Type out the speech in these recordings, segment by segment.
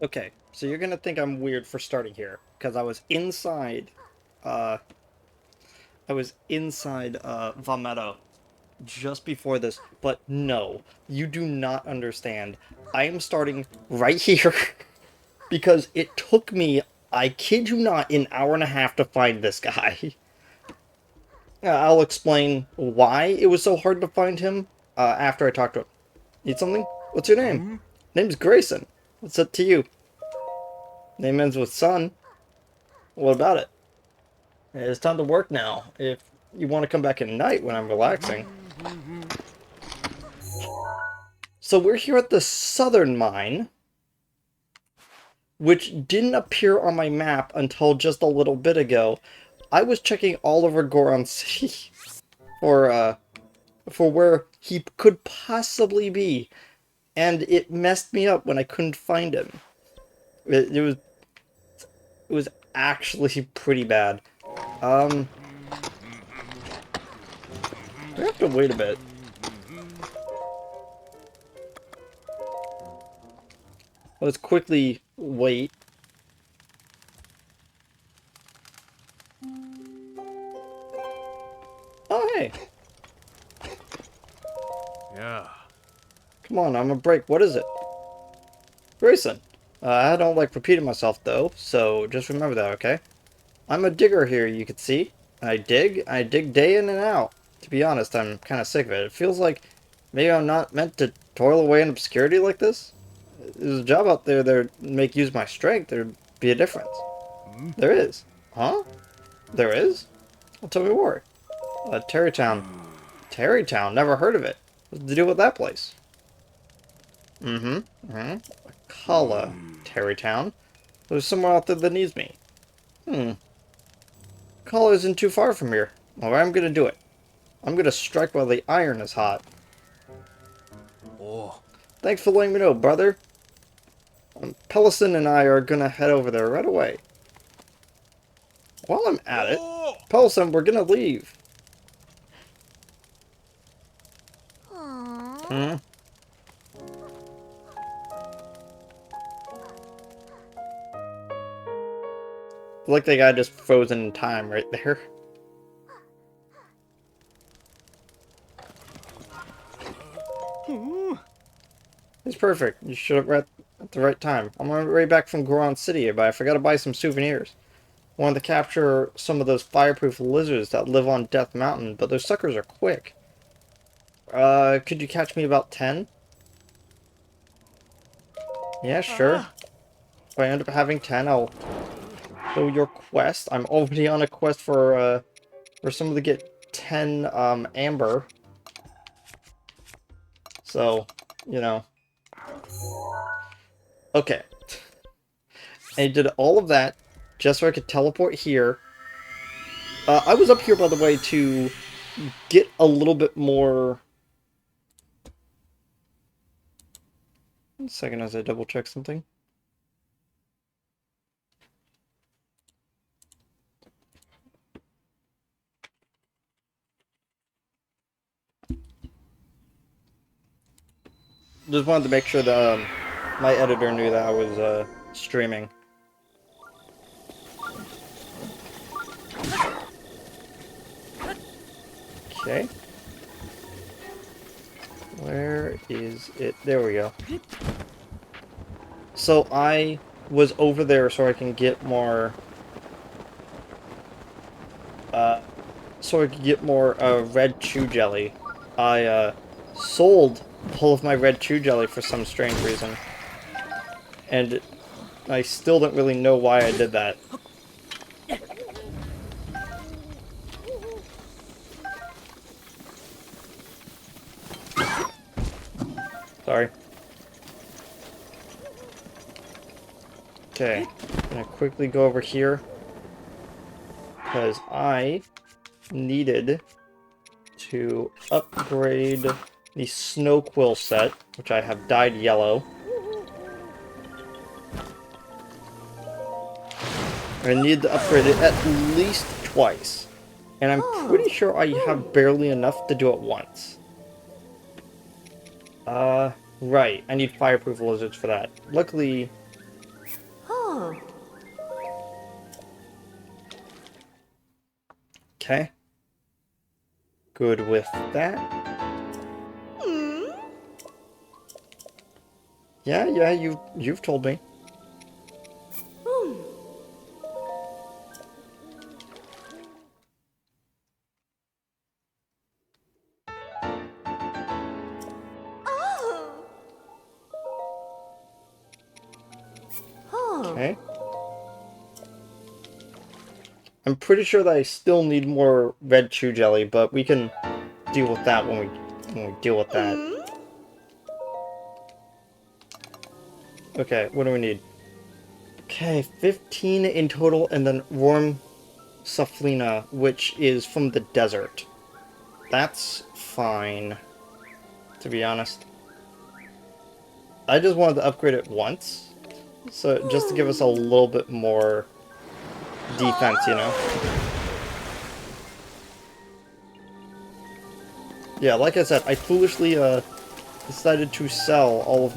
Okay, so you're gonna think I'm weird for starting here, because uh, I was inside, Vomito just before this, but no, you do not understand. I am starting right here, because it took me, I kid you not, an hour and a half to find this guy. I'll explain why it was so hard to find him, after I talk to him. Need something? What's your name? Name's Grayson. What's up to you? Name ends with son. What about it? It's time to work now. If you want to come back at night when I'm relaxing. So we're here at the southern mine, which didn't appear on my map until just a little bit ago. I was checking all over Goron City for where he could possibly be, and it messed me up when I couldn't find him. It was actually pretty bad. Um, I have to wait a bit. Let's quickly wait. Oh, hey. Yeah. Come on, I'm a break. What is it? Grayson. I don't like repeating myself, though, so just remember that, okay? I'm a digger here, you can see. I dig day in and out. To be honest, I'm kind of sick of it. It feels like maybe I'm not meant to toil away in obscurity like this. There's a job out there that make use my strength, there'd be a difference. There is. Huh? There is? Well, tell me more. Terrytown. Terrytown? Never heard of it. What's the deal with that place? Mm-hmm. Mm-hmm. Kala. Terrytown. There's someone out there that needs me. Hmm. Kala isn't too far from here. Well, I'm gonna do it. I'm gonna strike while the iron is hot. Oh. Thanks for letting me know, brother. Pellison and I are gonna head over there right away. While I'm at it, Oh. Pellison, we're gonna leave. Aww. Hmm? Like the guy just frozen in time right there. It's perfect. You showed up right at the right time. I'm on my way back from Goron City, but I forgot to buy some souvenirs. Wanted to capture some of those fireproof lizards that live on Death Mountain, but those suckers are quick. Could you catch me about 10? Yeah, sure. If I end up having 10, I'll do your quest. I'm already on a quest for someone to get 10, amber. So, you know. Okay. I did all of that just so I could teleport here. I was up here, by the way, to get a little bit more... One second as I double check something. Just wanted to make sure that my editor knew that I was streaming. Okay. Where is it? There we go. So I was over there so I can get more... red chew jelly. I sold all of my red chew jelly for some strange reason. And I still don't really know why I did that. Sorry. Okay, I'm gonna quickly go over here. Because I needed to upgrade the snow quill set, which I have dyed yellow. I need to upgrade it at least twice. And I'm pretty sure I have barely enough to do it once. Right. I need fireproof lizards for that. Luckily... Okay. Good with that. Yeah, you've told me. Okay. I'm pretty sure that I still need more red chew jelly, but we can deal with that when we deal with that. Okay, what do we need? Okay, 15 in total, and then warm Saflina, which is from the desert. That's fine, to be honest. I just wanted to upgrade it once, so just to give us a little bit more defense, you know? Yeah, like I said, I foolishly decided to sell all of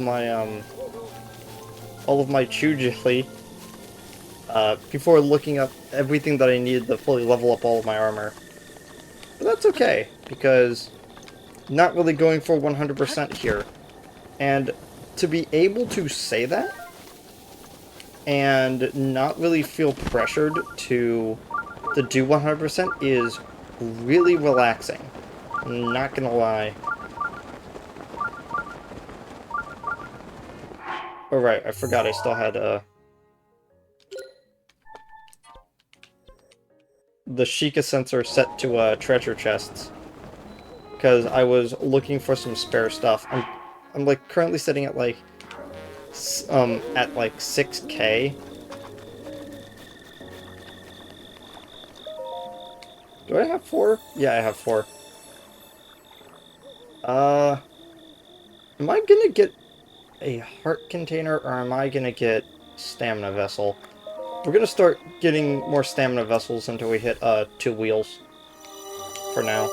my chew jelly before looking up everything that I needed to fully level up all of my armor. But that's okay, because not really going for 100% here. And to be able to say that, and not really feel pressured to do 100% is really relaxing. I'm not gonna lie. Oh right, I forgot I still had the Sheikah sensor set to treasure chests. Because I was looking for some spare stuff. I'm like currently sitting at like 6K. Do I have 4? Yeah, I have 4. Am I gonna get a heart container, or am I gonna get stamina vessel? We're gonna start getting more stamina vessels until we hit 2 wheels. For now.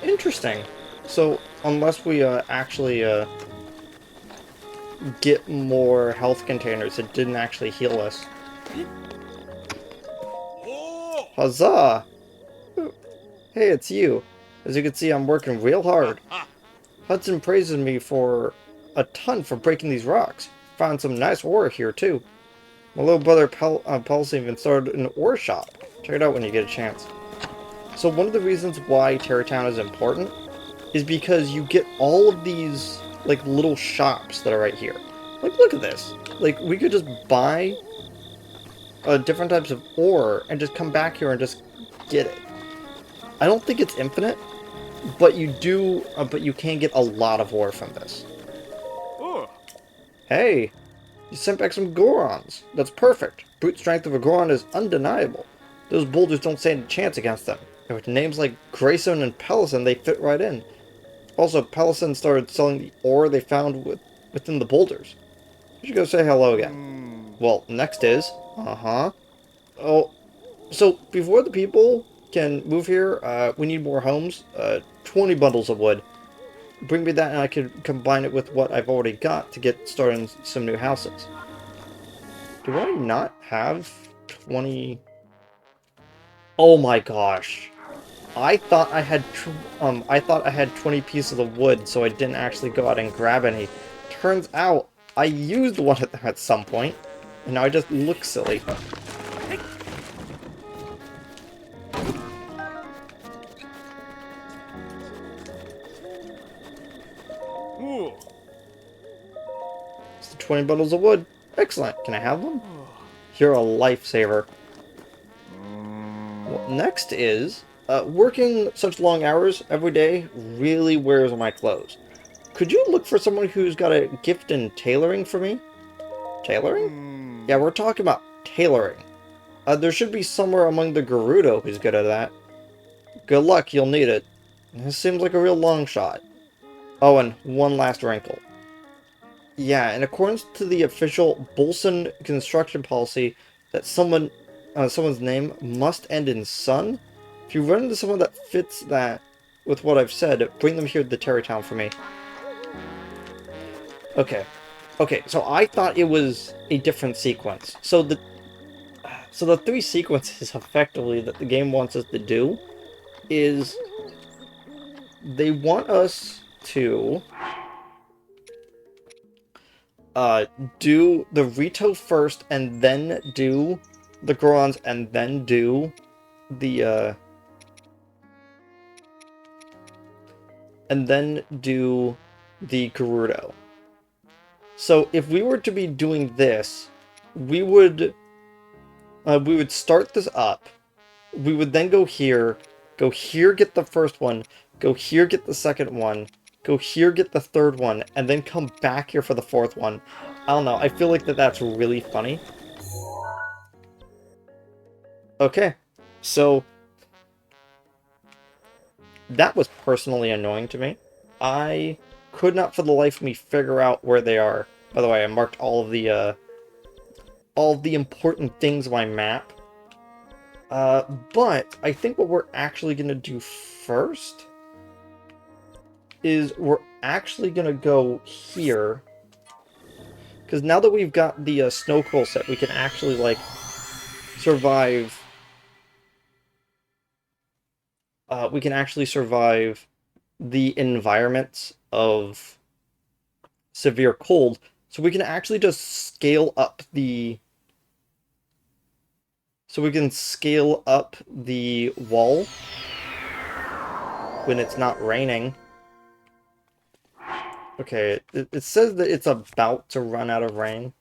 Interesting. So, unless we actually get more health containers, it didn't actually heal us. Huzzah! Hey, it's you. As you can see, I'm working real hard. Hudson praises me for a ton for breaking these rocks. Found some nice ore here, too. My little brother Paulson even started an ore shop. Check it out when you get a chance. So one of the reasons why Terrytown is important is because you get all of these, like, little shops that are right here. Like, look at this. Like, we could just buy different types of ore and just come back here and just get it. I don't think it's infinite, but you do, but you can get a lot of ore from this. Oh. Hey, you sent back some Gorons. That's perfect. Brute strength of a Goron is undeniable. Those boulders don't stand a chance against them. And with names like Grayson and Pellison, they fit right in. Also, Pellison started selling the ore they found within the boulders. You should go say hello again. Well, next is... Oh, so before the people can move here, we need more homes. 20 bundles of wood. Bring me that and I can combine it with what I've already got to get started on some new houses. Do I not have 20? Oh my gosh. I thought I had I thought I had 20 pieces of wood, so I didn't actually go out and grab any. Turns out I used one at some point, and now I just look silly. Ooh. It's the 20 bundles of wood. Excellent. Can I have them? You're a lifesaver. Well, next is, working such long hours every day really wears on my clothes. Could you look for someone who's got a gift in tailoring for me? Tailoring? Yeah, we're talking about tailoring. There should be somewhere among the Gerudo who's good at that. Good luck, you'll need it. This seems like a real long shot. Oh, and one last wrinkle. Yeah, in accordance to the official Bolson construction policy, that someone's name must end in son. If you run into someone that fits that with what I've said, bring them here to the Terrytown for me. Okay. Okay, so I thought it was a different sequence. So the 3 sequences effectively that the game wants us to do is they want us to do the Rito first and then do the Gorons and then do the Gerudo. So if we were to be doing this, we would start this up. We would then go here, get the first one, go here, get the second one, go here, get the third one, and then come back here for the fourth one. I don't know, I feel like that's really funny. Okay, so that was personally annoying to me. I could not for the life of me figure out where they are. By the way, I marked all of the important things on my map. But I think what we're actually going to do first is we're actually going to go here. Because now that we've got the snow coal set, we can actually, like, survive... we can actually survive the environments of severe cold. So we can actually just scale up the... So we can scale up the wall when it's not raining. Okay, it says that it's about to run out of rain.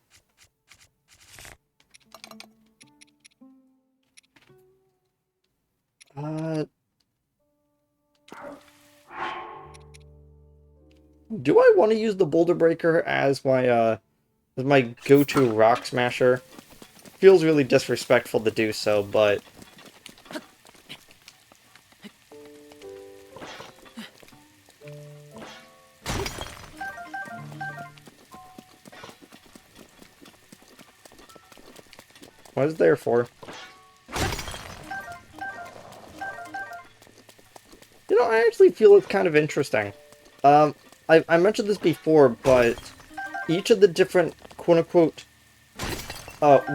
Do I want to use the Boulder Breaker as my go-to rock smasher? Feels really disrespectful to do so, but... What is there for? You know, I actually feel it's kind of interesting. I mentioned this before, but each of the different quote-unquote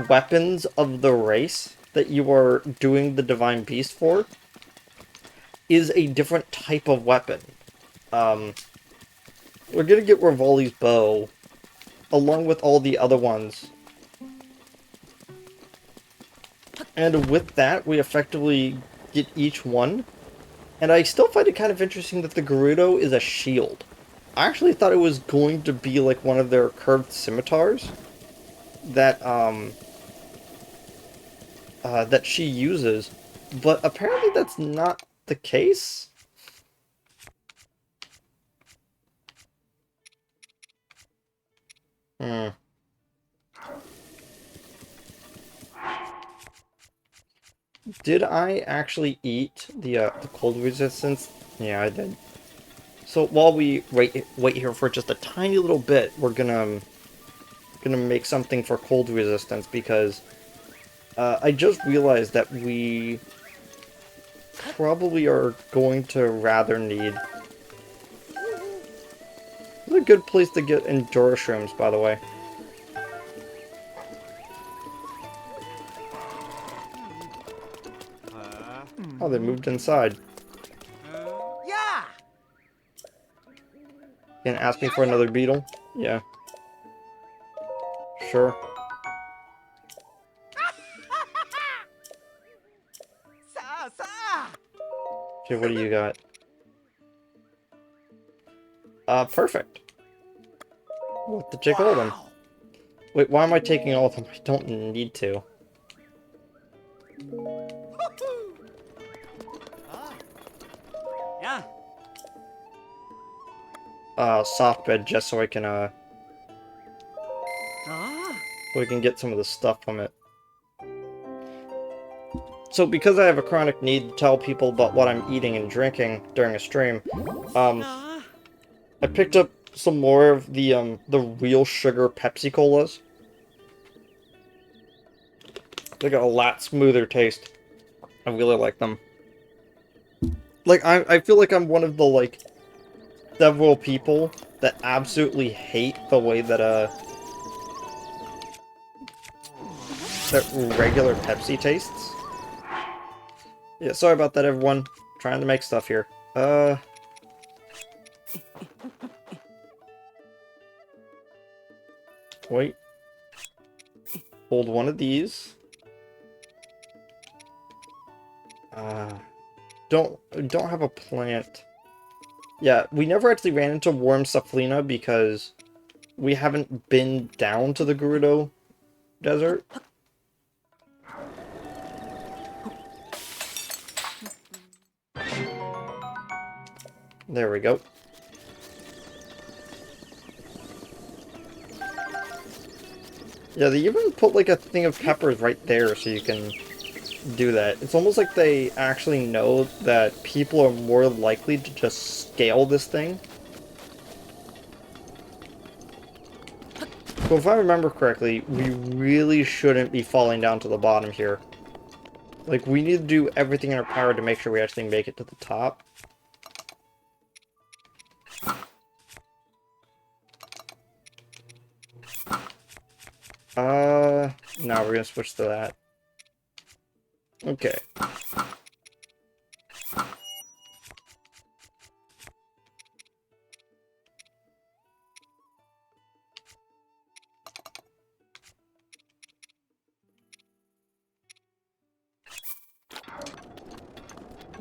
weapons of the race that you are doing the Divine Beast for is a different type of weapon. We're gonna get Rivali's bow, along with all the other ones. And with that, we effectively get each one. And I still find it kind of interesting that the Gerudo is a shield. I actually thought it was going to be like one of their curved scimitars that that she uses, but apparently that's not the case. Did I actually eat the cold resistance? Yeah, I did. So while we wait here for just a tiny little bit, we're gonna make something for cold resistance because I just realized that we probably are going to rather need... It's a good place to get endurance shrooms, by the way. Oh, they moved inside. Yeah. Gonna ask me for another beetle? Yeah. Sure. Sa sa. Okay, what do you got? Perfect. We'll have to take all of them. Wow. Wait, why am I taking all of them? I don't need to. Yeah. Soft bed just so I can, Ah. so we can get some of the stuff from it. So because I have a chronic need to tell people about what I'm eating and drinking during a stream, Ah. I picked up some more of the real sugar Pepsi Colas. They got a lot smoother taste. I really like them. Like, I feel like I'm one of the, like, several people that absolutely hate the way that, that regular Pepsi tastes. Yeah, sorry about that, everyone. Trying to make stuff here. Wait. Hold one of these. Don't have a plant. Yeah, we never actually ran into Worm Saflina because we haven't been down to the Gerudo Desert. There we go. Yeah, they even put like a thing of peppers right there so you can do that. It's almost like they actually know that people are more likely to just scale this thing. So if I remember correctly, we really shouldn't be falling down to the bottom here. Like, we need to do everything in our power to make sure we actually make it to the top. No, we're gonna switch to that. Okay.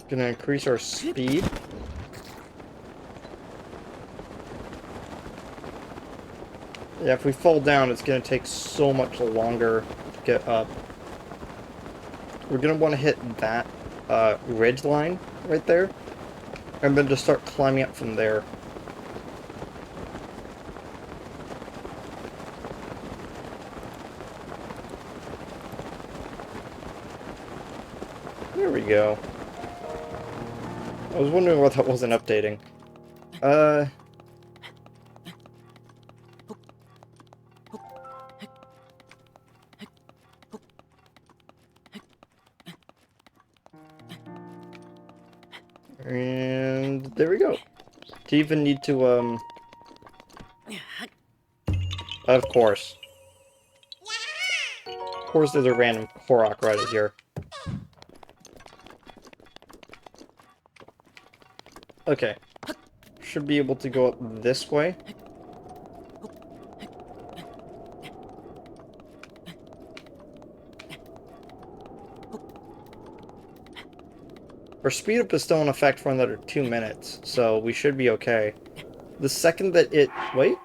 Gonna increase our speed. Yeah, if we fall down, it's gonna take so much longer to get up. We're gonna want to hit that ridge line right there, and then just start climbing up from there. There we go. I was wondering why that wasn't updating. And there we go. Do you even need to, of course. Of course there's a random Korok right here. Okay. Should be able to go up this way. Our speed up is still in effect for another 2 minutes, so we should be okay. The second that it... Wait?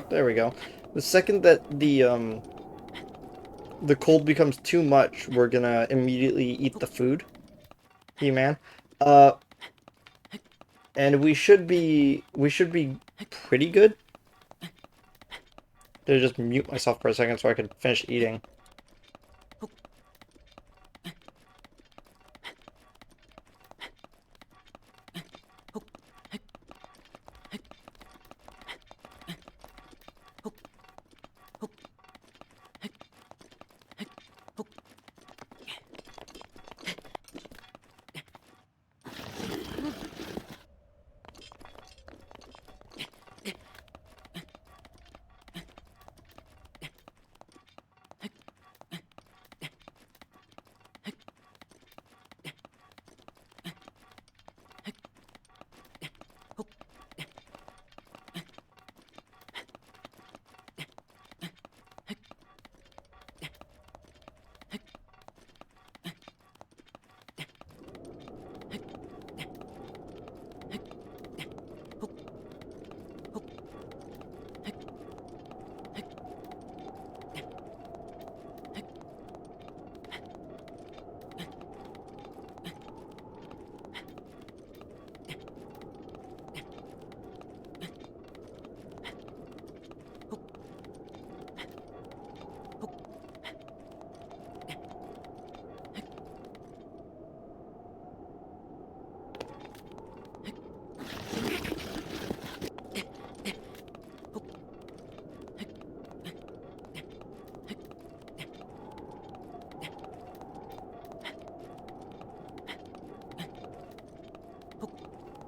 There we go. The second that the cold becomes too much, we're gonna immediately eat the food. Hey, man. And we should be pretty good. Did I just mute myself for a second so I could finish eating?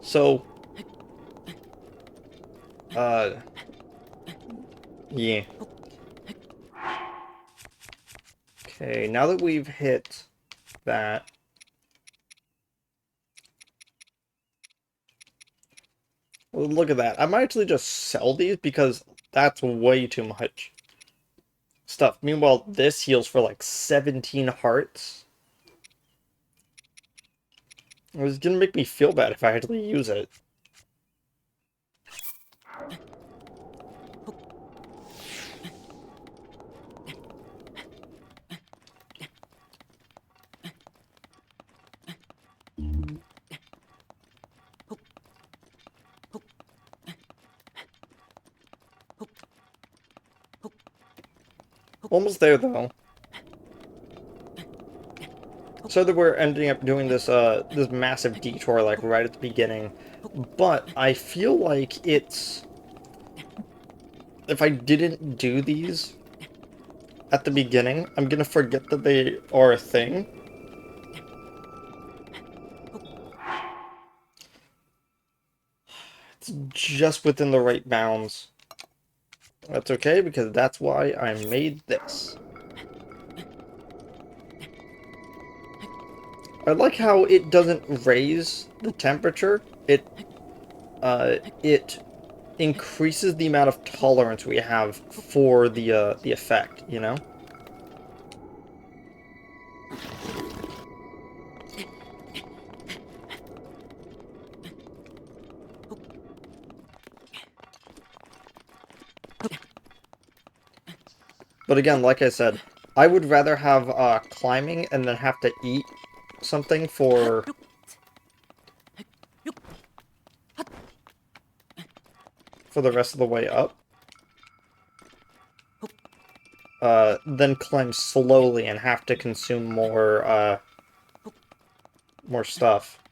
So, uh, yeah. Okay, now that we've hit that, well, look at that. I might actually just sell these because that's way too much stuff. Meanwhile, this heals for like 17 hearts. It was gonna make me feel bad if I actually use it. Almost there, though. So that we're ending up doing this, this massive detour, like, right at the beginning. But I feel like it's... If I didn't do these at the beginning, I'm gonna forget that they are a thing. It's just within the right bounds. That's okay, because that's why I made this. I like how it doesn't raise the temperature. It increases the amount of tolerance we have for the effect, you know? But again, like I said, I would rather have climbing and then have to eat something for the rest of the way up. Then climb slowly and have to consume more stuff.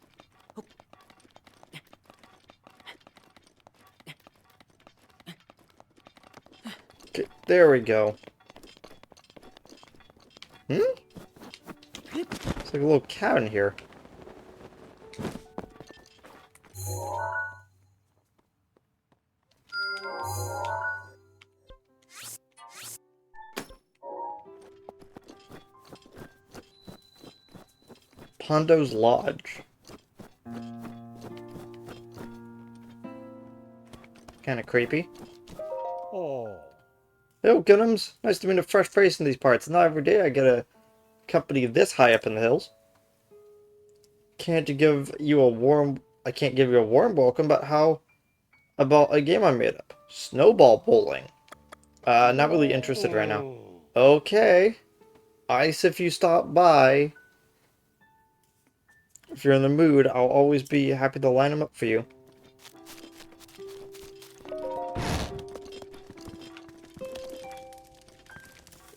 Okay, there we go. Hmm? It's like a little cabin here. Pondo's Lodge. Kinda creepy. Oh. Hello, Gunnums. Nice to meet a fresh face in these parts. Not every day I get a company this high up in the hills. Can't give you a warm... I can't give you a warm welcome, but how about a game I made up? Snowball bowling. Not really interested right now. Okay. Ice if you stop by. If you're in the mood, I'll always be happy to line them up for you.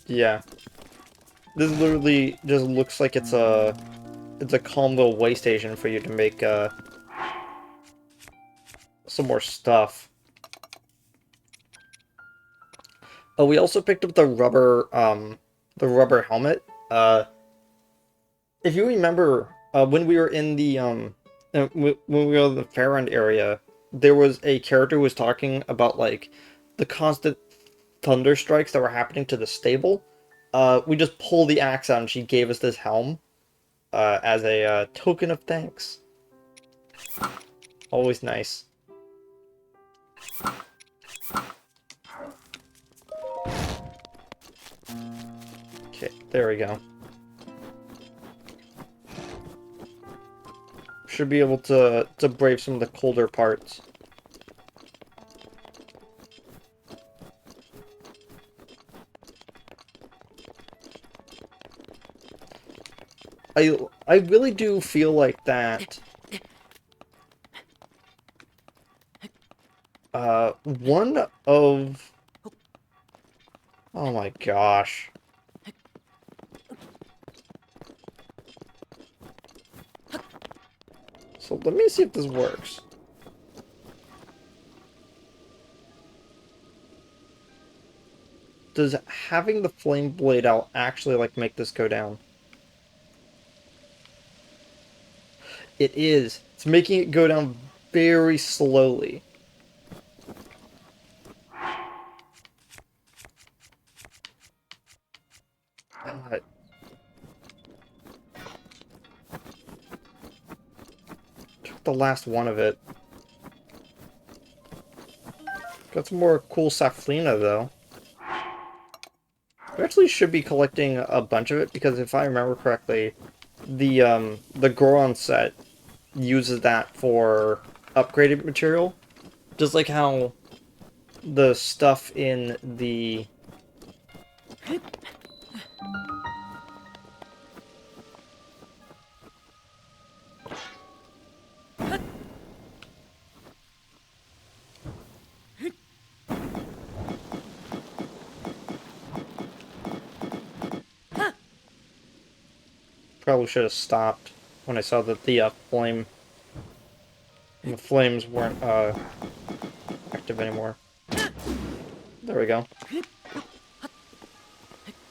Yeah. This literally just looks like it's a calm little way station for you to make some more stuff. Oh, we also picked up the rubber helmet. If you remember, when we were in the when we were in the Fairend area, there was a character who was talking about like the constant thunder strikes that were happening to the stable. We just pulled the axe out and she gave us this helm as a token of thanks. Always nice. Okay, there we go. Should be able to brave some of the colder parts. I really do feel like that one of... Oh my gosh. So let me see if this works. Does having the flame blade out actually like make this go down? It is. It's making it go down very slowly. Uh, took the last one of it. Got some more cool Saflina, though. We actually should be collecting a bunch of it, because if I remember correctly, the Goron set uses that for upgraded material. Just like how the stuff in the... Probably should have stopped when I saw that the flames weren't active anymore. There we go.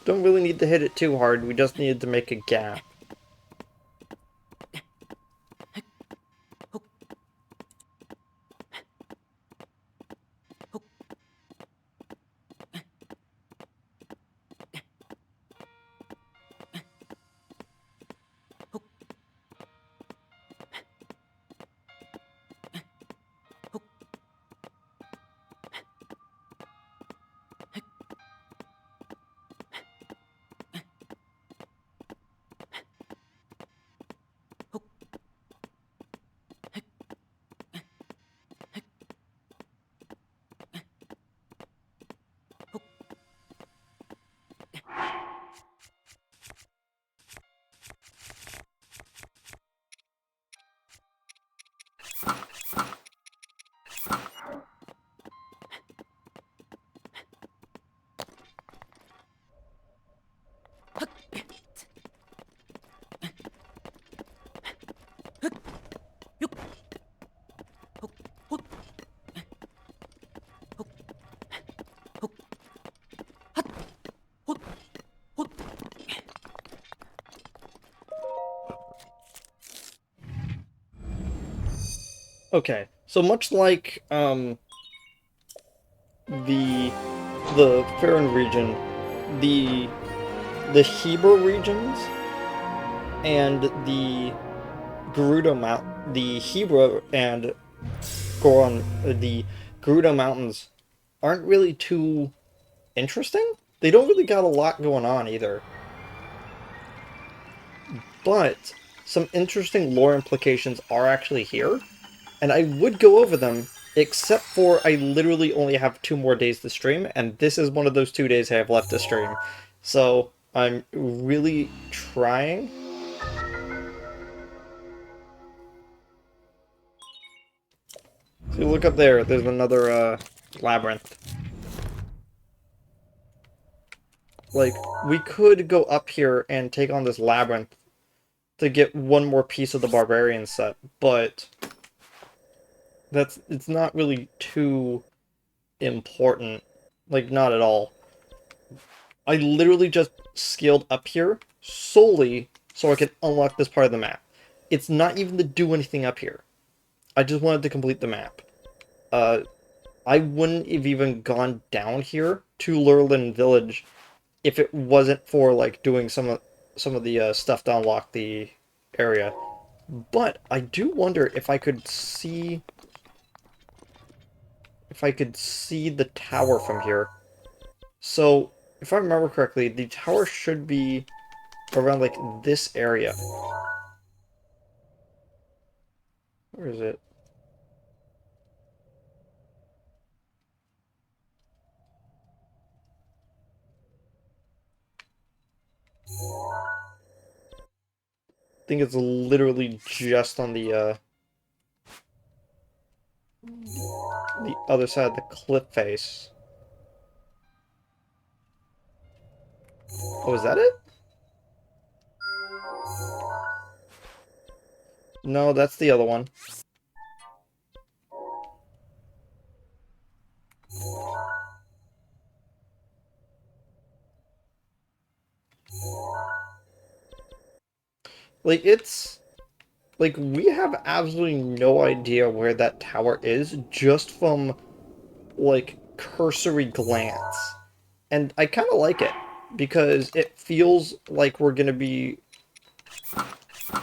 Don't really need to hit it too hard, we just needed to make a gap. Okay, so much like the Farron region, the Heber regions and the the Hebra and Goron, the Gerudo Mountains aren't really too interesting. They don't really got a lot going on either. But some interesting lore implications are actually here, and I would go over them, except for I literally only have 2 more days to stream, and this is one of those 2 days I have left to stream. So I'm really trying. So you look up there, there's another labyrinth. Like, we could go up here and take on this labyrinth to get one more piece of the barbarian set, but it's not really too important. Like, not at all. I literally just scaled up here solely so I could unlock this part of the map. It's not even to do anything up here. I just wanted to complete the map. Uh, I wouldn't have even gone down here to Lurlin Village if it wasn't for like doing some of the stuff to unlock the area. But I do wonder if I could see the tower from here. So, if I remember correctly, the tower should be around like this area. Where is it? I think it's literally just on the other side of the cliff face. Oh, is that it? No, that's the other one. Like, it's Like, we have absolutely no idea where that tower is just from, like, cursory glance. And I kind of like it, because it feels like we're going to be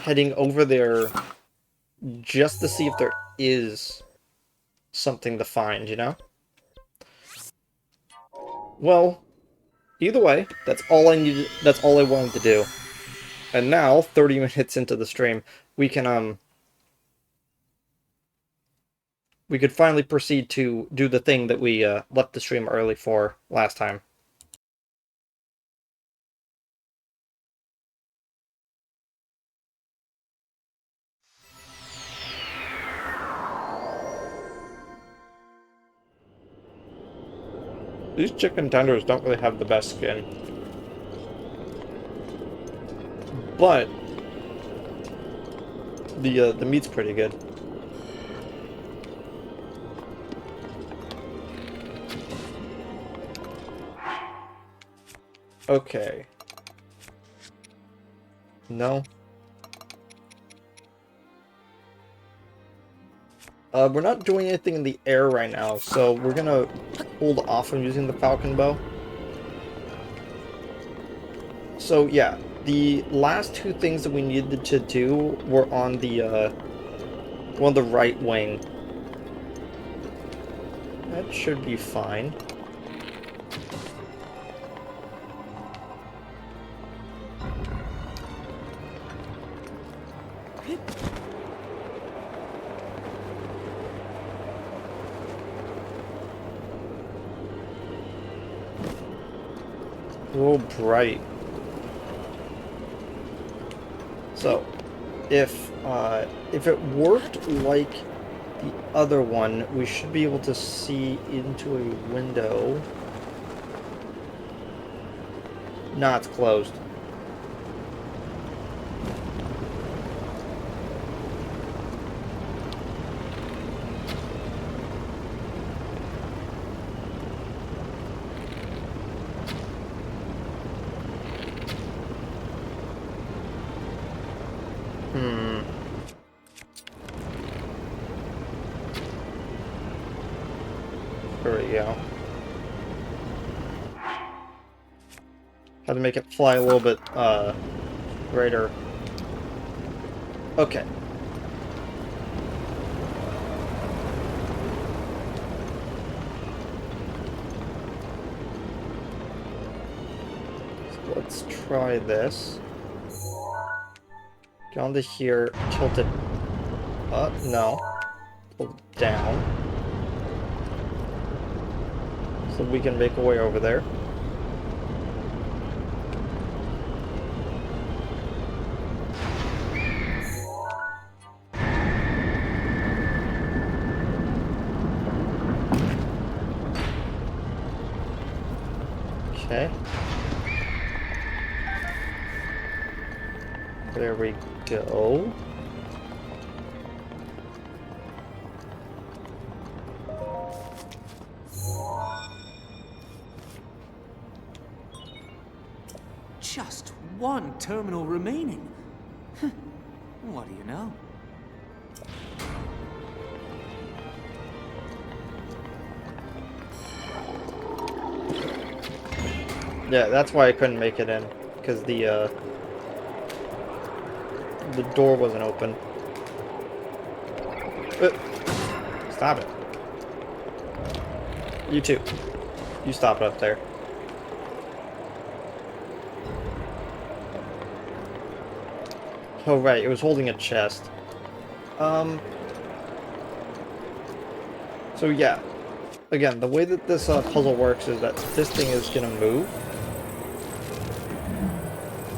heading over there just to see if there is something to find, you know? Well, either way, that's all I needed, that's all I wanted to do. And now, 30 minutes into the stream, we can, we could finally proceed to do the thing that we, left the stream early for last time. These chicken tenders don't really have the best skin. But the meat's pretty good. Okay. No. We're not doing anything in the air right now, so we're gonna hold off on using the falcon bow. So yeah, the last two things that we needed to do were on the right wing. That should be fine. A little bright. So, if it worked like the other one, we should be able to see into a window. Nah, it's closed. There we go. Had to make it fly a little bit, greater. Okay. So let's try this. Get onto here, tilt it up, no. Tilt it down. So we can make our way over there. Okay. There we go. Just one terminal remaining. What do you know? Yeah, that's why I couldn't make it in, because the door wasn't open. Stop it. You too. You stop it up there. Oh right, it was holding a chest. So yeah. Again, the way that this puzzle works is that this thing is gonna move.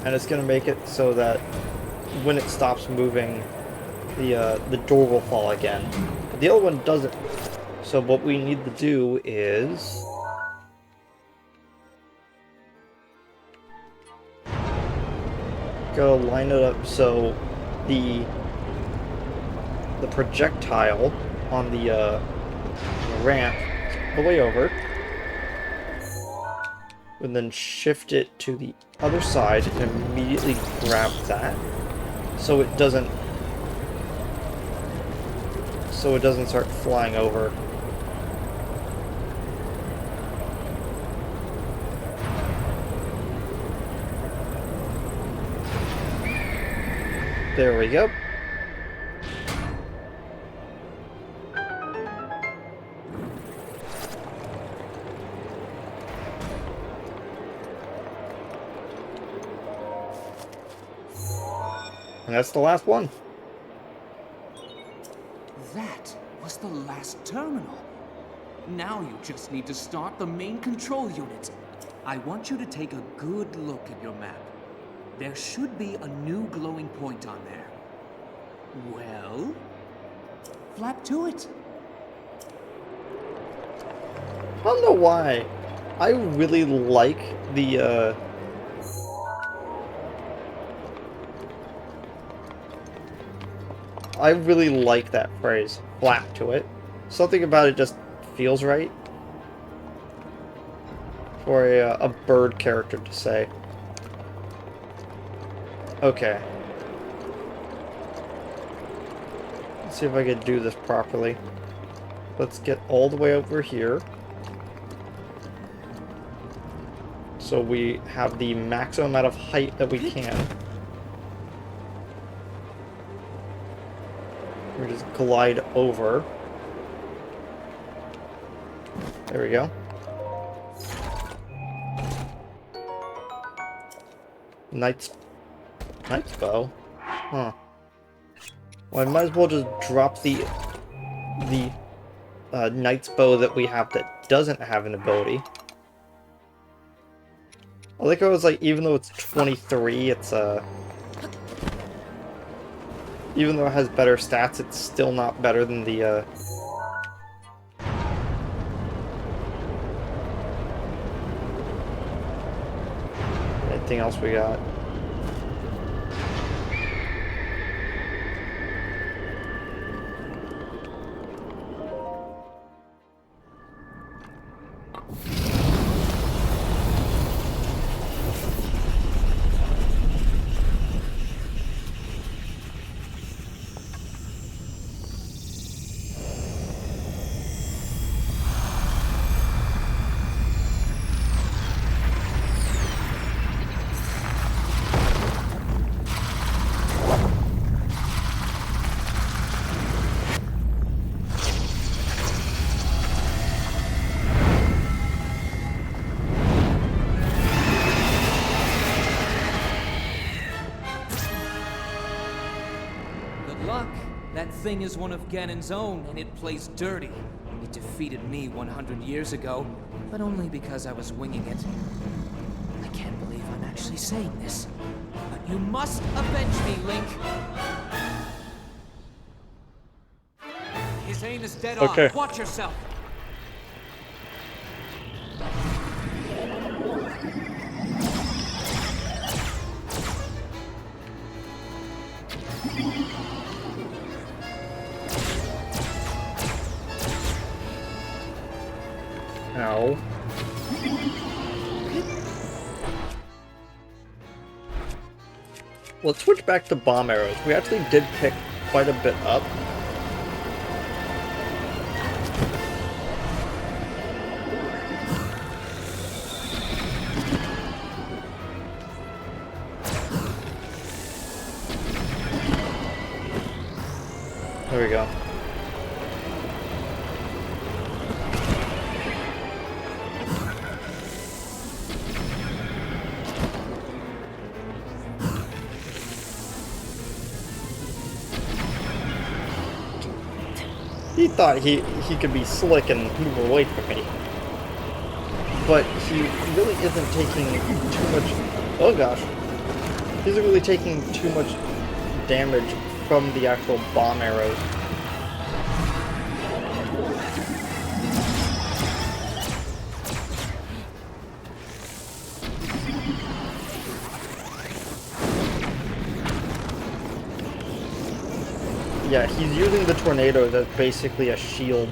And it's gonna make it so that when it stops moving, the door will fall again. But the other one doesn't. So what we need to do is go line it up so the projectile on the ramp all the way over, and then shift it to the other side and immediately grab that, so it doesn't so it doesn't start flying over. There we go. And that's the last one. That was the last terminal. Now you just need to start the main control unit. I want you to take a good look at your map. There should be a new glowing point on there. Well, flap to it. I don't know why. I really like the, I really like that phrase, flap to it. Something about it just feels right for a bird character to say. Okay. Let's see if I can do this properly. Let's get all the way over here. So we have the maximum amount of height that we can. We just glide over. There we go. Knight's bow? Huh. Well, I might as well just drop the knight's bow that we have that doesn't have an ability. I like how it's like, even though it's 23, it's even though it has better stats, it's still not better than the anything else we got. That thing is one of Ganon's own, and it plays dirty. It defeated me 100 years ago, but only because I was winging it. I can't believe I'm actually saying this, but you must avenge me, Link. His aim is dead on. Watch yourself. Ow. Let's switch back to bomb arrows. We actually did pick quite a bit up. There we go. He thought he could be slick and move away from me. But he really isn't taking too much... Oh gosh. He isn't really taking too much damage from the actual bomb arrows. Yeah, he's using the tornadoes as basically a shield.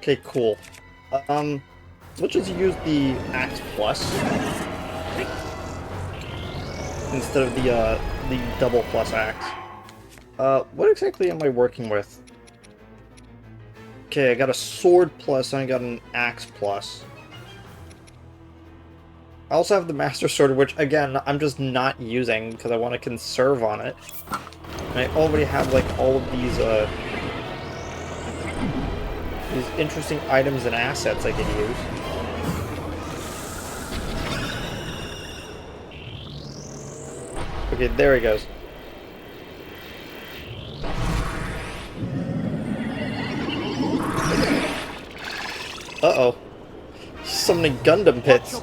Okay, cool. Let's just use the Axe Plus instead of the double plus axe. What exactly am I working with? Okay, I got a sword plus and I got an axe plus. I also have the Master Sword, which, again, I'm just not using because I want to conserve on it. And I already have, like, all of these interesting items and assets I could use. Okay, there he goes. Uh-oh. Summoning Gundam pits.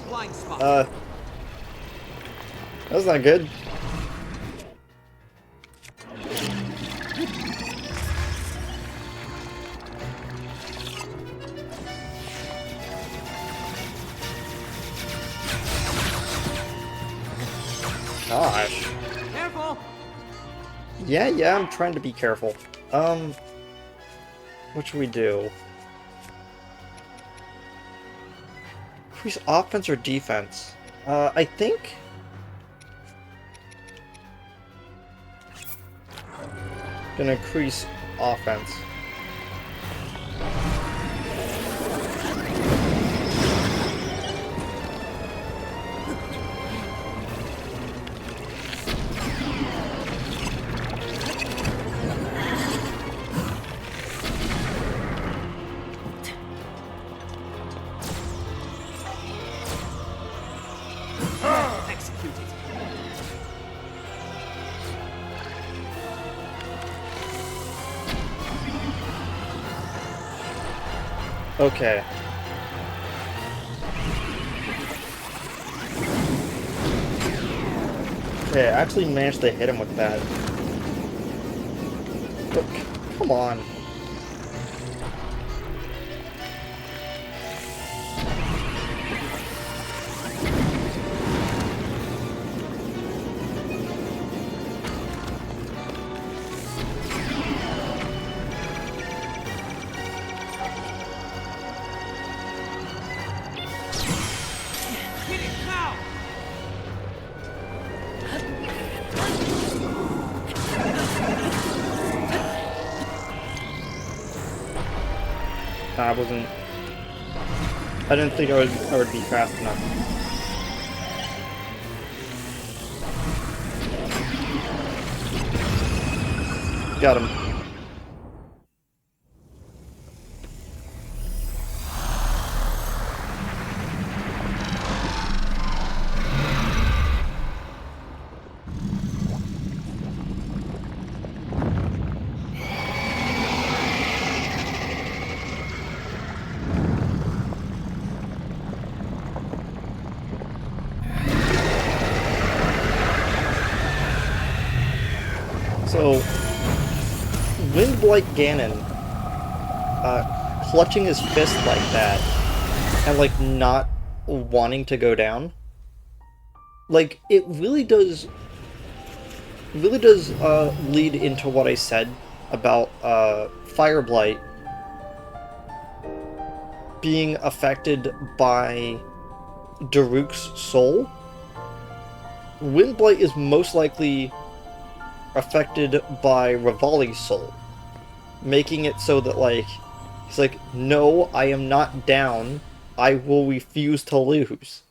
That's not good. Gosh. Careful! Yeah, I'm trying to be careful. What should we do? Increase offense or defense? I think... Gonna increase offense. Executed. Okay. Okay, I actually managed to hit him with that. Look, come on. Hit it now! I wasn't... I didn't think I would be fast enough. Got him. So, Windblight Ganon, clutching his fist like that, and, like, not wanting to go down, like, it really does lead into what I said about, Fireblight being affected by Daruk's soul. Windblight is most likely affected by Revali's soul, making it so that, like, he's like, no, I am not down, I will refuse to lose,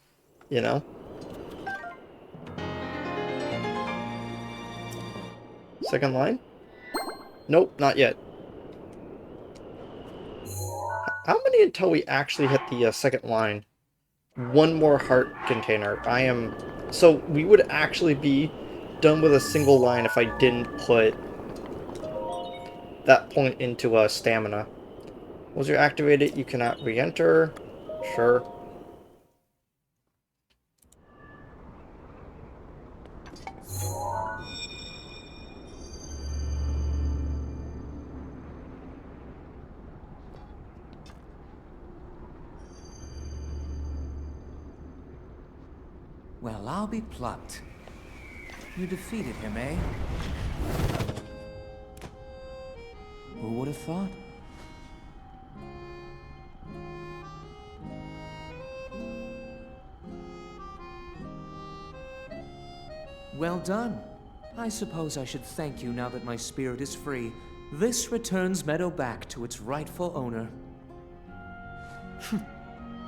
you know? Second line? Nope, not yet. How many until we actually hit the second line? One more heart container. So we would actually be done with a single line if I didn't put that point into stamina. Was you activated? You cannot re-enter. Sure. Well, I'll be plucked. You defeated him, eh? Who would have thought? Well done. I suppose I should thank you now that my spirit is free. This returns Meadow back to its rightful owner.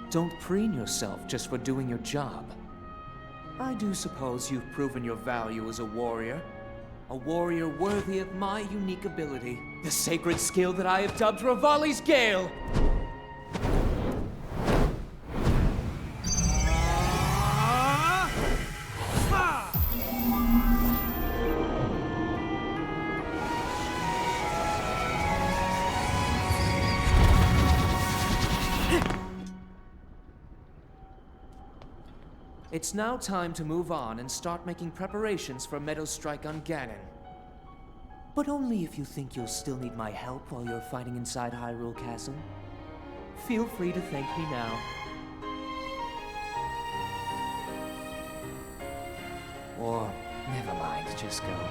Don't preen yourself just for doing your job. I do suppose you've proven your value as a warrior. A warrior worthy of my unique ability. The sacred skill that I have dubbed Revali's Gale! It's now time to move on and start making preparations for Meadow's strike on Ganon. But only if you think you'll still need my help while you're fighting inside Hyrule Castle. Feel free to thank me now. Or, never mind, just go.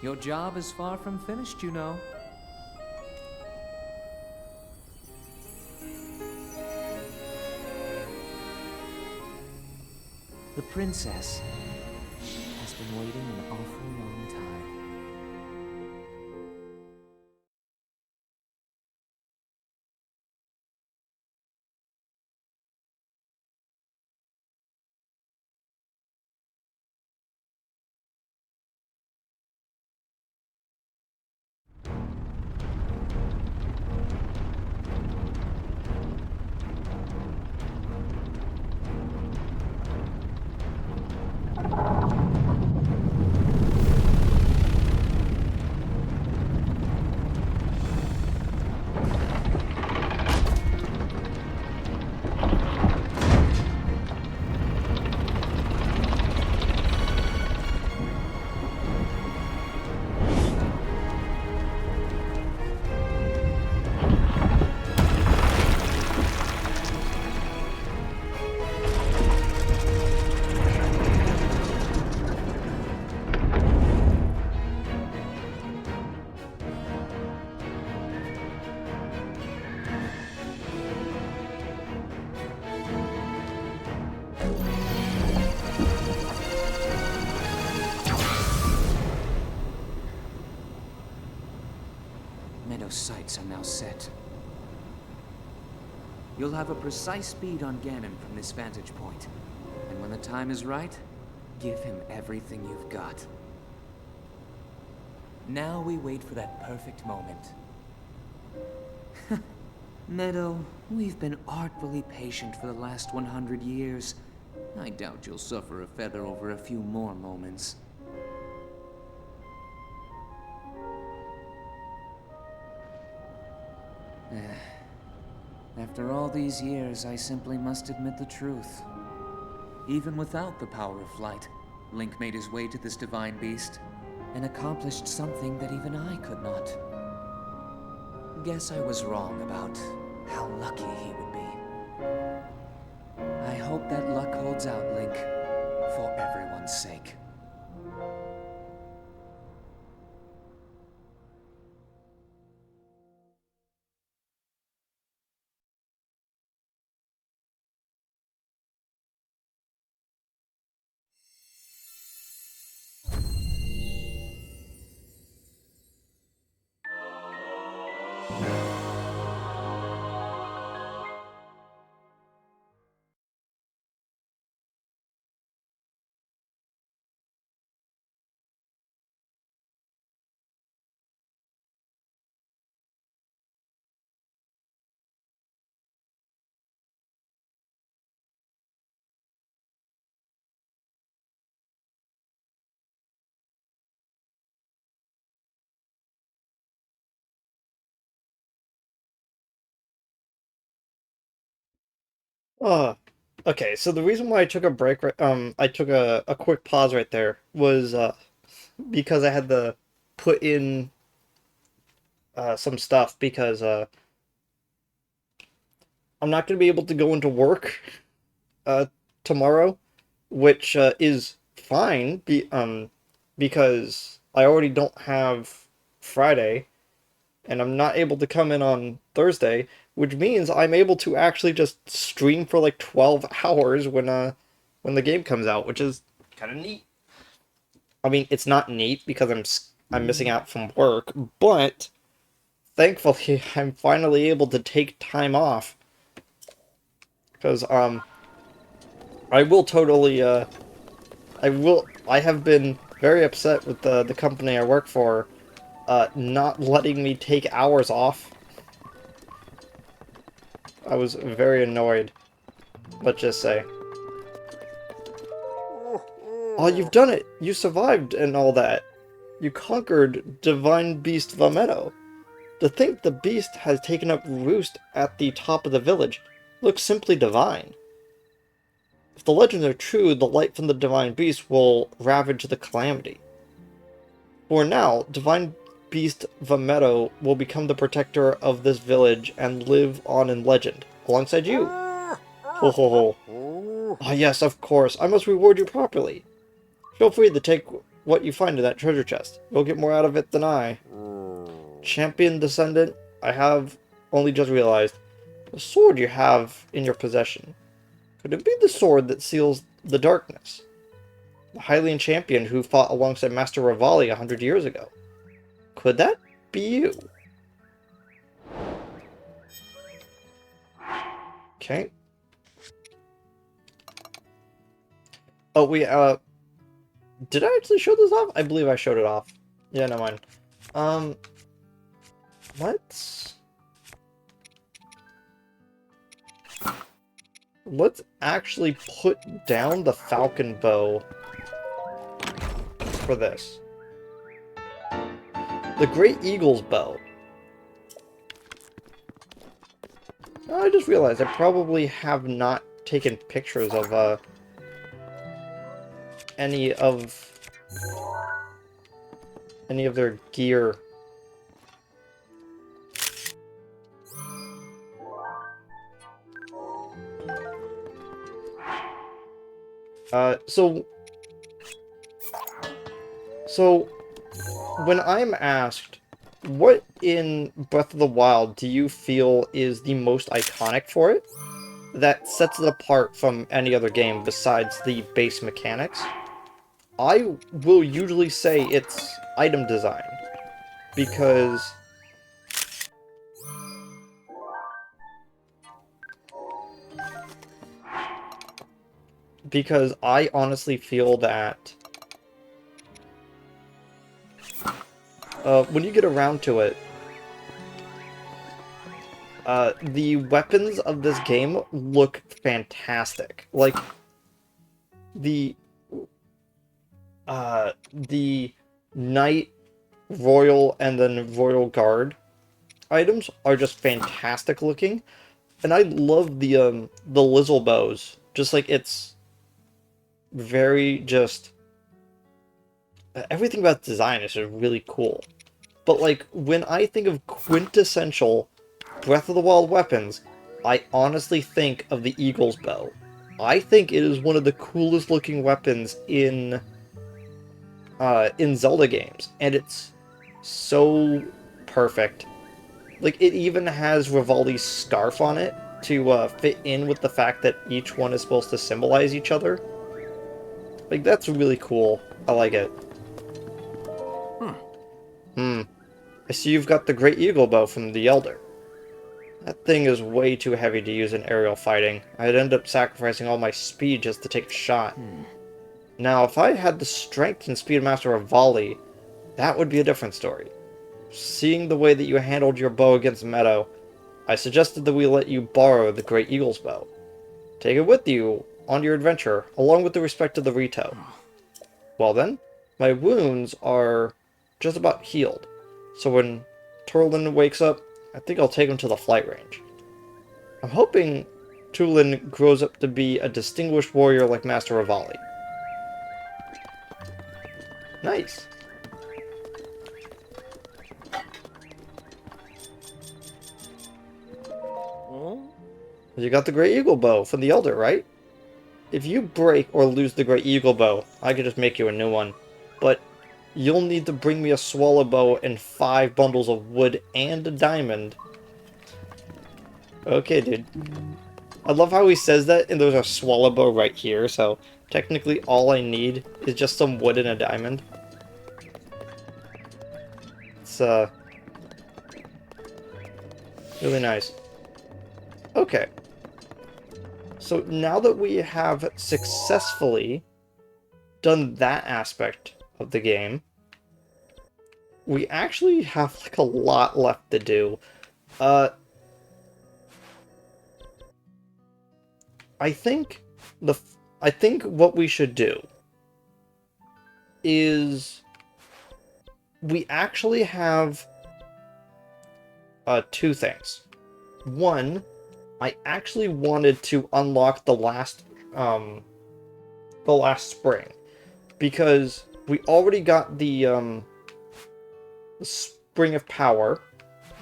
Your job is far from finished, you know. The princess has been waiting an awfully long time. Meadow's sights are now set. You'll have a precise speed on Ganon from this vantage point. And when the time is right, give him everything you've got. Now we wait for that perfect moment. Meadow, we've been artfully patient for the last 100 years. I doubt you'll suffer a feather over a few more moments. After all these years, I simply must admit the truth. Even without the power of flight, Link made his way to this divine beast and accomplished something that even I could not. Guess I was wrong about how lucky he would be. I hope that luck holds out, Link, for everyone's sake. Uh, okay, so the reason why I took a break, I took a quick pause right there was because I had to put in some stuff because I'm not going to be able to go into work uh, tomorrow, which is fine because I already don't have Friday, and I'm not able to come in on Thursday, which means I'm able to actually just stream for like 12 hours when the game comes out, which is kind of neat. I mean, it's not neat because I'm missing out from work, but thankfully I'm finally able to take time off because I will totally I have been very upset with the company I work for not letting me take hours off. I was very annoyed, let's just say. Oh, you've done it! You survived and all that. You conquered Divine Beast Vametto. To think the beast has taken up roost at the top of the village looks simply divine. If the legends are true, the light from the Divine Beast will ravage the Calamity. For now, Divine Beast Vametto will become the protector of this village and live on in legend, alongside you. Ho ho ho. Ah yes, of course, I must reward you properly. Feel free to take what you find in that treasure chest. You'll get more out of it than I. Champion Descendant, I have only just realized. The sword you have in your possession. Could it be the sword that seals the darkness? The Hylian champion who fought alongside Master Rivali 100 years ago. Could that be you? Okay. Oh, did I actually show this off? I believe I showed it off. Yeah, no mind. Let's actually put down the falcon bow for this. The Great Eagle's bow. Oh, I just realized I probably have not taken pictures of any of their gear. So when I'm asked, what in Breath of the Wild do you feel is the most iconic for it, that sets it apart from any other game besides the base mechanics, I will usually say it's item design. Because I honestly feel that when you get around to it, the weapons of this game look fantastic. Like, the Knight, Royal, and then Royal Guard items are just fantastic looking. And I love the Lizzle bows. Just like, it's very just... everything about design is just really cool. But like, when I think of quintessential Breath of the Wild weapons, I honestly think of the Eagle's bow. I think it is one of the coolest looking weapons in Zelda games, and it's so perfect. Like, it even has Rivali's scarf on it to fit in with the fact that each one is supposed to symbolize each other. Like, that's really cool. I like it. I see you've got the Great Eagle Bow from the Elder. That thing is way too heavy to use in aerial fighting. I'd end up sacrificing all my speed just to take a shot. Now, if I had the strength and speed master of volley, that would be a different story. Seeing the way that you handled your bow against Meadow, I suggested that we let you borrow the Great Eagle's Bow. Take it with you on your adventure, along with the respect of the Rito. Well then, my wounds are just about healed, so when Turlin wakes up, I think I'll take him to the flight range. I'm hoping Tulin grows up to be a distinguished warrior like Master Rivali. Nice. You got the Great Eagle Bow from the Elder, right? If you break or lose the Great Eagle Bow, I could just make you a new one. But you'll need to bring me a swallow bow and 5 bundles of wood and a diamond. Okay, dude. I love how he says that, and there's a swallow bow right here, so technically all I need is just some wood and a diamond. It's, really nice. Okay. So now that we have successfully done that aspect of the game, we actually have like a lot left to do. Uh, I think the I think what we should do is we actually have two things. One, I actually wanted to unlock the last spring because we already got the spring of power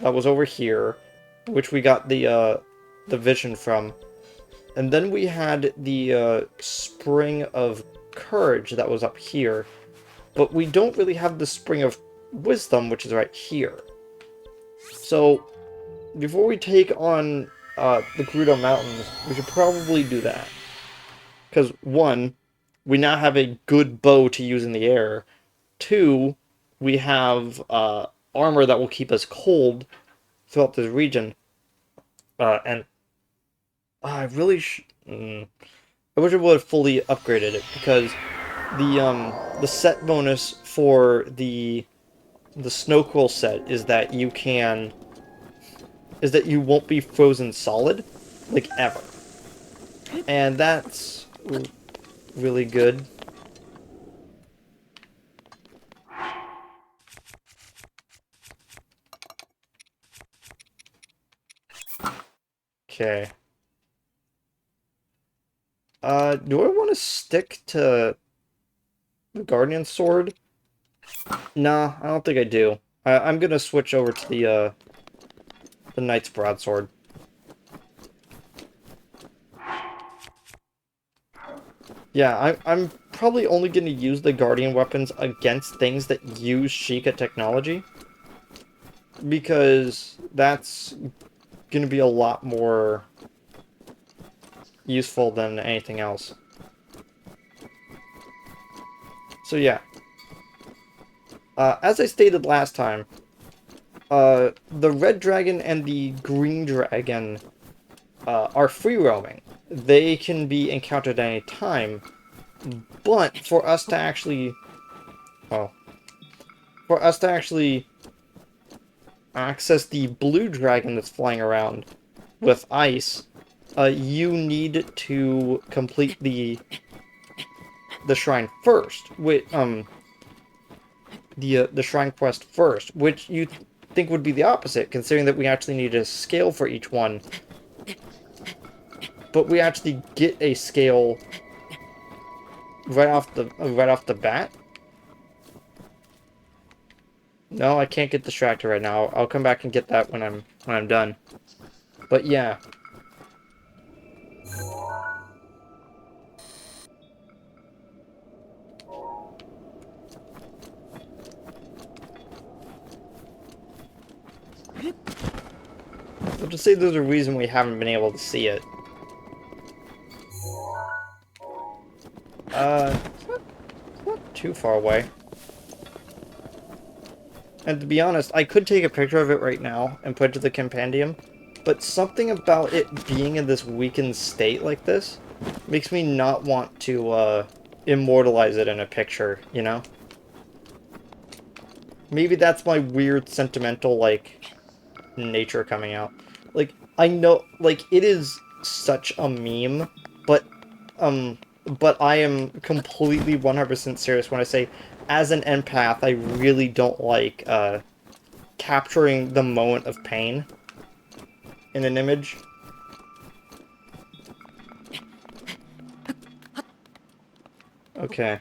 that was over here, which we got the vision from. And then we had the spring of courage that was up here, but we don't really have the spring of wisdom, which is right here. So, before we take on the Gerudo Mountains, we should probably do that. Because, one, we now have a good bow to use in the air. Two, we have armor that will keep us cold throughout this region. And I really I wish I would have fully upgraded it, because the set bonus for the Snowquill set is that you won't be frozen solid, like, ever. And that's really good. Okay. Do I want to stick to the Guardian Sword? Nah, I don't think I do. I'm gonna switch over to the Knight's Broadsword. Yeah, I'm probably only gonna use the Guardian weapons against things that use Sheikah technology, because that's gonna be a lot more useful than anything else. So yeah. As I stated last time, the red dragon and the green dragon are free roaming. They can be encountered at any time, but for us to actually, well, for us to actually access the blue dragon that's flying around with ice, you need to complete the shrine first. The shrine quest first, which you think would be the opposite, considering that we actually need a scale for each one. But we actually get a scale right off the bat. No, I can't get distracted right now. I'll come back and get that when I'm done. But yeah. I'll just say there's a reason we haven't been able to see it. It's not too far away. And to be honest, I could take a picture of it right now and put it to the compendium, but something about it being in this weakened state like this makes me not want to immortalize it in a picture, you know? Maybe that's my weird sentimental, like, nature coming out. Like, I know, like, it is such a meme, but, but I am completely 100% serious when I say, as an empath, I really don't like, capturing the moment of pain in an image. Okay.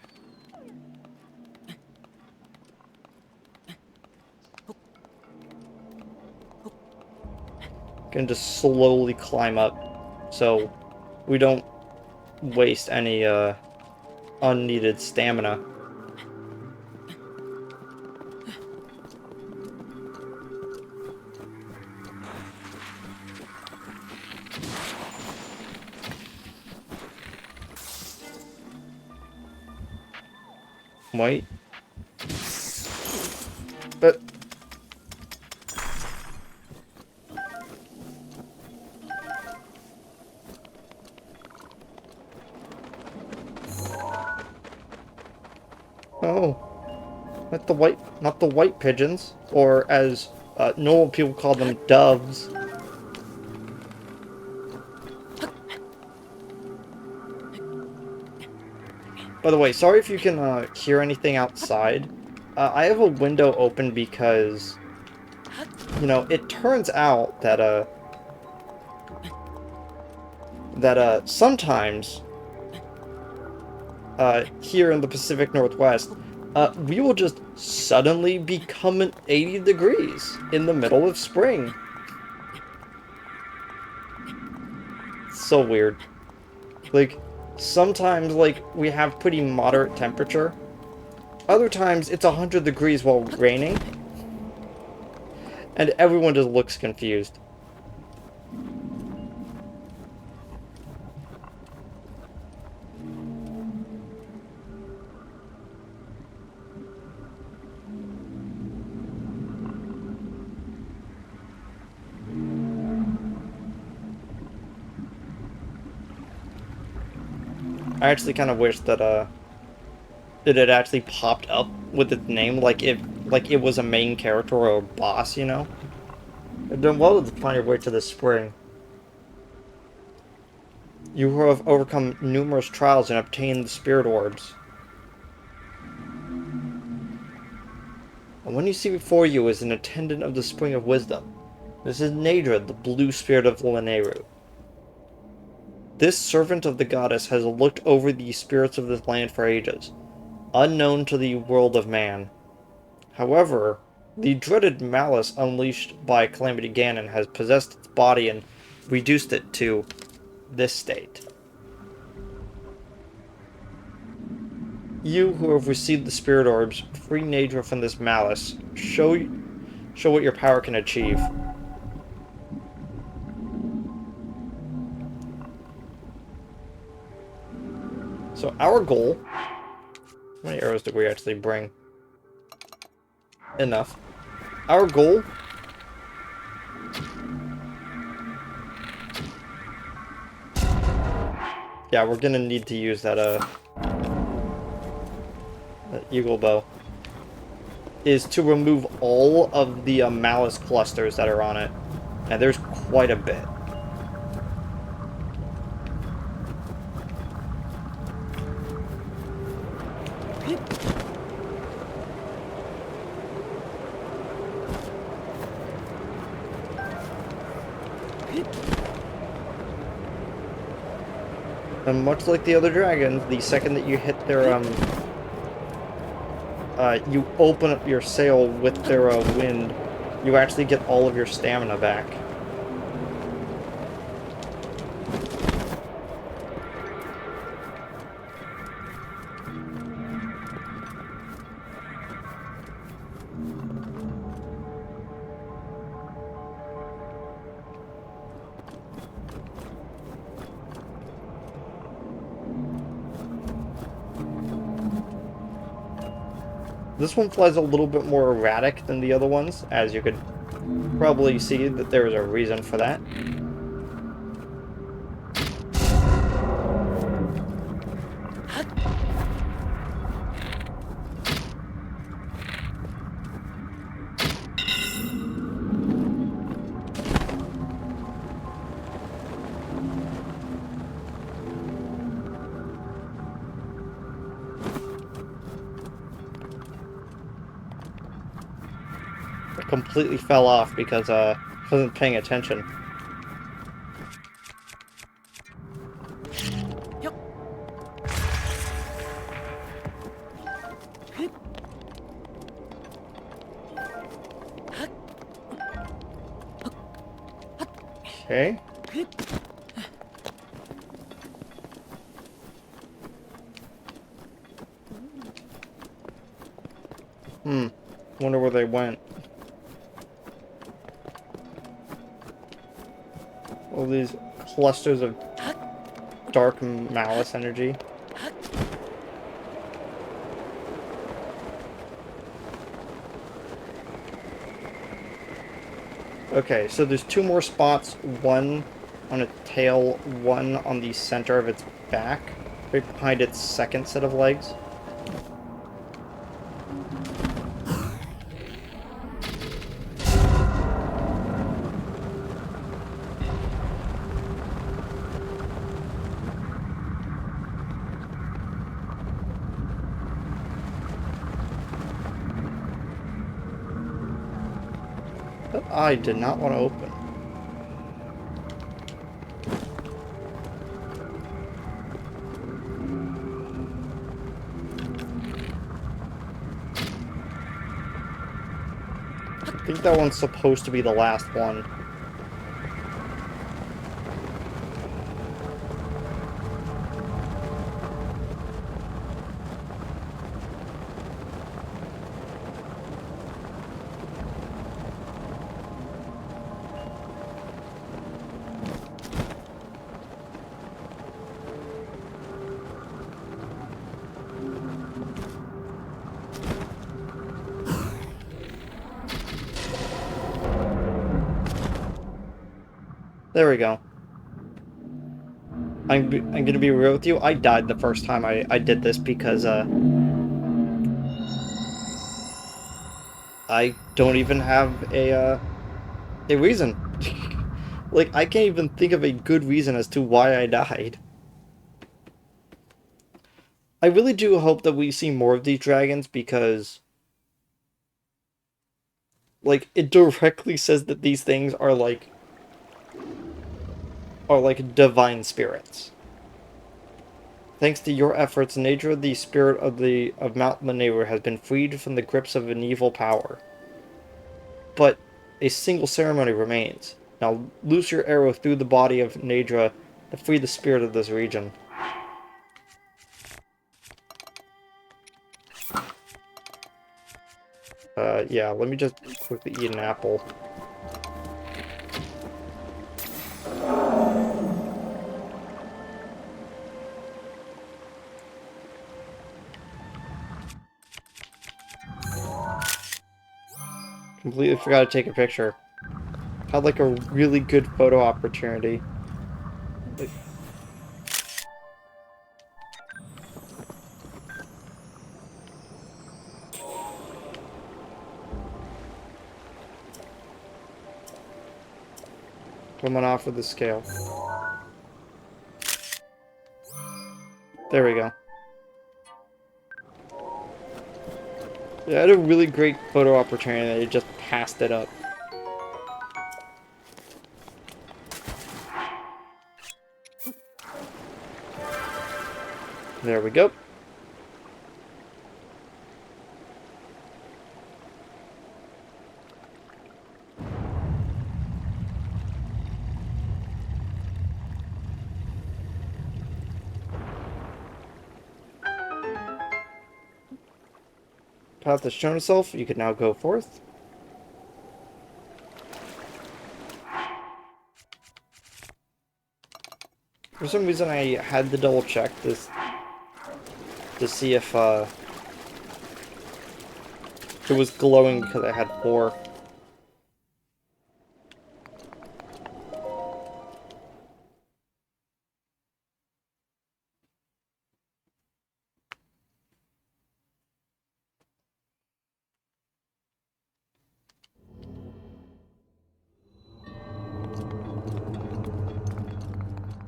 Gonna just slowly climb up, so we don't waste any, unneeded stamina. Wait. But... Oh. Not the white pigeons. Or as normal people call them, doves. By the way, sorry if you can hear anything outside. I have a window open because, you know, it turns out that sometimes here in the Pacific Northwest, we will just suddenly become an 80 degrees in the middle of spring. It's so weird. Like, sometimes, like, we have pretty moderate temperature. Other times, it's 100 degrees while raining. And everyone just looks confused. I actually kind of wish that it had actually popped up with its name, like it was a main character or a boss, you know? It'd done well to find your way to the spring. You who have overcome numerous trials and obtained the spirit orbs. And when you see before you is an attendant of the Spring of Wisdom. This is Nadra, the blue spirit of Lanayru. This servant of the goddess has looked over the spirits of this land for ages, unknown to the world of man. However, the dreaded malice unleashed by Calamity Ganon has possessed its body and reduced it to this state. You who have received the spirit orbs, free Nadra from this malice. Show what your power can achieve. So our goal... How many arrows did we actually bring? Enough. Our goal... Yeah, we're gonna need to use that eagle bow. Is to remove all of the malice clusters that are on it. And there's quite a bit. And much like the other dragons, the second that you hit their, you open up your sail with their, wind, you actually get all of your stamina back. This one flies a little bit more erratic than the other ones, as you could probably see that there is a reason for that. Completely fell off because I wasn't paying attention. Okay. Wonder where they went. All these clusters of dark malice energy. Okay, so there's two more spots, one on its tail, one on the center of its back, right behind its second set of legs. That eye did not want to open. I think that one's supposed to be the last one. There we go. I'm gonna be real with you. I died the first time I did this because I don't even have a reason. Like I can't even think of a good reason as to why I died. I really do hope that we see more of these dragons because like it directly says that these things are like divine spirits. Thanks to your efforts, nature, the spirit of Mount Maneuver has been freed from the grips of an evil power. But a single ceremony remains. Now loose your arrow through the body of Nadra to free the spirit of this region. Yeah, let me just quickly eat an apple. Completely forgot to take a picture. Had like a really good photo opportunity. Like, coming off of the scale. There we go. Yeah, I had a really great photo opportunity and I just passed it up. There we go. Path has shown itself. You can now go forth. For some reason, I had to double check this to see if it was glowing because I had 4.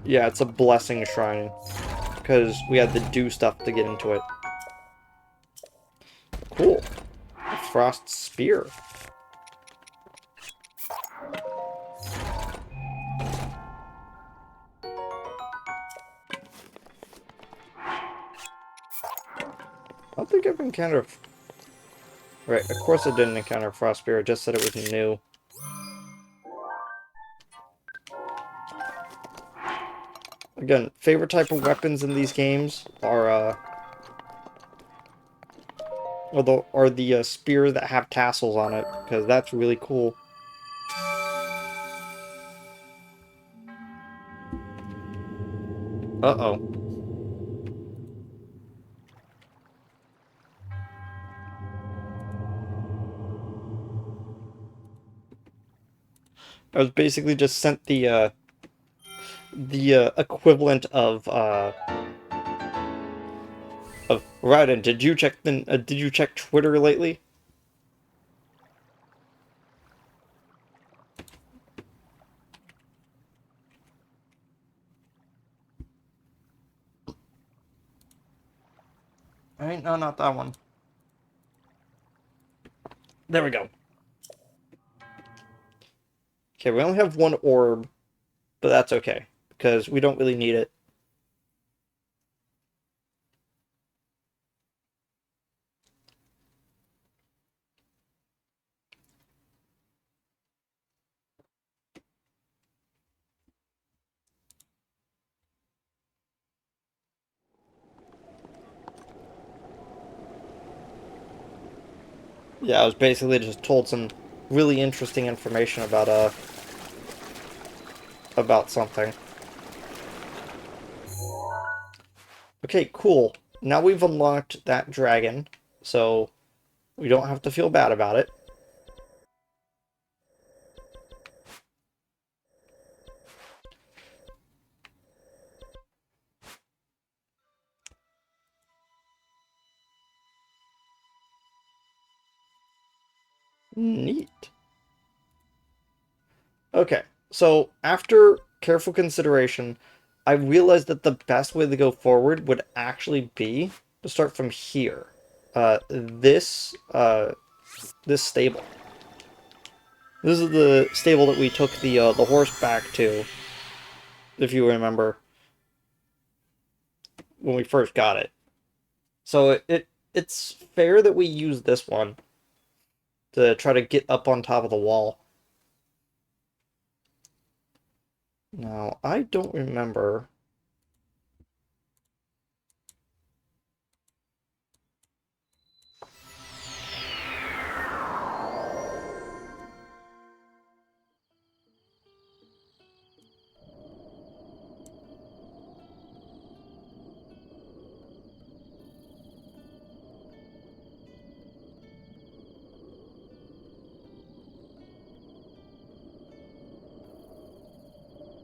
Yeah, it's a blessing shrine because we had to do stuff to get into it. Cool. A frost spear. I don't think I've encountered... Right, of course I didn't encounter a frost spear, it just said it was new. Again, favorite type of weapons in these games are the spears that have tassels on it, because that's really cool. Uh-oh. I was basically just sent the equivalent of Raiden. Did you check Twitter lately? Right? No, not that one. There we go. Okay, we only have one orb, but that's okay because we don't really need it. Yeah, I was basically just told some really interesting information about something. Okay, cool. Now we've unlocked that dragon, so we don't have to feel bad about it. Neat. Okay, so after careful consideration, I realized that the best way to go forward would actually be to start from here. This stable. This is the stable that we took the horse back to, if you remember, when we first got it. So it's fair that we use this one to try to get up on top of the wall. Now, I don't remember.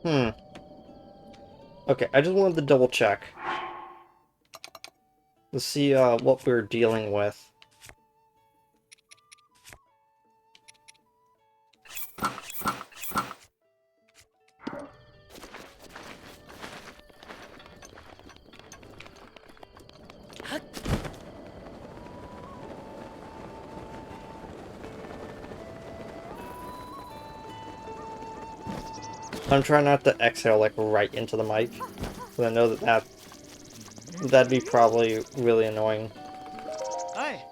Hmm. Okay, I just wanted to double check to see what we're dealing with. I'm trying not to exhale like right into the mic, because I know that'd be probably really annoying. Hi.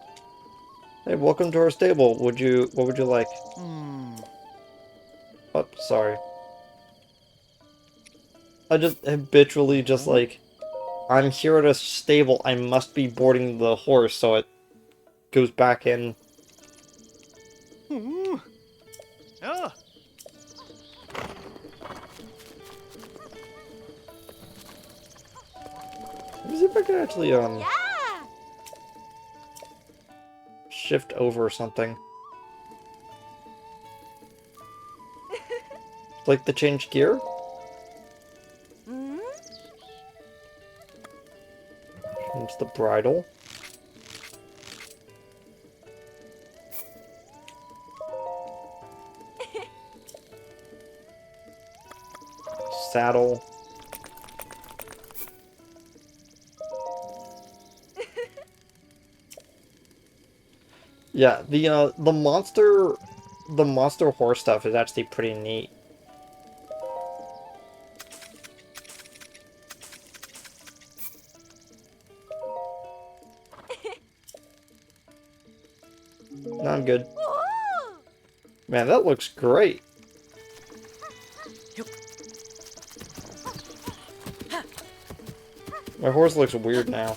Hey, welcome to our stable. What would you like? Oh, sorry. I just habitually just like, I'm here at a stable, I must be boarding the horse, so it goes back in. Oh. Let me see if I can actually, Yeah. shift over or something. Like to change gear? Hmm? Change the bridle. Saddle. Yeah, the monster horse stuff is actually pretty neat. No, I'm good. Ooh. Man, that looks great. My horse looks weird now.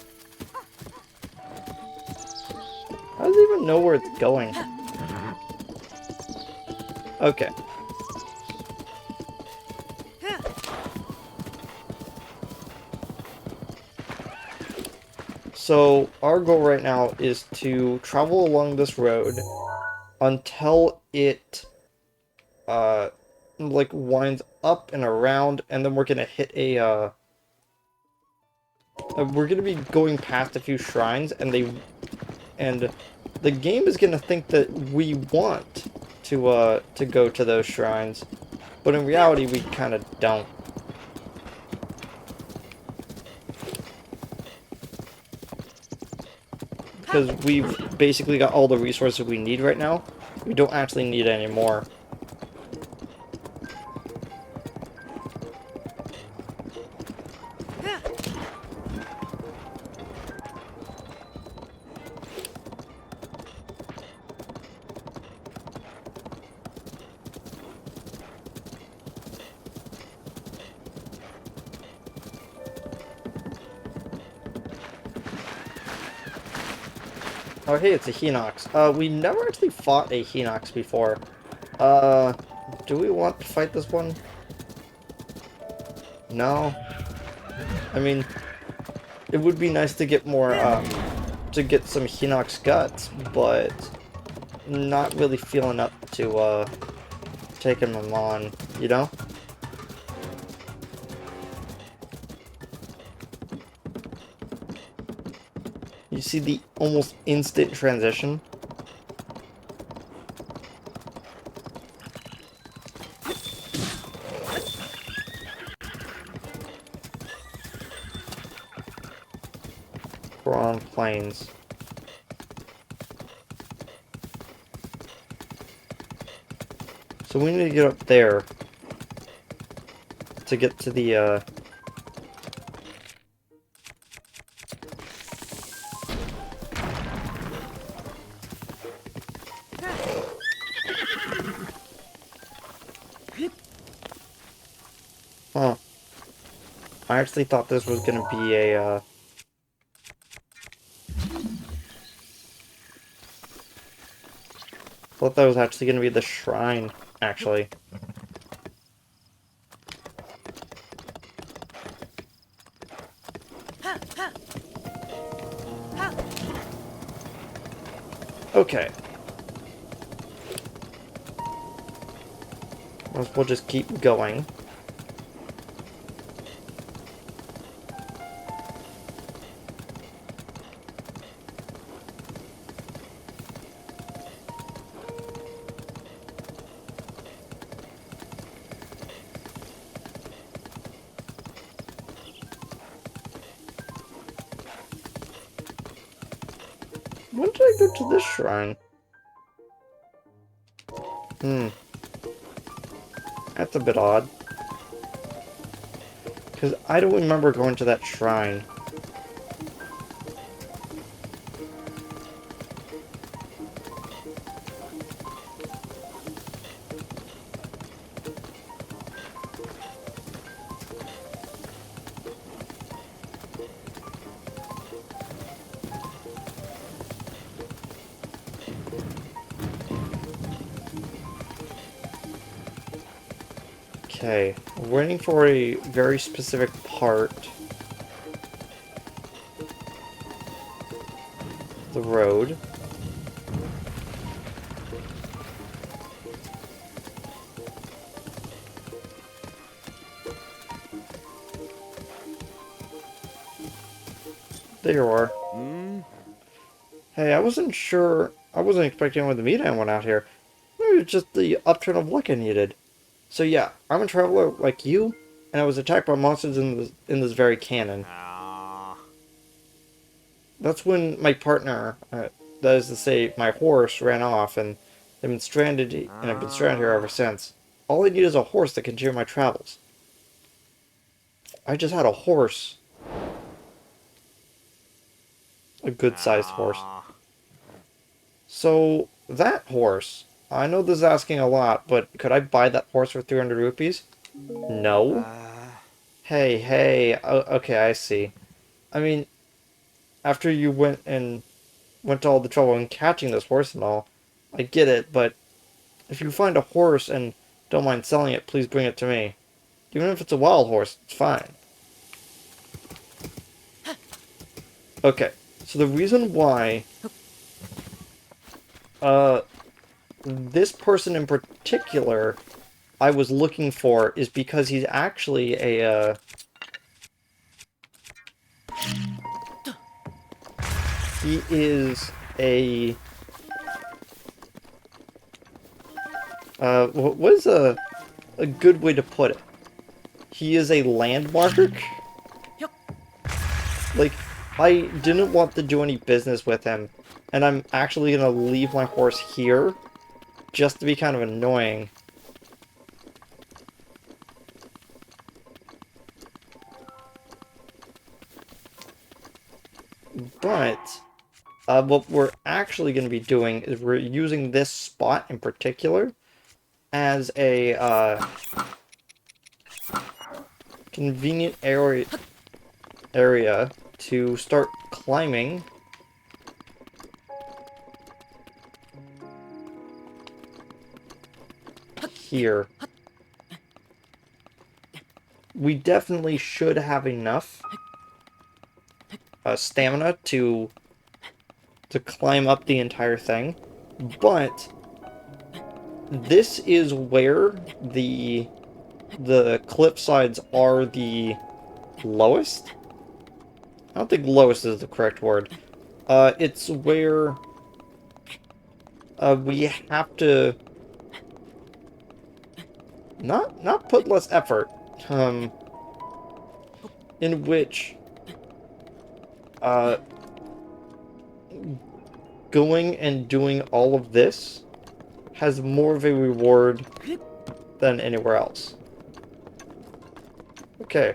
How does it even know where it's going? Okay. So, our goal right now is to travel along this road until it, uh, like winds up and around, and then we're gonna hit a we're gonna be going past a few shrines, and the game is gonna think that we want to go to those shrines, but in reality we kind of don't, because we've basically got all the resources we need right now. We don't actually need any more. Oh, hey, it's a Hinox. We never actually fought a Hinox before. Uh, do we want to fight this one? No? I mean, it would be nice to get more, to get some Hinox guts, but not really feeling up to, taking them on, you know? You see the almost instant transition? We're on planes. So we need to get up there to get to the, Huh. I actually thought this was gonna be a, thought that was actually gonna be the shrine, actually. Okay. We'll just keep going. When did I go to this shrine? That's a bit odd. Because I don't remember going to that shrine. Okay, we're waiting for a very specific part. The road. There you are. Hey, I wasn't sure. I wasn't expecting anyone to meet anyone out here. Maybe it's just the upturn of luck I needed. So yeah, I'm a traveler like you, and I was attacked by monsters in this very canyon. That's when my partner, that is to say, my horse, ran off, and I've been stranded, and I've been stranded here ever since. All I need is a horse that can continue my travels. I just had a horse. A good-sized horse. So, that horse, I know this is asking a lot, but could I buy that horse for 300 rupees? No? Hey, okay, I see. I mean, after you went to all the trouble in catching this horse and all, I get it, but if you find a horse and don't mind selling it, please bring it to me. Even if it's a wild horse, it's fine. Okay, so the reason why this person in particular I was looking for is because he's actually he is a what is a good way to put it? He is a landmark. Like, I didn't want to do any business with him, and I'm actually gonna leave my horse here just to be kind of annoying. But what we're actually going to be doing is we're using this spot in particular as a convenient area to start climbing here. We definitely should have enough stamina to climb up the entire thing, but this is where the cliff sides are the lowest. I don't think lowest is the correct word. It's where we have to not put less effort, in which going and doing all of this has more of a reward than anywhere else. Okay,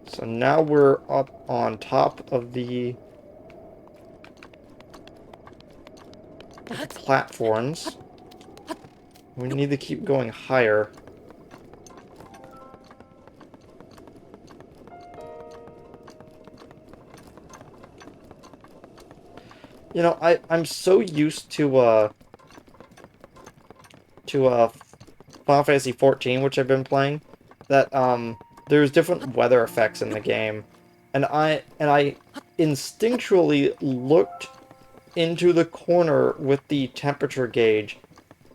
so now we're up on top of the platforms. We need to keep going higher. You know, I'm so used to Final Fantasy 14, which I've been playing, that there's different weather effects in the game, and I instinctually looked into the corner with the temperature gauge,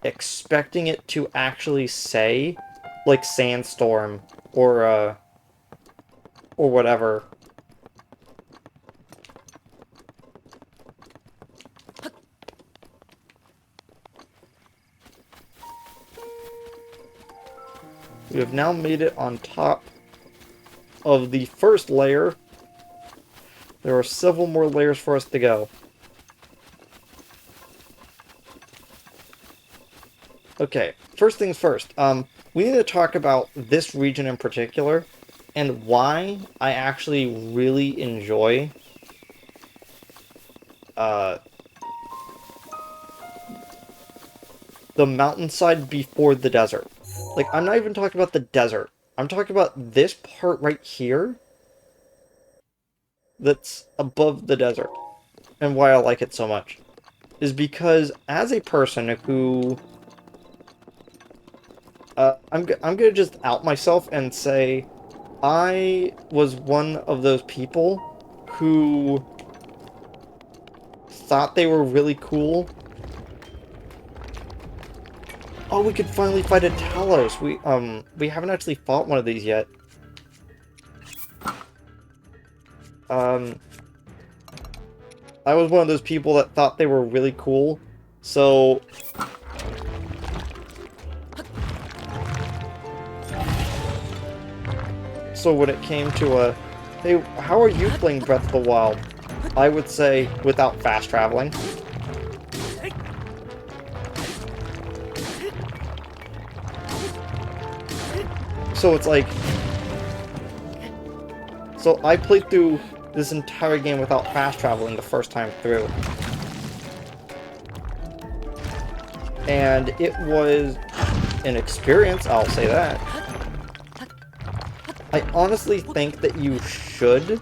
expecting it to actually say like sandstorm or whatever. We have now made it on top of the first layer. There are several more layers for us to go. Okay, first things first. We need to talk about this region in particular and why I actually really enjoy the mountainside before the desert. Like, I'm not even talking about the desert. I'm talking about this part right here that's above the desert. And why I like it so much is because as a person who... I'm gonna just out myself and say I was one of those people who thought they were really cool. Oh, we could finally fight a Talos. We haven't actually fought one of these yet. I was one of those people that thought they were really cool, so... So when it came to hey, how are you playing Breath of the Wild? I would say, without fast traveling. So it's like... So I played through this entire game without fast traveling the first time through. And it was an experience, I'll say that. I honestly think that you should.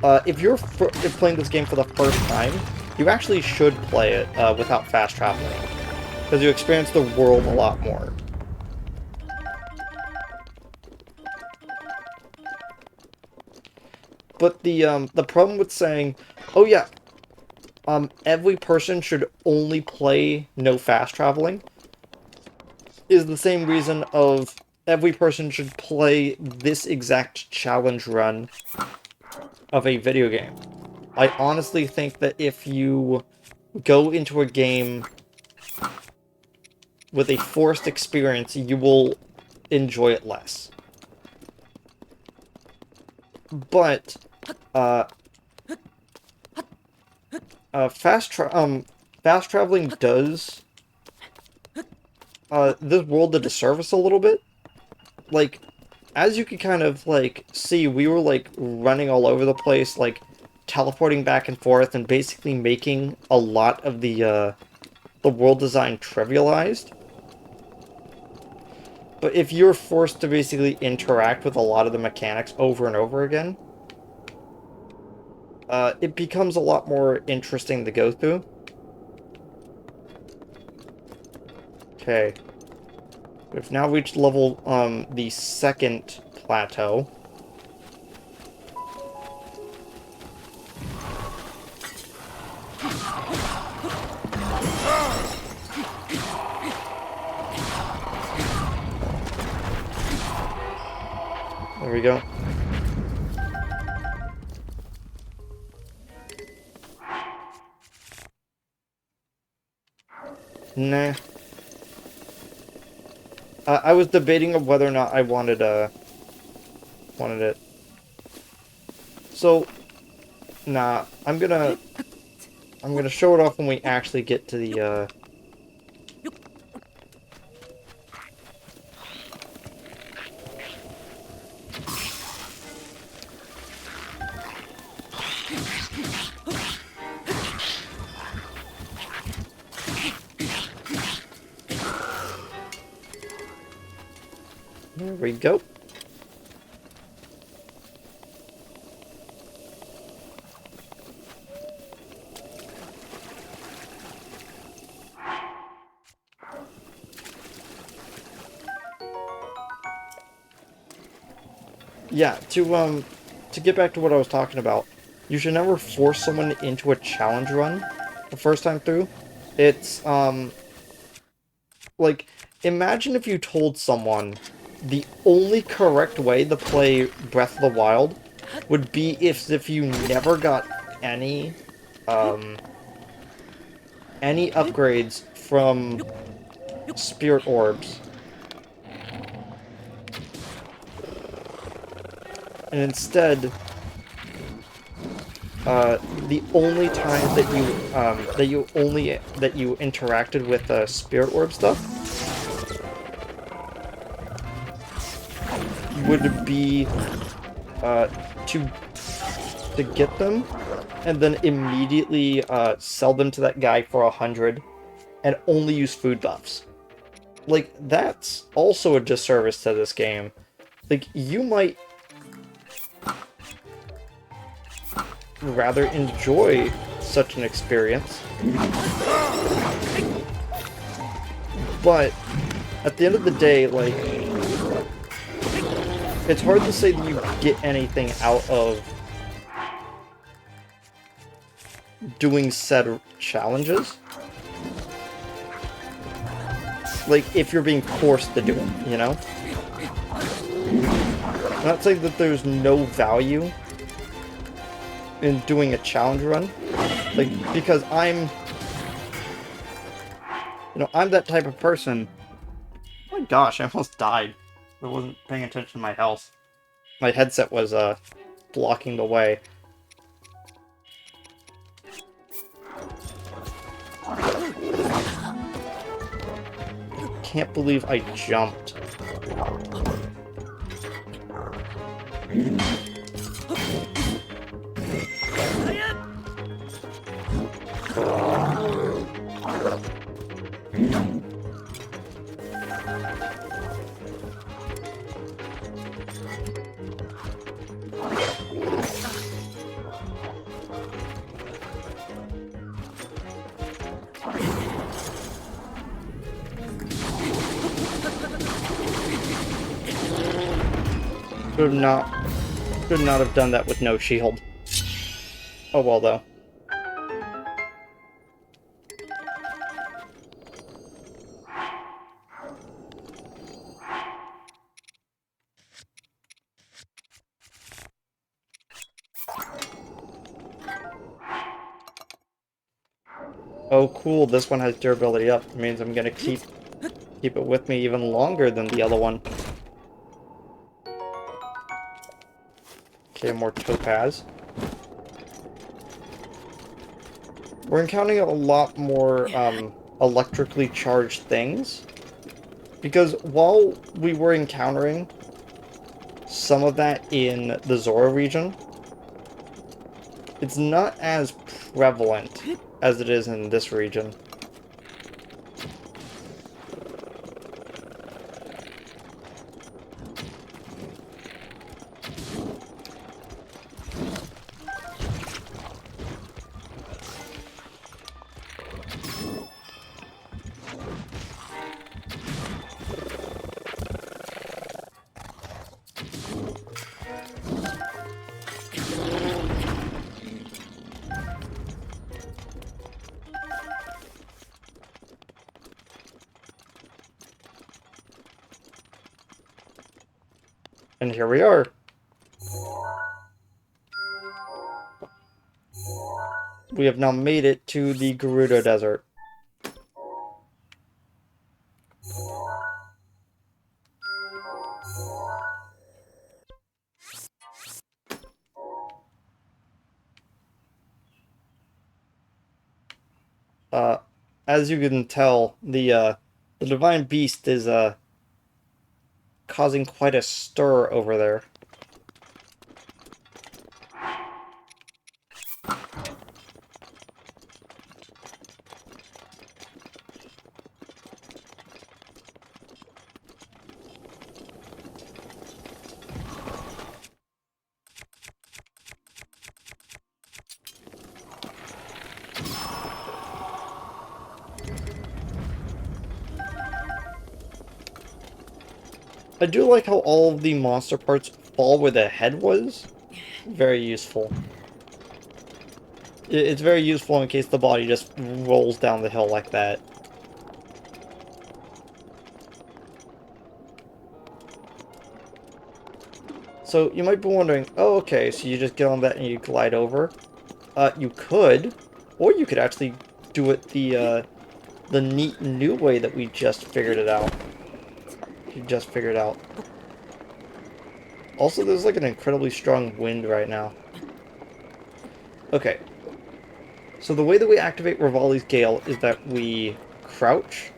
If you're playing this game for the first time, you actually should play it without fast traveling. Because you experience the world a lot more. But the problem with saying, oh yeah, every person should only play no fast traveling, is the same reason of every person should play this exact challenge run of a video game. I honestly think that if you go into a game with a forced experience, you will enjoy it less. But, fast traveling does, this world a disservice a little bit. Like, as you can kind of, like, see, we were, like, running all over the place, like, teleporting back and forth, and basically making a lot of the world design trivialized. But if you're forced to basically interact with a lot of the mechanics over and over again, it becomes a lot more interesting to go through. Okay. We've now reached level, the second plateau. There we go. Nah. I was debating of whether or not I wanted it. So, nah, I'm gonna show it off when we actually get to the, there we go. Yeah, to get back to what I was talking about, you should never force someone into a challenge run the first time through. It's, like, imagine if you told someone the only correct way to play Breath of the Wild would be if you never got any upgrades from spirit orbs. And instead, the only time that you interacted with spirit orb stuff would be to get them and then immediately sell them to that guy for 100 and only use food buffs. Like, that's also a disservice to this game. Like, you might rather enjoy such an experience, but at the end of the day, like, it's hard to say that you get anything out of doing said challenges. Like, if you're being forced to do it, you know? I'm not saying that there's no value in doing a challenge run. Like, because I'm that type of person. Oh my gosh, I almost died. I wasn't paying attention to my health. My headset was, blocking the way. Can't believe I jumped. Should not have done that with no shield. Oh well, though. Oh, cool. This one has durability up. It means I'm gonna keep it with me even longer than the other one. Okay, more topaz. We're encountering a lot more electrically charged things. Because while we were encountering some of that in the Zora region, it's not as prevalent as it is in this region. And here we are. We have now made it to the Gerudo Desert. Uh, as you can tell, the Divine Beast is causing quite a stir over there. I do like how all of the monster parts fall where the head was. Very useful. It's very useful in case the body just rolls down the hill like that. So you might be wondering, oh, okay, so you just get on that and you glide over. You could, or you could actually do it the neat new way that we just figured it out. You just figured out. Also, there's like an incredibly strong wind right now. Okay. So the way that we activate Rivali's Gale is that we crouch.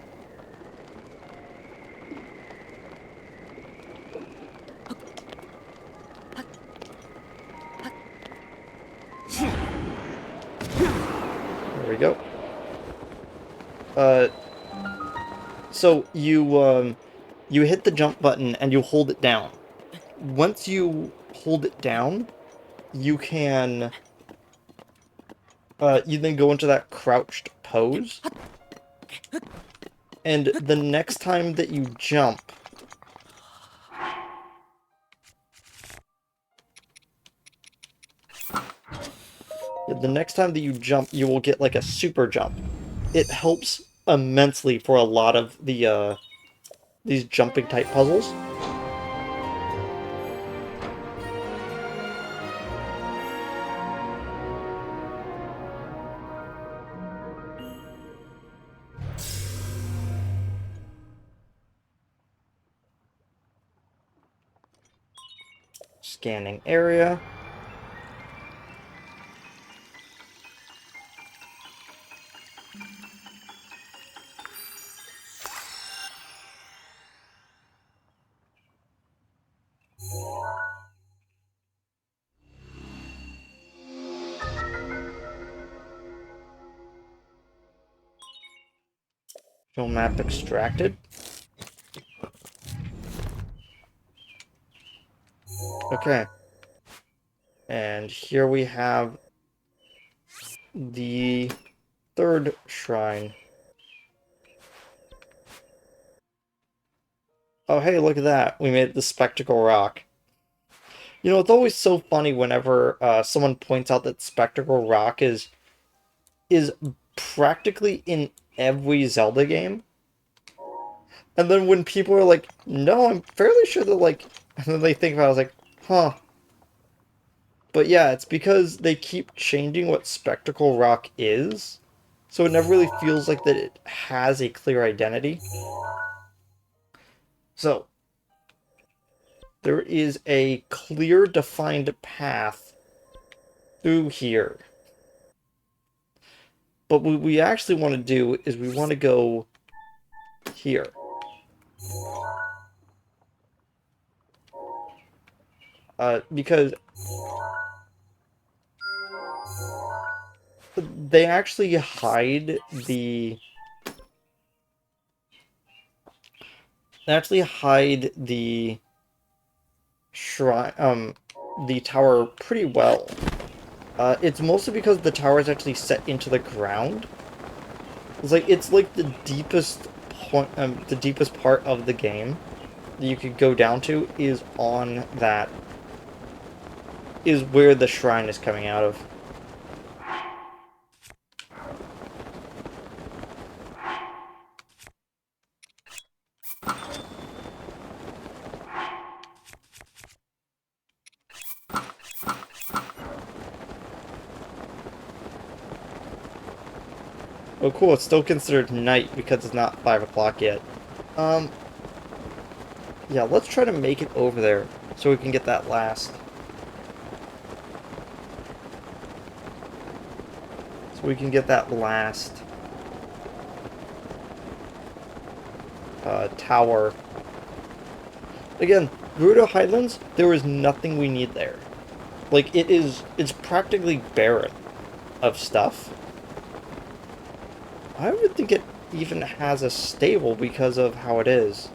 There we go. So you hit the jump button and you hold it down. Once you hold it down, you can you then go into that crouched pose. And the next time that you jump, you will get like a super jump. It helps immensely for a lot of the these jumping type puzzles. Scanning area. Film map extracted. Okay. And here we have the third shrine. Oh, hey, look at that. We made it the Spectacle Rock. You know, it's always so funny whenever someone points out that Spectacle Rock is practically in every Zelda game. And then when people are like, no, I'm fairly sure that, like, and then they think about it, I was like, huh. But yeah, it's because they keep changing what Spectacle Rock is. So it never really feels like that it has a clear identity. So, there is a clear defined path through here. But what we actually want to do is we want to go here. Because they actually hide the... They actually hide the shrine, the tower pretty well. It's mostly because the tower is actually set into the ground. It's like the deepest point, the deepest part of the game that you could go down to is on that, is where the shrine is coming out of. Oh cool, it's still considered night because it's not 5 o'clock yet. Um, yeah, let's try to make it over there so we can get that last. So we can get that last tower. Again, Gerudo Highlands, there is nothing we need there. Like, it's practically barren of stuff. I would think it even has a stable because of how it is.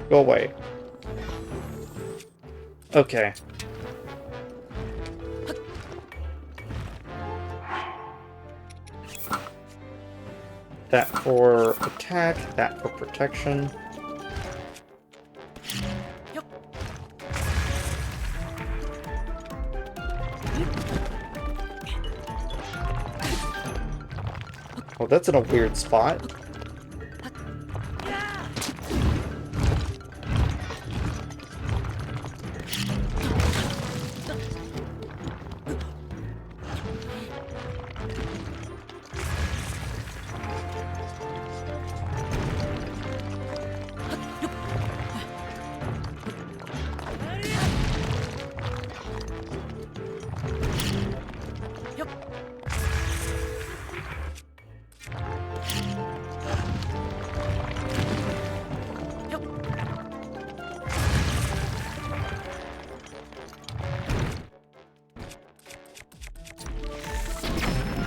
Go away. Okay. That for attack, that for protection. Oh, that's in a weird spot.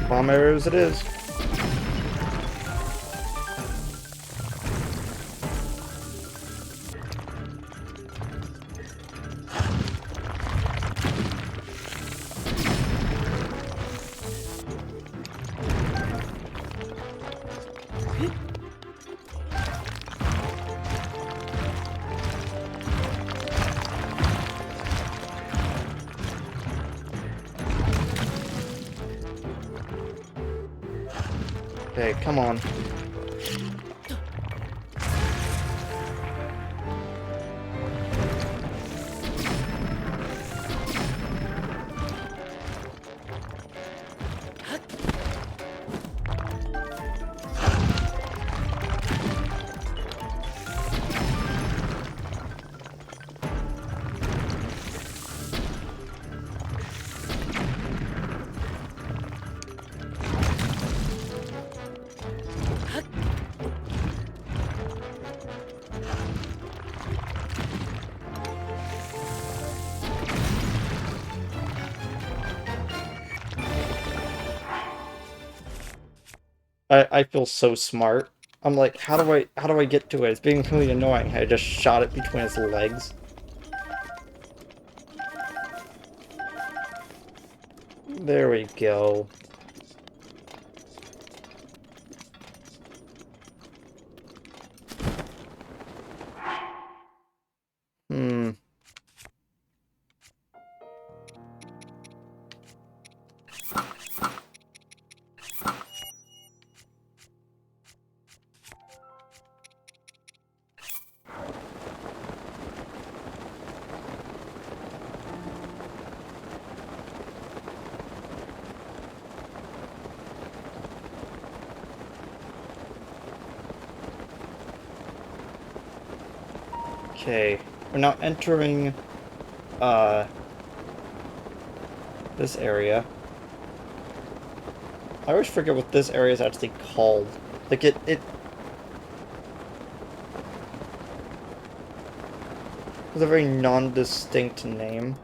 Bomb arrows it is. Okay, come on. I feel so smart. I'm like, how do I get to it? It's being really annoying. I just shot it between its legs. There we go. Hmm. Okay. We're now entering, this area. I always forget what this area is actually called. Like, it has a very non-distinct name.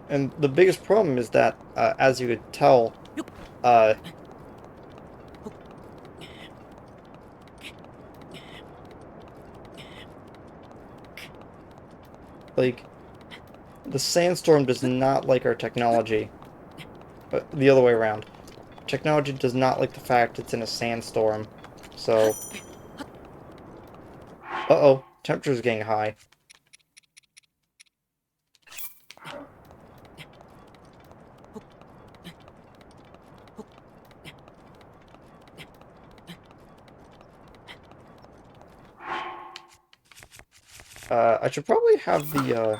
And the biggest problem is that, as you could tell, uh, like, the sandstorm does not like our technology. But the other way around. Technology does not like the fact it's in a sandstorm. So... Uh-oh. Temperature's getting high. I should probably have I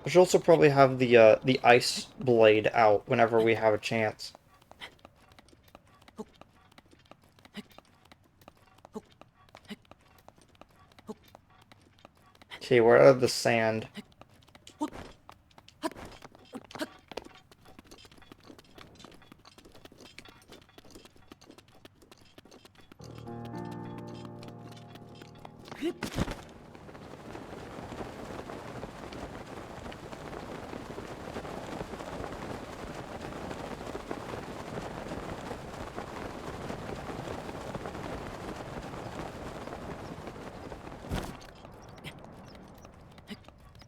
should also probably have the ice blade out whenever we have a chance. Okay, we're out of the sand.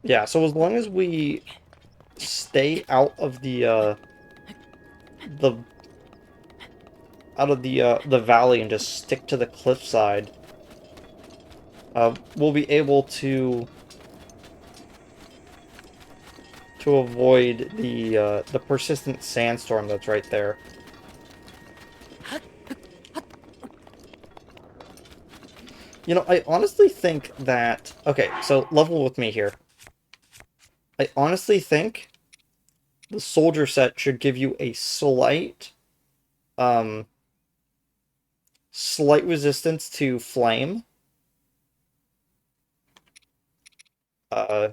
Yeah, so as long as we stay out of the the valley and just stick to the cliffside, we'll be able to avoid the persistent sandstorm that's right there. You know, I honestly think that... Okay, so level with me here. I honestly think the soldier set should give you a slight resistance to flame. Uh,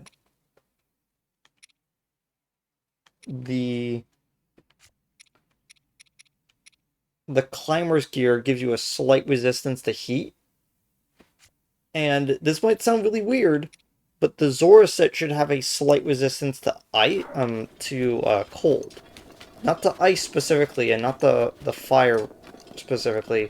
the climber's gear gives you a slight resistance to heat. And this might sound really weird, but the Zora set should have a slight resistance to cold. Not to ice specifically, and not the fire specifically.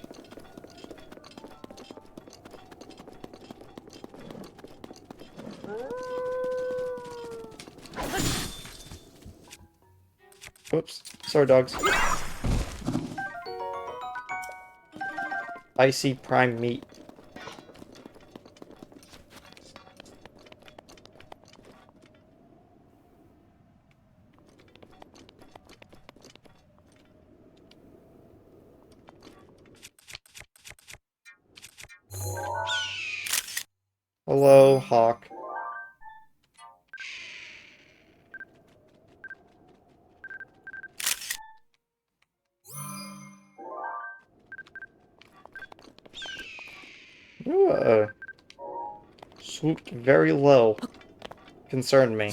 Oops. Sorry, dogs. Icy prime meat. Hello, Hawk. Swooped very low. Concerned me.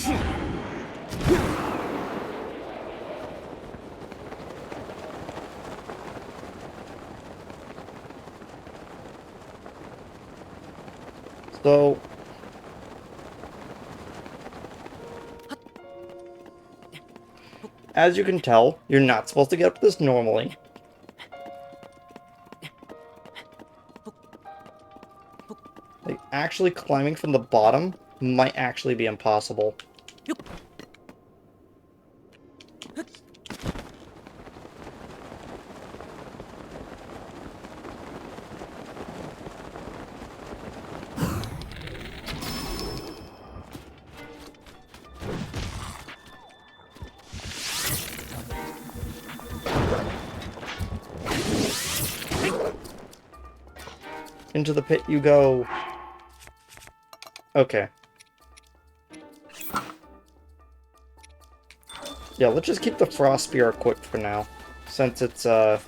So... As you can tell, you're not supposed to get up this normally. Like, actually climbing from the bottom might actually be impossible. Into the pit you go. Okay. Yeah, let's just keep the frost spear equipped for now, since it's gonna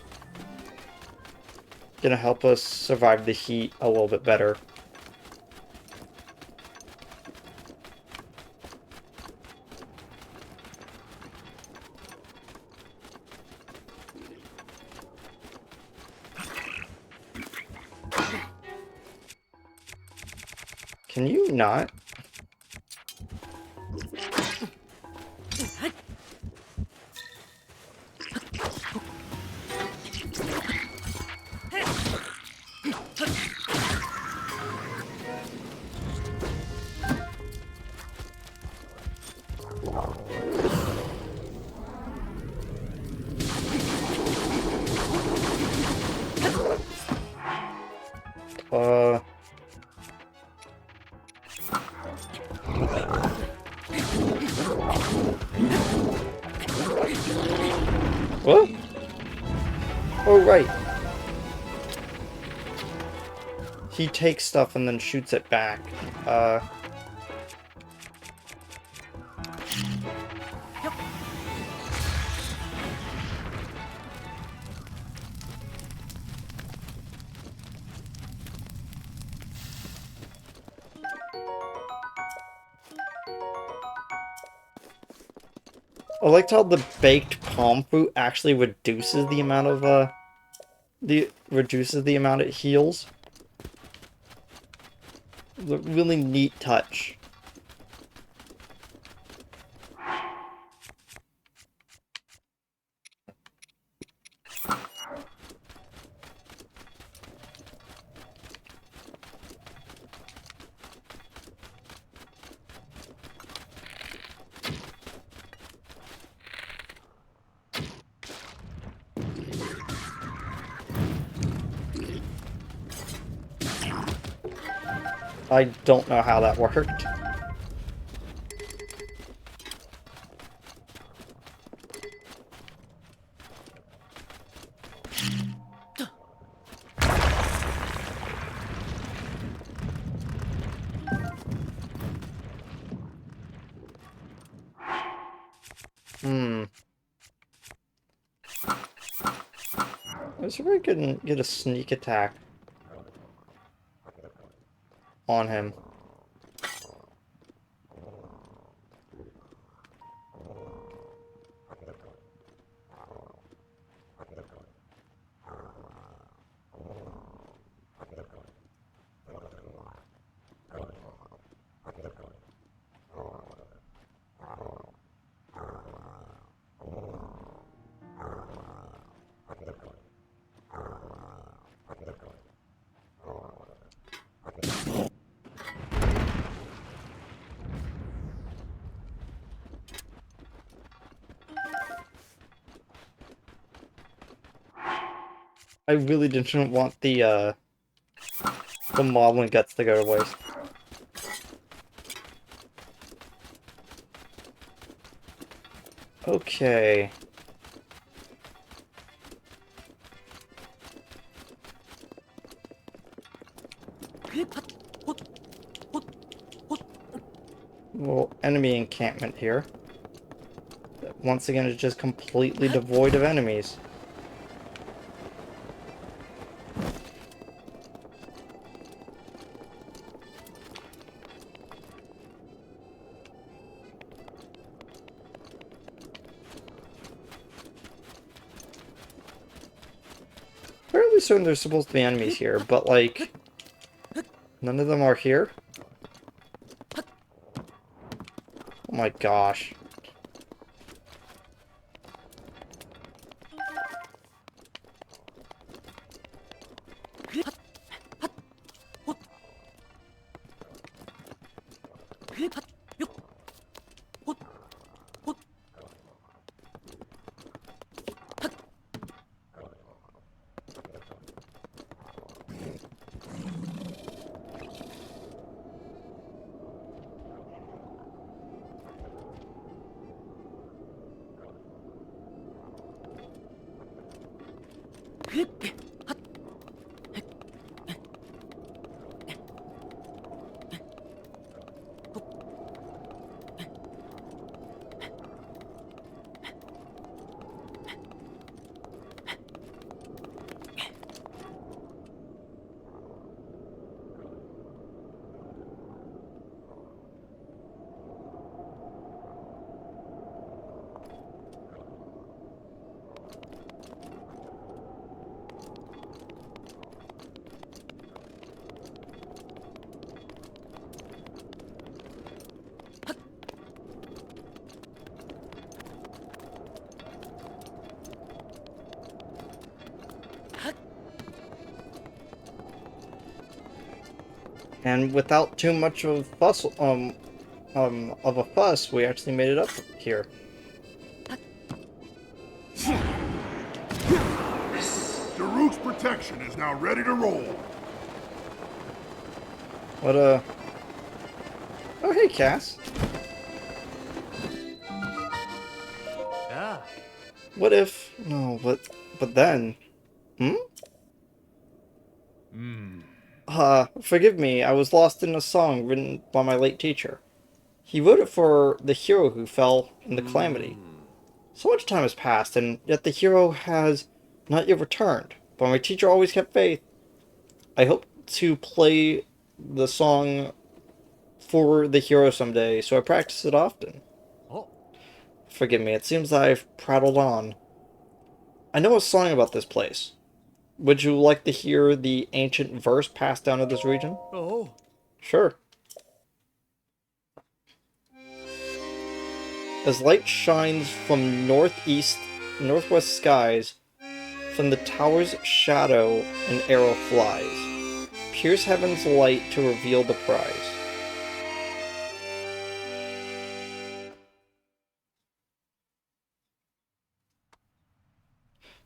help us survive the heat a little bit better. Can you not? Uh... What? Oh, right. He takes stuff and then shoots it back. I liked how the baked palm fruit actually reduces the amount of, reduces the amount it heals. It's a really neat touch. I don't know how that worked. Hmm. Let's see if I can get a sneak attack on him. I really didn't want the modeling guts to go to waste. Okay. Well, enemy encampment here. Once again, it's just completely devoid of enemies. Fairly certain there's supposed to be enemies here, but like, none of them are here. Oh my gosh. And without too much of a fuss, we actually made it up here. Daruk's protection is now ready to roll. What, Oh, hey, Cass. Yeah. What if... No, but then... Hmm? Forgive me, I was lost in a song written by my late teacher. He wrote it for the hero who fell in the calamity. So much time has passed, and yet the hero has not yet returned. But my teacher always kept faith. I hope to play the song for the hero someday, so I practice it often. Oh. Forgive me, it seems that I've prattled on. I know a song about this place. Would you like to hear the ancient verse passed down to this region? Oh. Sure. As light shines from northwest skies, from the tower's shadow an arrow flies. Pierce heaven's light to reveal the prize.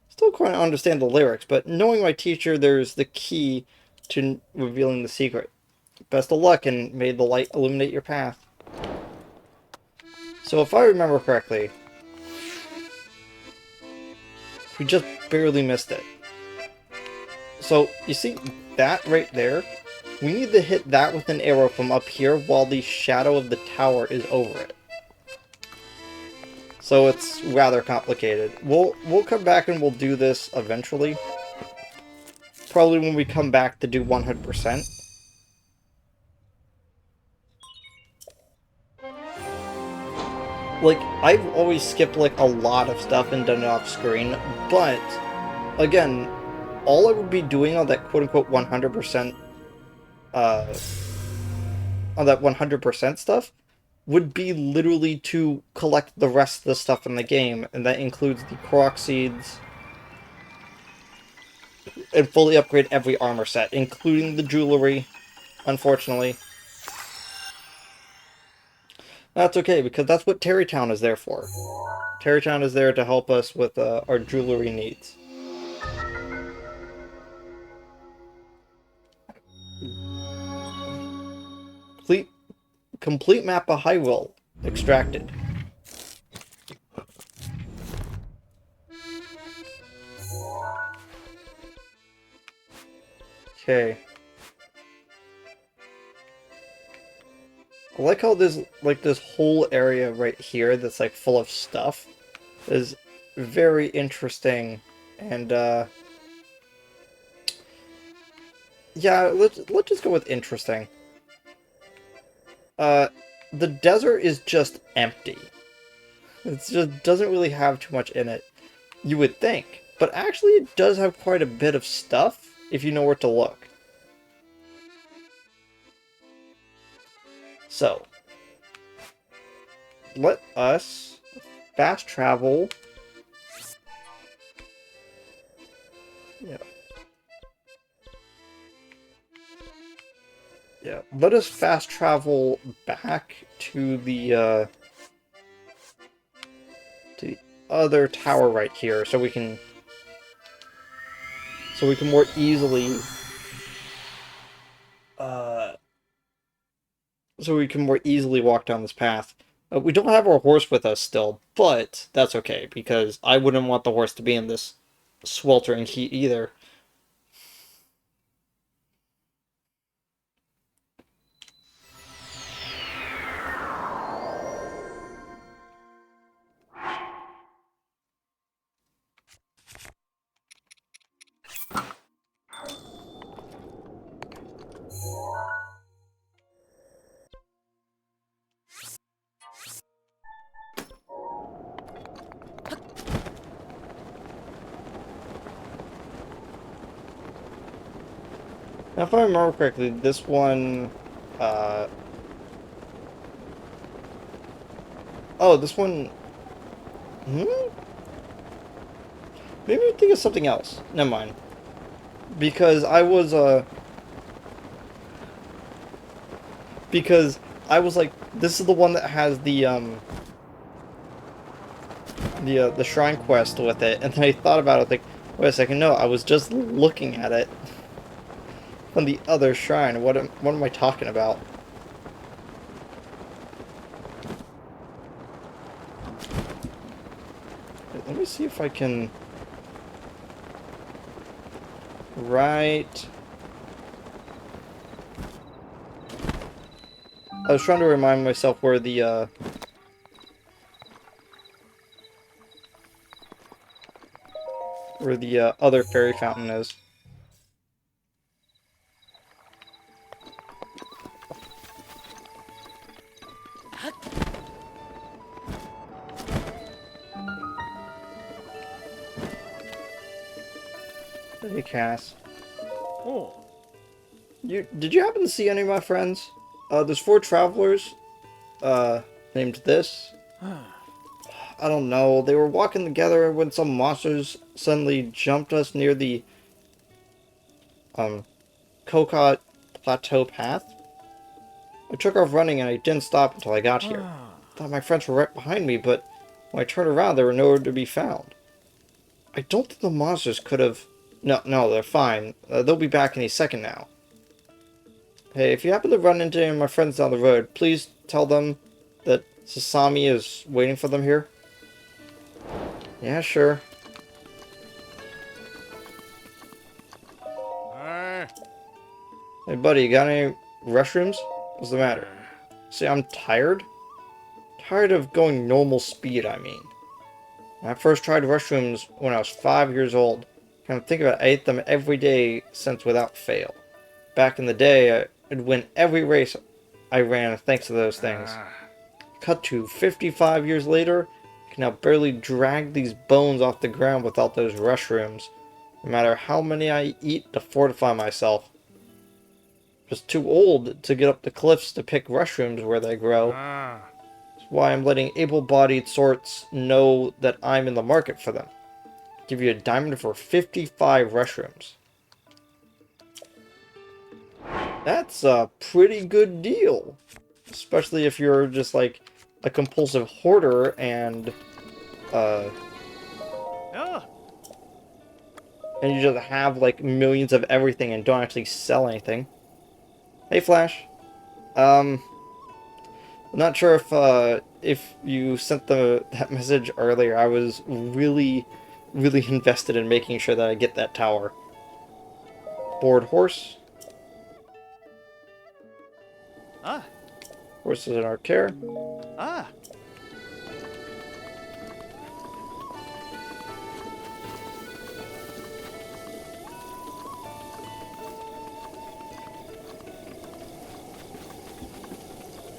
Still can't understand the lyrics, but knowing my teacher, there's the key to revealing the secret. Best of luck, and may the light illuminate your path. So if I remember correctly, we just barely missed it. So, you see that right there? We need to hit that with an arrow from up here while the shadow of the tower is over it. So it's rather complicated. We'll come back and we'll do this eventually. Probably when we come back to do 100%. Like, I've always skipped like a lot of stuff and done it off screen, but again, all I would be doing on that quote-unquote 100% on that 100% stuff would be literally to collect the rest of the stuff in the game, and that includes the Korok seeds, and fully upgrade every armor set, including the jewelry, unfortunately. That's okay, because that's what Terrytown is there for. Terrytown is there to help us with our jewelry needs. Complete map of Hyrule extracted. Okay. I like how there's like this whole area right here that's like full of stuff is very interesting, and yeah, let's just go with interesting. The desert is just empty. It just doesn't really have too much in it, you would think. But actually it does have quite a bit of stuff if you know where to look. So, let us fast travel. Yeah. Yeah, let us fast travel back to the other tower right here, so we can more easily walk down this path. We don't have our horse with us still, but that's okay, because I wouldn't want the horse to be in this sweltering heat either. Now, if I remember correctly, this one, oh, this one, maybe I'm thinking of something else. Never mind. Because I was, because I was like, this is the one that has the shrine quest with it, and then I thought about it, like, wait a second, no, I was just looking at it from the other shrine. What am I talking about? Wait, let me see if I can. Right. I was trying to remind myself where the other fairy fountain is. Hey, Cass. Oh. Did you happen to see any of my friends? There's 4 travelers, named this. I don't know. They were walking together when some monsters suddenly jumped us near the, Kokot Plateau path. I took off running and I didn't stop until I got here. Thought my friends were right behind me, but when I turned around, they were nowhere to be found. I don't think the monsters could have... No, they're fine. They'll be back any second now. Hey, if you happen to run into any of my friends down the road, please tell them that Sasami is waiting for them here. Yeah, sure. Hey, buddy, you got any restrooms? What's the matter? See, I'm tired. Tired of going normal speed, I mean. I first tried restrooms when I was 5 years old. Come to think of it, I ate them every day since without fail. Back in the day, I'd win every race I ran thanks to those things. Cut to 55 years later, I can now barely drag these bones off the ground without those restrooms, no matter how many I eat to fortify myself. Just too old to get up the cliffs to pick restrooms where they grow. That's why I'm letting able-bodied sorts know that I'm in the market for them. Give you a diamond for 55 restrooms. That's a pretty good deal. Especially if you're just like a compulsive hoarder and and you just have like millions of everything and don't actually sell anything. Hey Flash. I'm not sure if you sent that message earlier. I was really invested in making sure that I get that tower. Board horse. Horse is in our care. I'm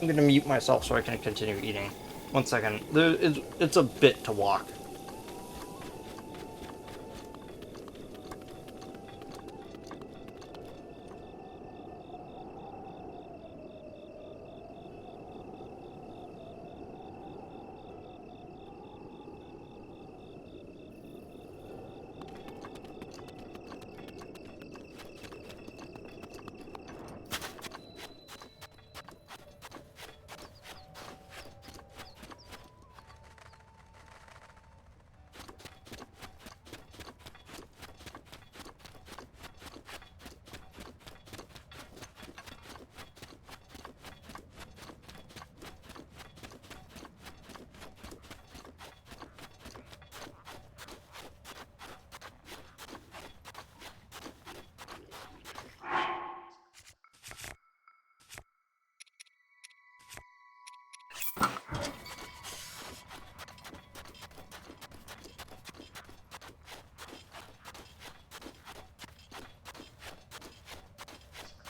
gonna mute myself so I can continue eating. 1 second. It's a bit to walk.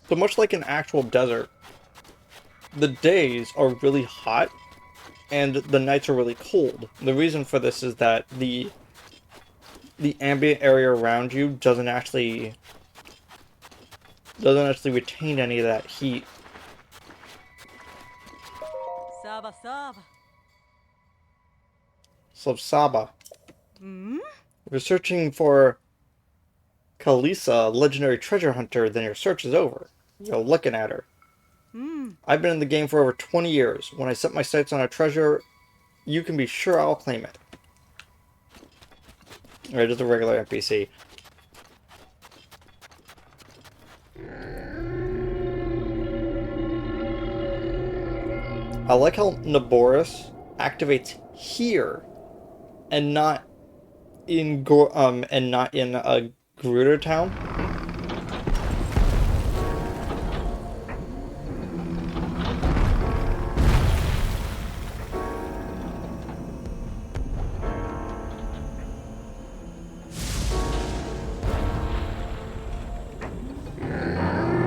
So much like an actual desert, the days are really hot and the nights are really cold. The reason for this is that the ambient area around you doesn't actually retain any of that heat. Saba Saba. So Saba, Hmm? if you're searching for Kalisa, legendary treasure hunter, then your search is over. You're looking at her. I've been in the game for over 20 years. When I set my sights on a treasure, you can be sure I'll claim it. Alright, just a regular NPC. I like how Naboris activates here and not in Gerudo Town.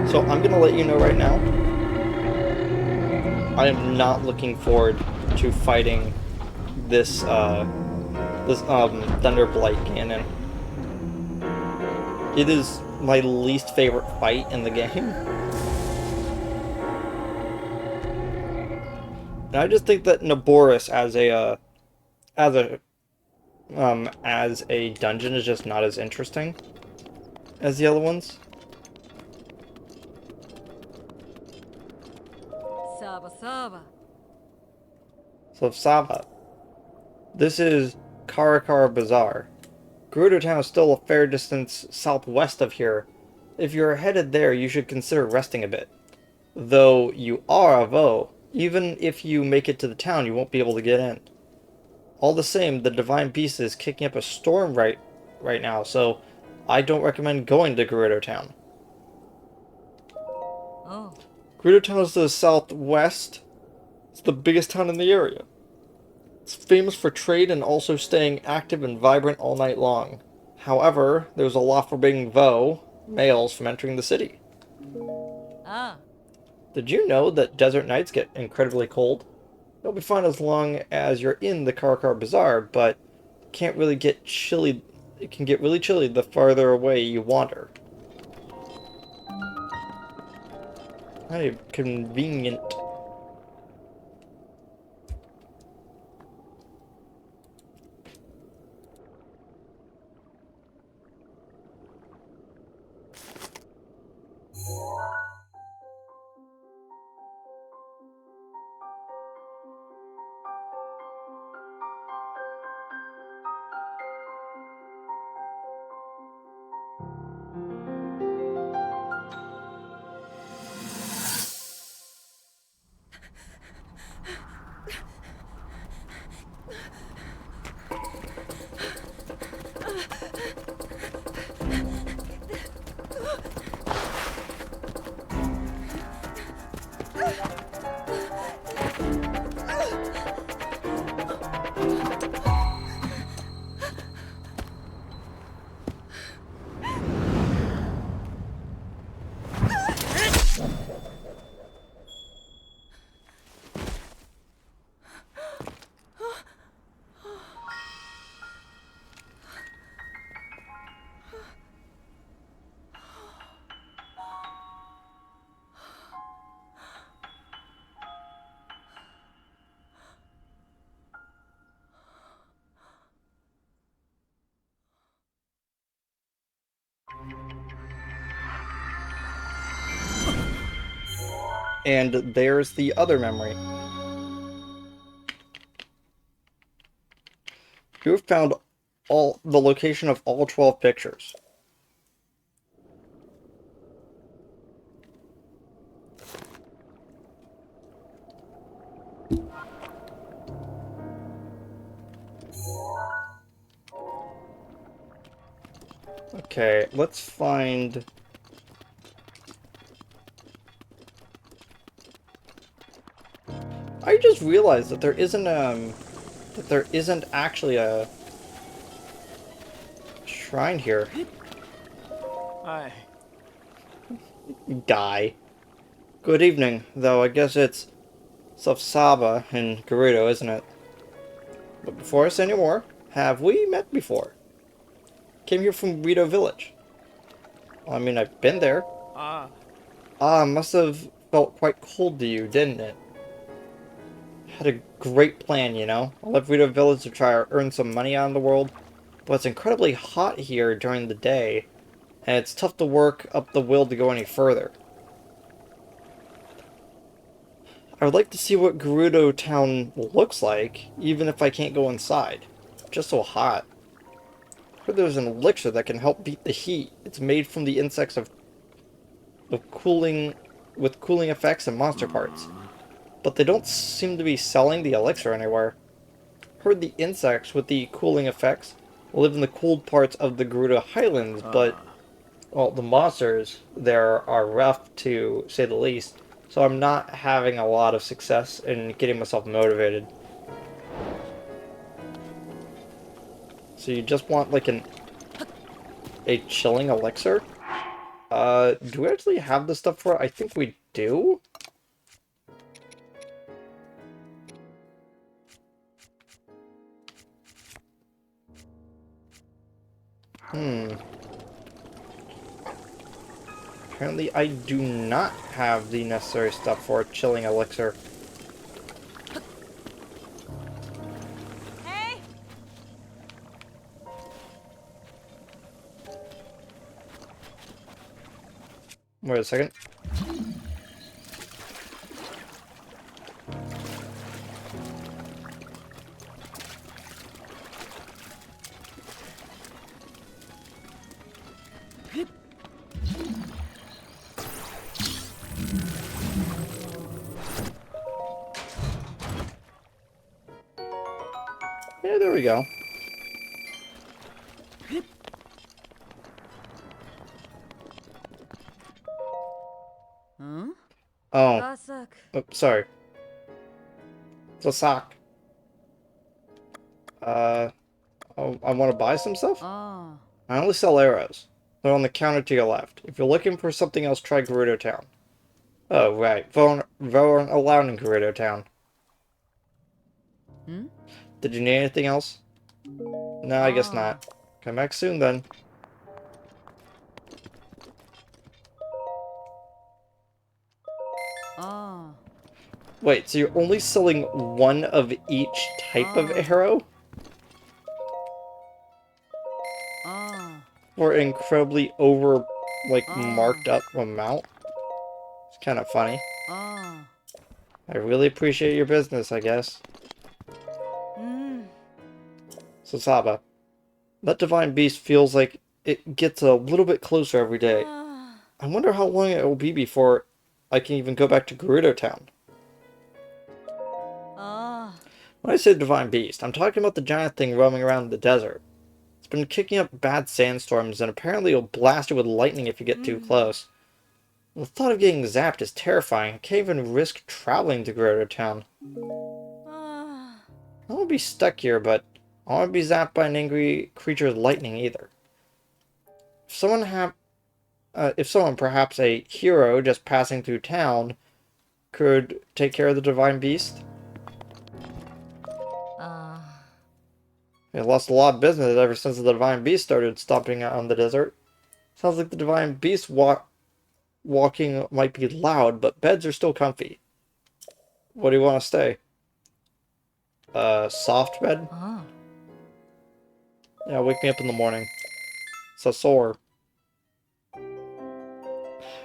So I'm gonna let you know right now, I am not looking forward to fighting this Thunderblight Cannon. It is my least favorite fight in the game. And I just think that Naboris as a dungeon is just not as interesting as the other ones. Saba Saba. So Saba. This is Karakar Bazaar. Gerudo Town is still a fair distance southwest of here. If you're headed there, you should consider resting a bit. Though you are a Vo, even if you make it to the town, you won't be able to get in. All the same, the Divine Beast is kicking up a storm right now, so I don't recommend going to Gerudo Town. Oh. Gerudo Town is to the southwest. It's the biggest town in the area. It's famous for trade and also staying active and vibrant all night long. However, there's a law forbidding Vo, males, from entering the city. Ah. Did you know that desert nights get incredibly cold? It'll be fine as long as you're in the Karakar Bazaar, but can't really get chilly. It can get really chilly the farther away you wander. How convenient. And there's the other memory. You've found the location of all 12 pictures. Okay, let's find... I just realized that there isn't actually a shrine here. Hi. Guy. Good evening, though I guess it's Saba in Gerudo, isn't it? But before I say any more, have we met before? Came here from Rito Village. Well, I mean, I've been there. Ah. Must have felt quite cold to you, didn't it? Had a great plan, you know? I left Rito Village to try to earn some money out in the world, but it's incredibly hot here during the day, and it's tough to work up the will to go any further. I would like to see what Gerudo Town looks like, even if I can't go inside. It's just so hot. I heard there's an elixir that can help beat the heat. It's made from the insects of cooling, with cooling effects and monster parts. But they don't seem to be selling the elixir anywhere. Heard the insects with the cooling effects live in the cold parts of the Gerudo Highlands, but well, the monsters there are rough to say the least. So I'm not having a lot of success in getting myself motivated. So you just want like a chilling elixir? Do we actually have the stuff for it? I think we do. Apparently I do not have the necessary stuff for a chilling elixir. Hey! Wait a second. Yeah, there we go. Huh? Oh, Basak. sorry. It's a sock. Oh, I want to buy some stuff? Ah. I only sell arrows. They're on the counter to your left. If you're looking for something else, try Gerudo Town. Oh, right. Voron allowed in Gerudo Town. Hmm? Did you need anything else? No, I guess Ah. not. Come back soon, then. Ah. Wait, so you're only selling one of each type of Ah. arrow? Ah. For an incredibly Ah. marked up amount? It's kind of funny. Ah. I really appreciate your business, I guess. Hmm. So, Saba, that divine beast feels like it gets a little bit closer every day. Ah. I wonder how long it will be before I can even go back to Gerudo Town. Ah. When I say divine beast, I'm talking about the giant thing roaming around the desert. It's been kicking up bad sandstorms, and apparently it'll blast you with lightning if you get too close. The thought of getting zapped is terrifying. I can't even risk traveling to Gerudo Town. Ah. I don't want to be stuck here, but I don't want to be zapped by an angry creature with lightning either. If someone, perhaps a hero just passing through town, could take care of the divine beast. Ah. They lost a lot of business ever since the divine beast started stomping out on the desert. Sounds like the divine beast walking might be loud, but beds are still comfy. What do you want to stay? Soft bed? Ah. Yeah, wake me up in the morning. So sore.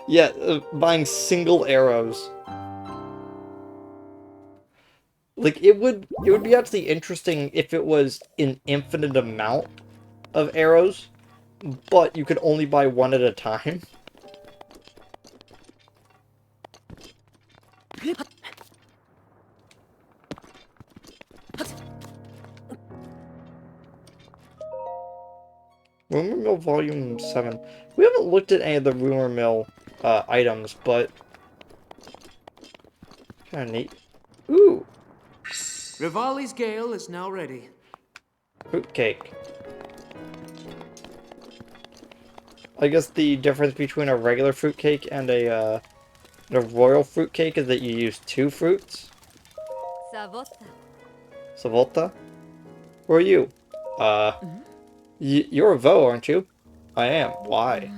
Yeah, buying single arrows. Like it would be actually interesting if it was an infinite amount of arrows, but you could only buy one at a time. Rumor Mill Volume 7. We haven't looked at any of the Rumor Mill items, but kind of neat. Ooh, Rivali's Gale is now ready. fruitcake. I guess the difference between a regular fruitcake and a royal fruitcake is that you use two fruits. Savota. Savolta? Who are you? Uh, you're a Vo, aren't you? I am. Why?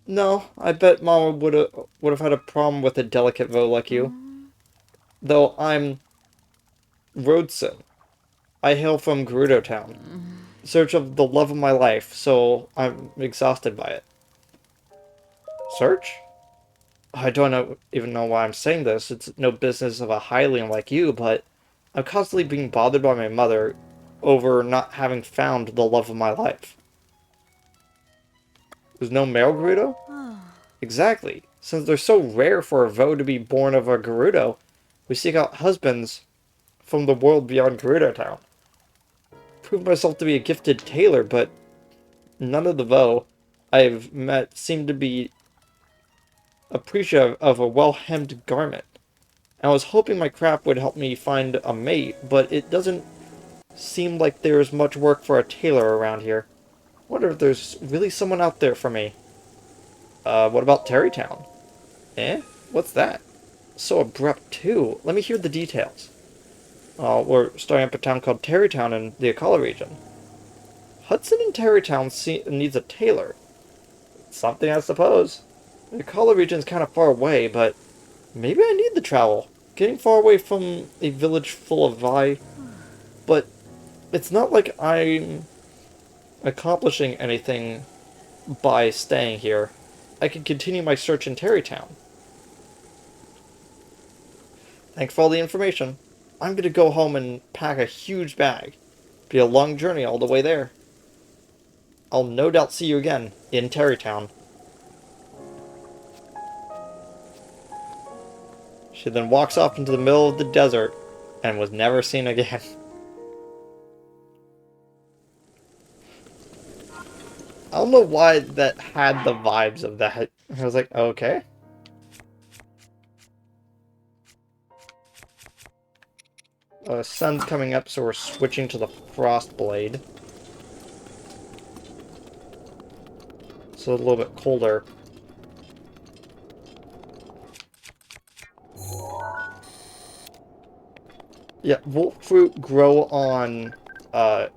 No, I bet Mama would have had a problem with a delicate Vo like you. Though I'm Rhodeson. I hail from Gerudo Town, in search of the love of my life, so I'm exhausted by it. Search? I don't even know why I'm saying this. It's no business of a hireling like you, but I'm constantly being bothered by my mother over not having found the love of my life. There's no male Gerudo? Exactly. Since they're so rare for a Vo to be born of a Gerudo, we seek out husbands from the world beyond Gerudo Town. Proved myself to be a gifted tailor, but none of the Vo I've met seem to be appreciative of a well-hemmed garment. I was hoping my craft would help me find a mate, but it doesn't seem like there's much work for a tailor around here. Wonder if there's really someone out there for me. What about Terrytown? Eh? What's that? So abrupt, too. Let me hear the details. We're starting up a town called Terrytown in the Akala region. Hudson and Terrytown needs a tailor. Something, I suppose. The Akala region's kind of far away, but maybe I need the travel. Getting far away from a village full of Vi, but it's not like I'm accomplishing anything by staying here. I can continue my search in Terrytown. Thanks for all the information. I'm gonna go home and pack a huge bag. Be a long journey all the way there. I'll no doubt see you again in Terrytown. She then walks off into the middle of the desert and was never seen again. I don't know why that had the vibes of that. I was like, okay. Sun's coming up, so we're switching to the Frost Blade. So a little bit colder. Yeah, Volt fruit grow on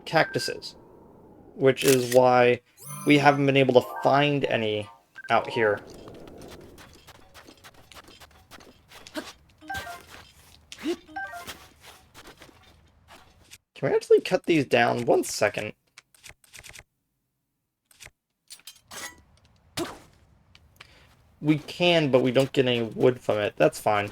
cactuses, which is why we haven't been able to find any out here. Can we actually cut these down? 1 second. We can, but we don't get any wood from it. That's fine.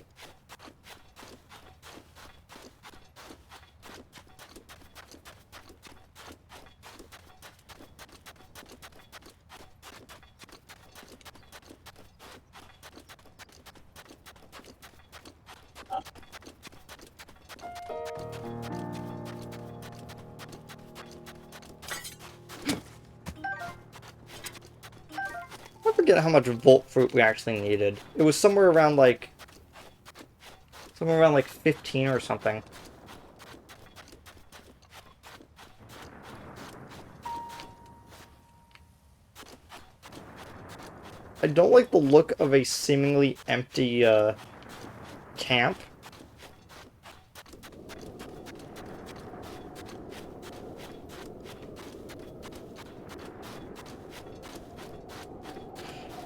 I forget how much Volt fruit we actually needed. It was somewhere around like 15 or something. I don't like the look of a seemingly empty camp.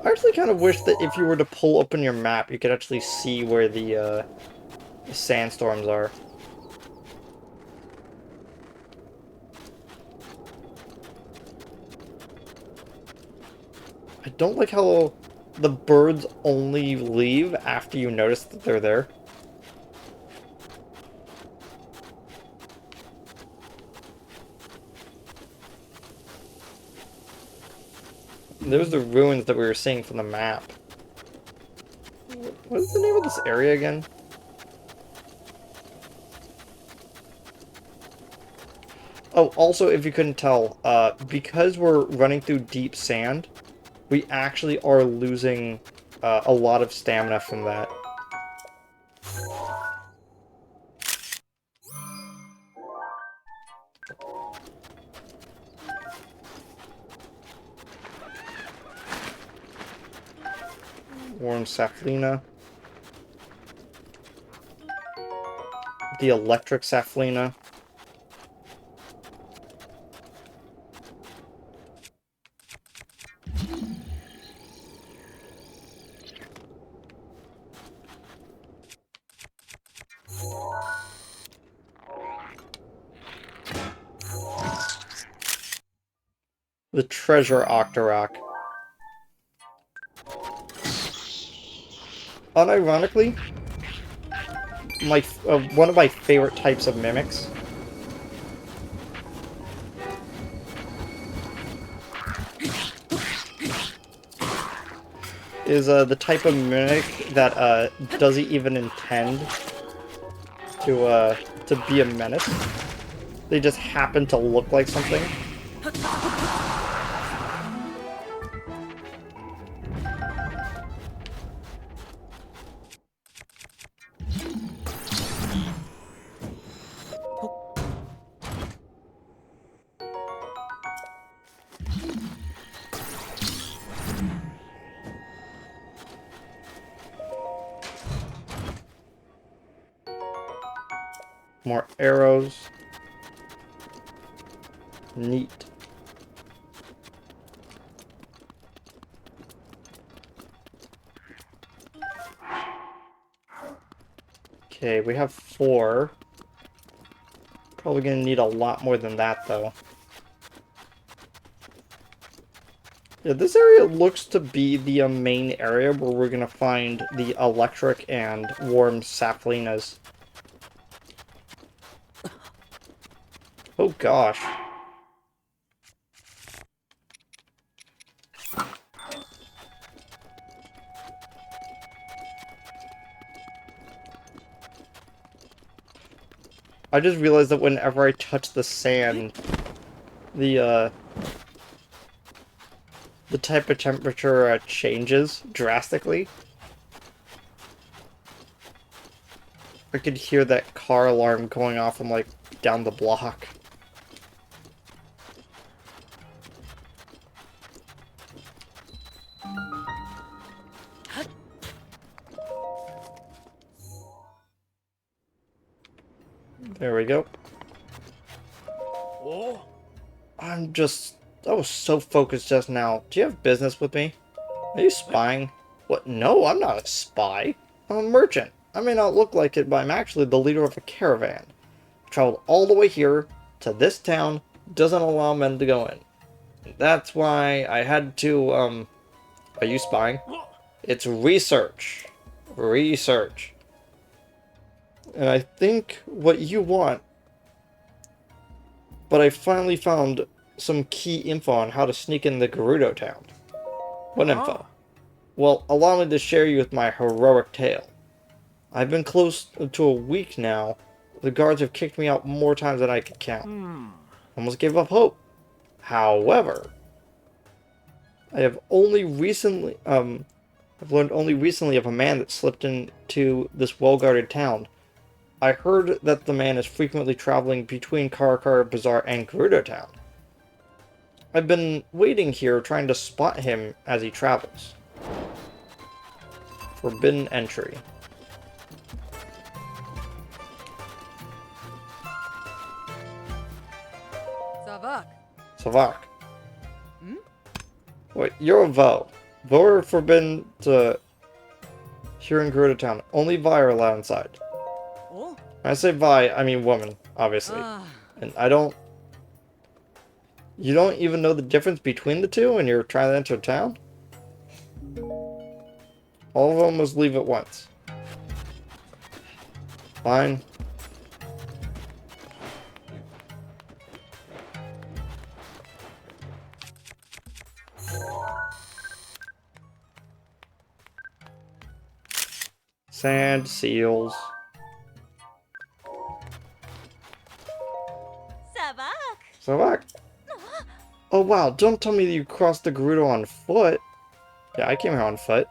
I actually kind of wish that if you were to pull open your map, you could actually see where the sandstorms are. I don't like how the birds only leave after you notice that they're there. There's the ruins that we were seeing from the map. What is the name of this area again? Oh, also, if you couldn't tell, because we're running through deep sand, we actually are losing a lot of stamina from that. Warm Saflina. The electric Saflina. The treasure Octorok. unironically, one of my favorite types of mimics is the type of mimic that doesn't even intend to be a menace. They just happen to look like something. More arrows. Neat. Okay, we have 4. Probably gonna need a lot more than that, though. Yeah, this area looks to be the main area where we're gonna find the electric and warm saplinas. Oh gosh. I just realized that whenever I touch the sand, the type of temperature changes drastically. I could hear that car alarm going off from, like, down the block. There we go. Oh? I was so focused just now. Do you have business with me? Are you spying? What? No, I'm not a spy. I'm a merchant. I may not look like it, but I'm actually the leader of a caravan. Traveled all the way here to this town. Doesn't allow men to go in. That's why I had to, are you spying? It's research. Research. And I think what you want. But I finally found some key info on how to sneak in the Gerudo town. What info? Well, allow me to share you with my heroic tale. I've been close to a week now. The guards have kicked me out more times than I can count. Almost gave up hope. However, I have only recently, I've learned only recently of a man that slipped into this well-guarded town. I heard that the man is frequently traveling between Karakara Bazaar and Gerudo Town. I've been waiting here trying to spot him as he travels. Forbidden entry. Savak. Savak. Wait, you're a Vo. Vo are forbidden to here in Gerudo Town. Only Vi are allowed inside. Oh. When I say Vi, I mean woman, obviously. And I don't... You don't even know the difference between the two when you're trying to enter town? All of them must leave at once. Fine. Sand, seals. Savak. Savak. Oh wow, don't tell me that you crossed the Gerudo on foot. Yeah, I came here on foot.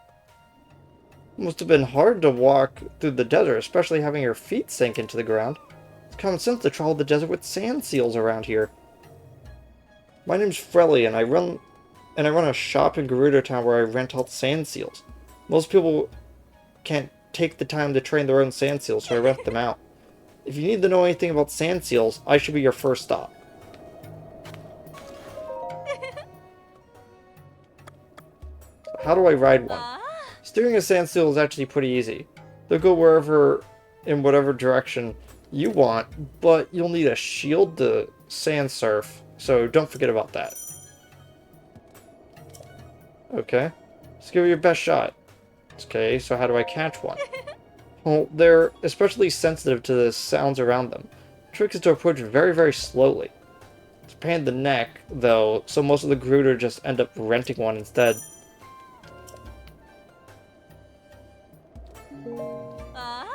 Must have been hard to walk through the desert, especially having your feet sink into the ground. It's common sense to travel the desert with sand seals around here. My name's Frelly, and I run a shop in Gerudo Town where I rent out sand seals. Most people can't take the time to train their own sand seals, so I rent them out. If you need to know anything about sand seals, I should be your first stop. How do I ride one? Steering a sand seal is actually pretty easy. They'll go wherever, in whatever direction you want, but you'll need a shield to sand surf, so don't forget about that. Okay, let's give it your best shot. Okay, so how do I catch one? Well, they're especially sensitive to the sounds around them. The trick is to approach very, very slowly. It's a pain in the neck, though, so most of the Gerudo just end up renting one instead. Ah.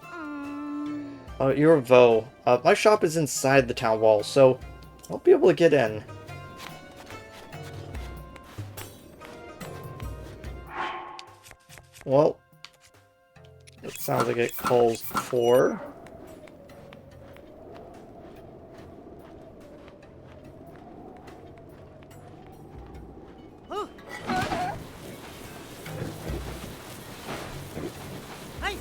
Mm. You're Vo. My shop is inside the town wall, so I won't be able to get in. Well, it sounds like it calls for... Oh. Hey.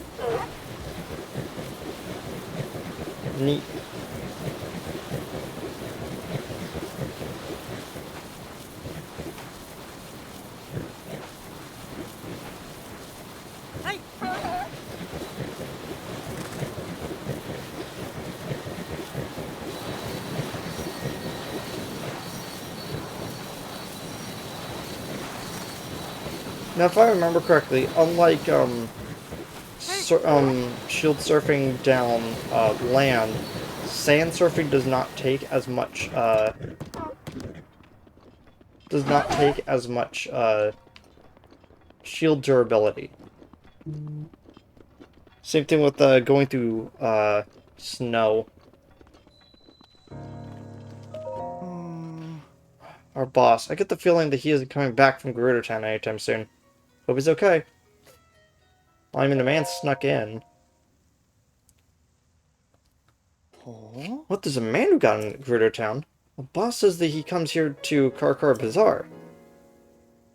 Neat. Hey. Now, if I remember correctly, unlike shield surfing down land, sand surfing does not take as much shield durability. Same thing with going through snow. Our boss. I get the feeling that he isn't coming back from Gerudo Town anytime soon. Hope he's okay. I mean, the man snuck in. Oh? What, there's a man who got in Gerudo Town? The boss says that he comes here to Karkar Bazaar.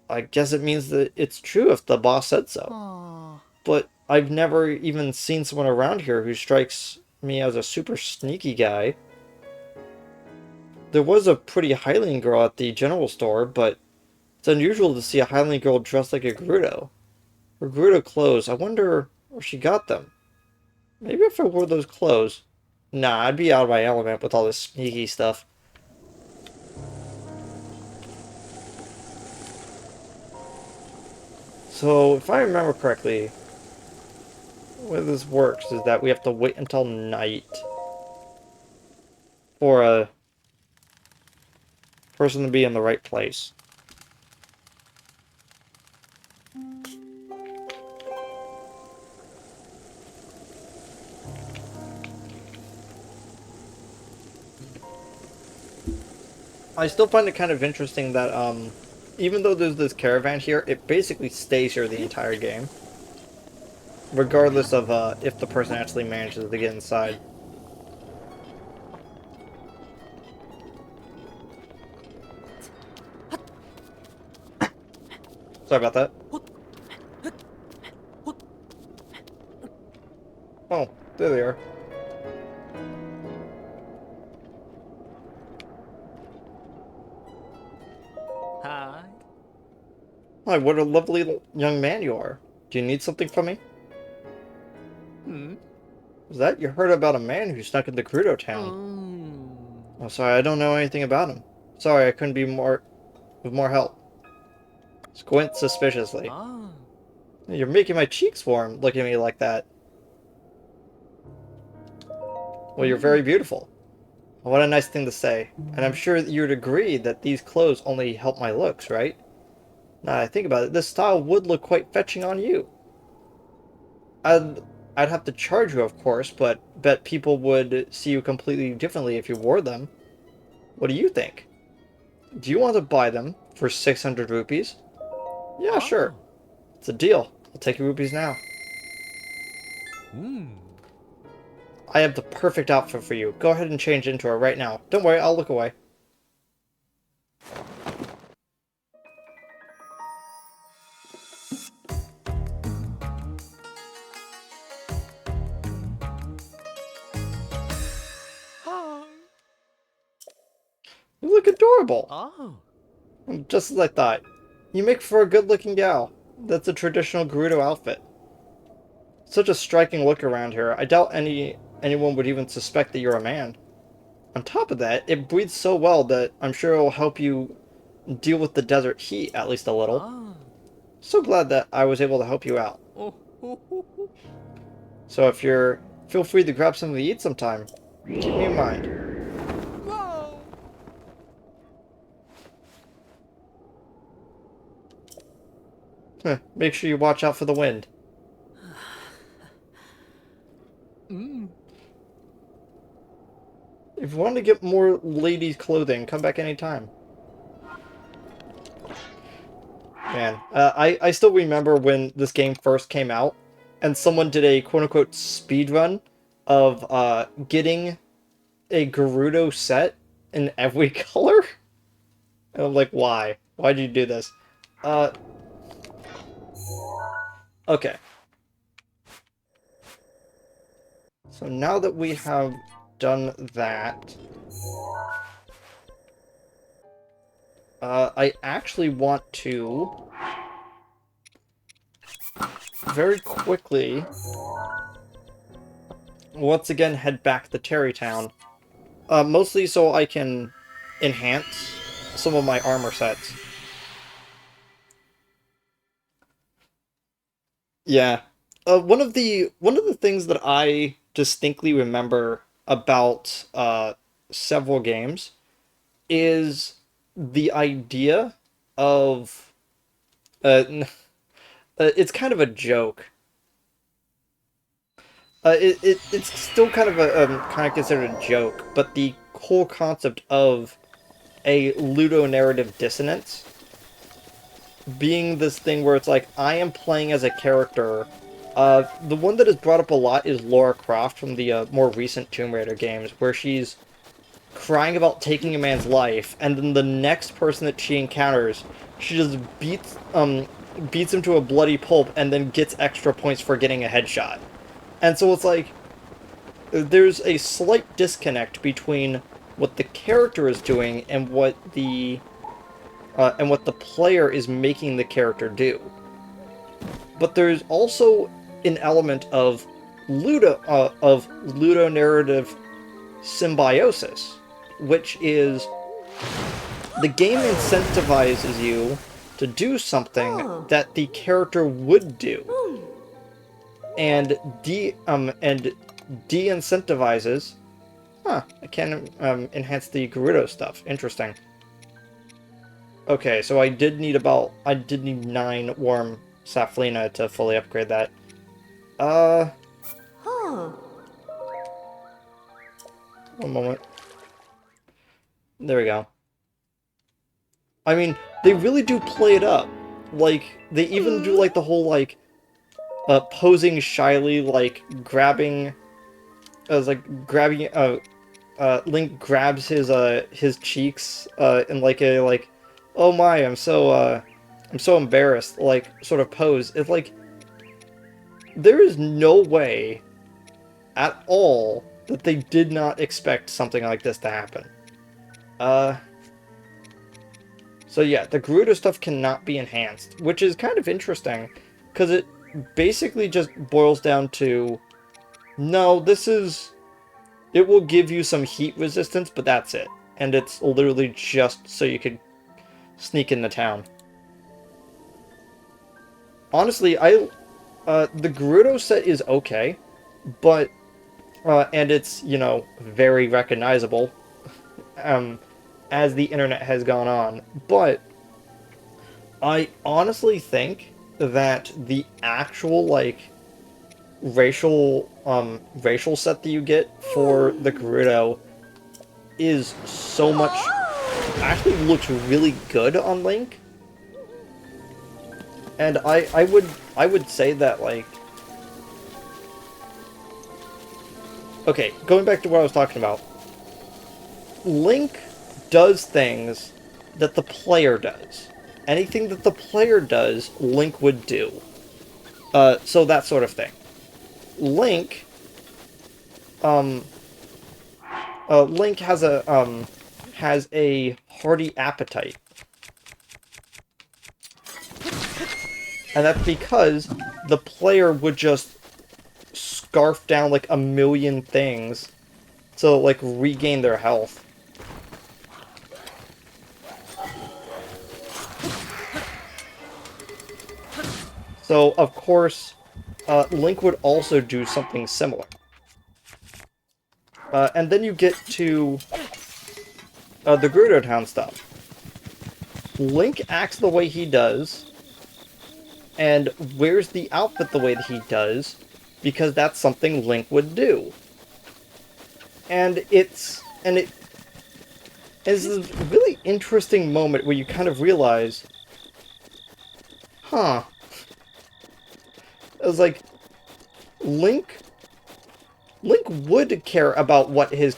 I guess it means that it's true if the boss said so. Aw. But I've never even seen someone around here who strikes me as a super sneaky guy. There was a pretty Hylian girl at the general store, but it's unusual to see a Hylian girl dressed like a Gerudo. Her Gerudo clothes, I wonder where she got them. Maybe if I wore those clothes. Nah, I'd be out of my element with all this sneaky stuff. So, if I remember correctly, the way this works is that we have to wait until night for a person to be in the right place. I still find it kind of interesting that, even though there's this caravan here, it basically stays here the entire game. Regardless of, if the person actually manages to get inside. Sorry about that. Oh, there they are. Hi. Hi, what a lovely young man you are. Do you need something from me? Hmm. Was that you heard about a man who snuck into Gerudo Town? Oh. Oh, sorry, I don't know anything about him. Sorry, I couldn't be with more help. Squint suspiciously. Ah. You're making my cheeks warm looking at me like that. Well, you're very beautiful. What a nice thing to say. And I'm sure that you would agree that these clothes only help my looks, right? Now that I think about it, this style would look quite fetching on you. I'd, I'd have to charge you, of course, but bet people would see you completely differently if you wore them. What do you think? Do you want to buy them for 600 rupees? Yeah, sure. It's a deal. I'll take your rupees now. Hmm. I have the perfect outfit for you. Go ahead and change into it right now. Don't worry, I'll look away. Hi. You look adorable. Oh. Just as I thought. You make for a good-looking gal. That's a traditional Gerudo outfit. Such a striking look around here. I doubt anyone would even suspect that you're a man. On top of that, it breathes so well that I'm sure it will help you deal with the desert heat at least a little. Ah. So glad that I was able to help you out. Oh, oh, oh, oh. So if you're... feel free to grab something to eat sometime. Keep me in mind. Whoa. Make sure you watch out for the wind. Mm. If you want to get more ladies' clothing, come back anytime. Man, I still remember when this game first came out, and someone did a quote-unquote speed run of getting a Gerudo set in every color. And I'm like, why? Why did you do this? Uh, okay. So now that we have done that, I actually want to very quickly once again head back to Terrytown. Mostly so I can enhance some of my armor sets. Yeah. One of the things that I distinctly remember about several games is the idea of it's kind of a joke. It's still kind of a kind of considered a joke, but the whole concept of a ludonarrative dissonance being this thing where it's like, I am playing as a character. The one that is brought up a lot is Lara Croft from the more recent Tomb Raider games, where she's crying about taking a man's life, and then the next person that she encounters, she just beats him to a bloody pulp, and then gets extra points for getting a headshot. And so it's like, there's a slight disconnect between what the character is doing and what the player is making the character do. But there's also an element of ludonarrative symbiosis, which is the game incentivizes you to do something that the character would do, and de-incentivizes. Huh, I can enhance the Gerudo stuff. Interesting. Okay, so I did need 9 warm Saflina to fully upgrade that. One moment. There we go. I mean, they really do play it up. Like, they even do, like, the whole, like, posing shyly, like, grabbing... Link grabs his cheeks, in, like, a, like, oh my, I'm so embarrassed, like, sort of pose. It's like, there is no way at all that they did not expect something like this to happen. So yeah, the Gerudo stuff cannot be enhanced, which is kind of interesting, because it basically just boils down to, no, it will give you some heat resistance, but that's it. And it's literally just so you could sneak into town. Honestly, the Gerudo set is okay, but, and it's, you know, very recognizable, as the internet has gone on, but I honestly think that the actual, like, racial set that you get for the Gerudo is so much... actually looks really good on Link. And I would say that, like... Okay, going back to what I was talking about. Link does things that the player does. Anything that the player does, Link would do. So that sort of thing. Link has a hearty appetite. And that's because the player would just scarf down like a million things to like regain their health. So, of course, Link would also do something similar. And then you get to the Gerudo Town stuff. Link acts the way he does, and wears the outfit the way that he does, because that's something Link would do. And it's a really interesting moment where you kind of realize, huh. It was like, Link would care about what his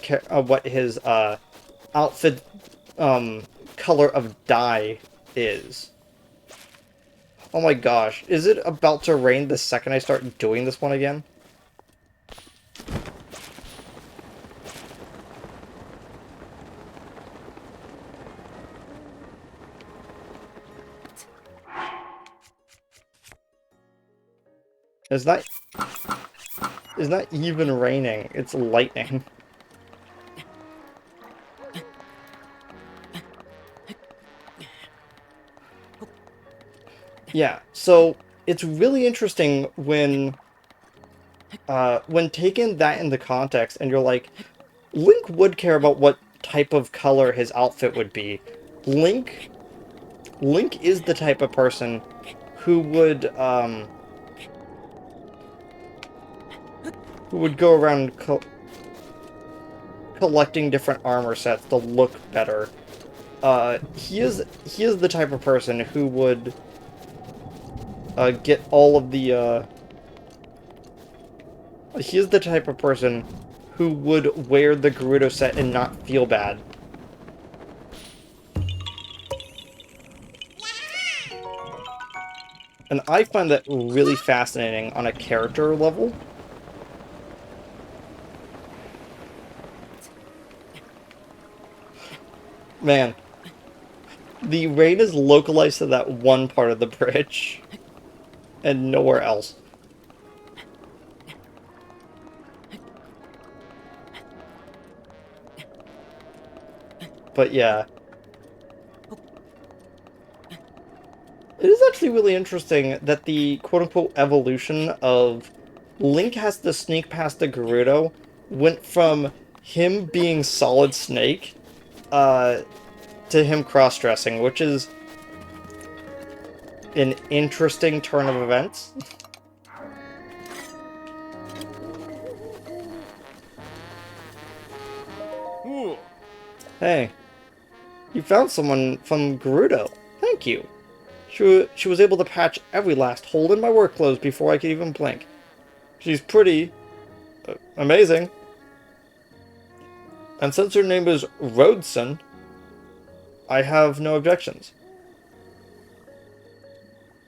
outfit color of dye is. Oh my gosh, is it about to rain the second I start doing this one again? It's not even raining, it's lightning. Yeah, so it's really interesting when taking that into context and you're like, Link would care about what type of color his outfit would be. Link is the type of person who would go around collecting different armor sets to look better. He is the type of person who would get all of the he is the type of person who would wear the Gerudo set and not feel bad. And I find that really fascinating on a character level. Man, the rain is localized to that one part of the bridge, and nowhere else. But yeah. It is actually really interesting that the quote-unquote evolution of Link has to sneak past the Gerudo went from him being Solid Snake to him cross-dressing, which is an interesting turn of events. Hey, you found someone from Gerudo. Thank you. She was able to patch every last hole in my work clothes before I could even blink. She's pretty amazing. And since her name is Rhodeson, I have no objections.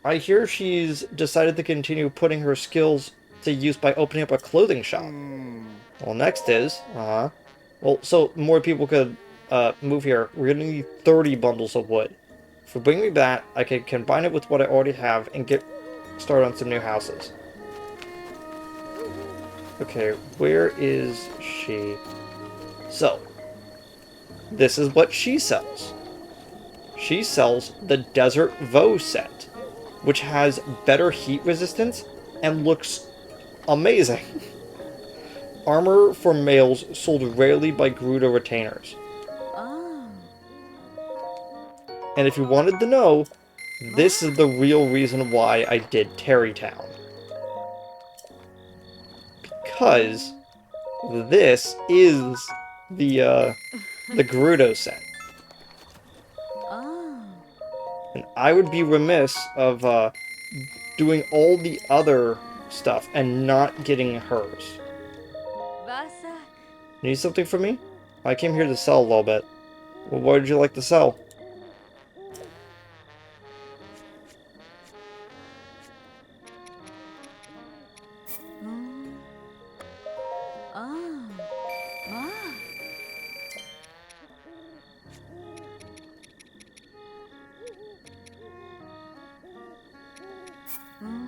I hear she's decided to continue putting her skills to use by opening up a clothing shop. Well, next is, well, so more people could move here. We're gonna need 30 bundles of wood. If you bring me that, I can combine it with what I already have and get started on some new houses. Okay, where is she? So, this is what she sells. She sells the Desert Voe set, which has better heat resistance and looks amazing. Armor for males sold rarely by Gerudo retainers. Oh. And if you wanted to know, this is the real reason why I did Terrytown. Because this is the Gerudo set. Oh. And I would be remiss of doing all the other stuff and not getting hers. Vasak. Need something from me? I came here to sell a little bit. Well, what would you like to sell? Oh. Ma.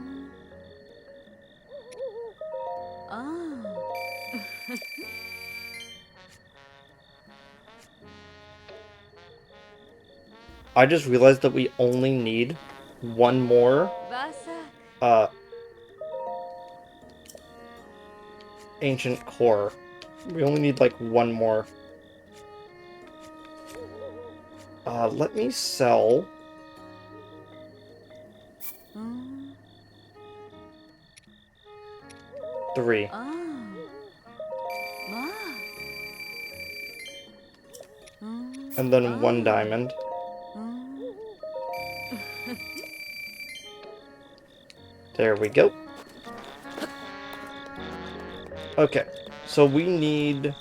Oh. I just realized that we only need one more Vasak. uh, ancient core. We only need like one more. Let me sell Mm. 3. Ah. Ma. And then 1 Ah. diamond. Mm. There we go. Okay, so we need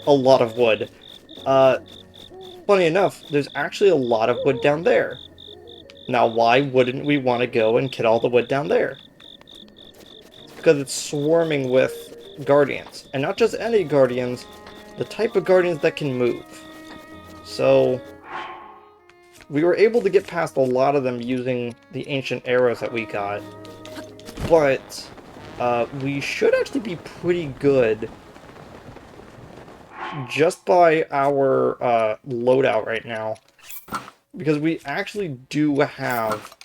a lot of wood. Uh, Funny enough, there's actually a lot of wood down there. Now, why wouldn't we want to go and get all the wood down there? Because it's swarming with guardians. And not just any guardians, the type of guardians that can move. So, we were able to get past a lot of them using the ancient arrows that we got. But, we should actually be pretty good just by our loadout right now. Because we actually do have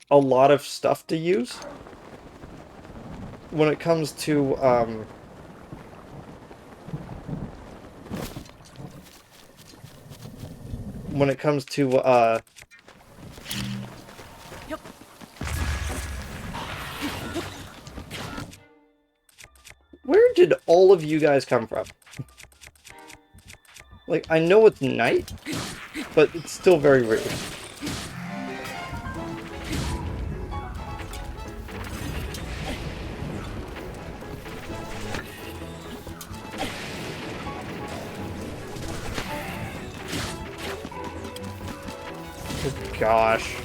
a lot of stuff to use when it comes to when it comes to where did all of you guys come from? Like, I know it's night, but it's still very rude. Oh, gosh.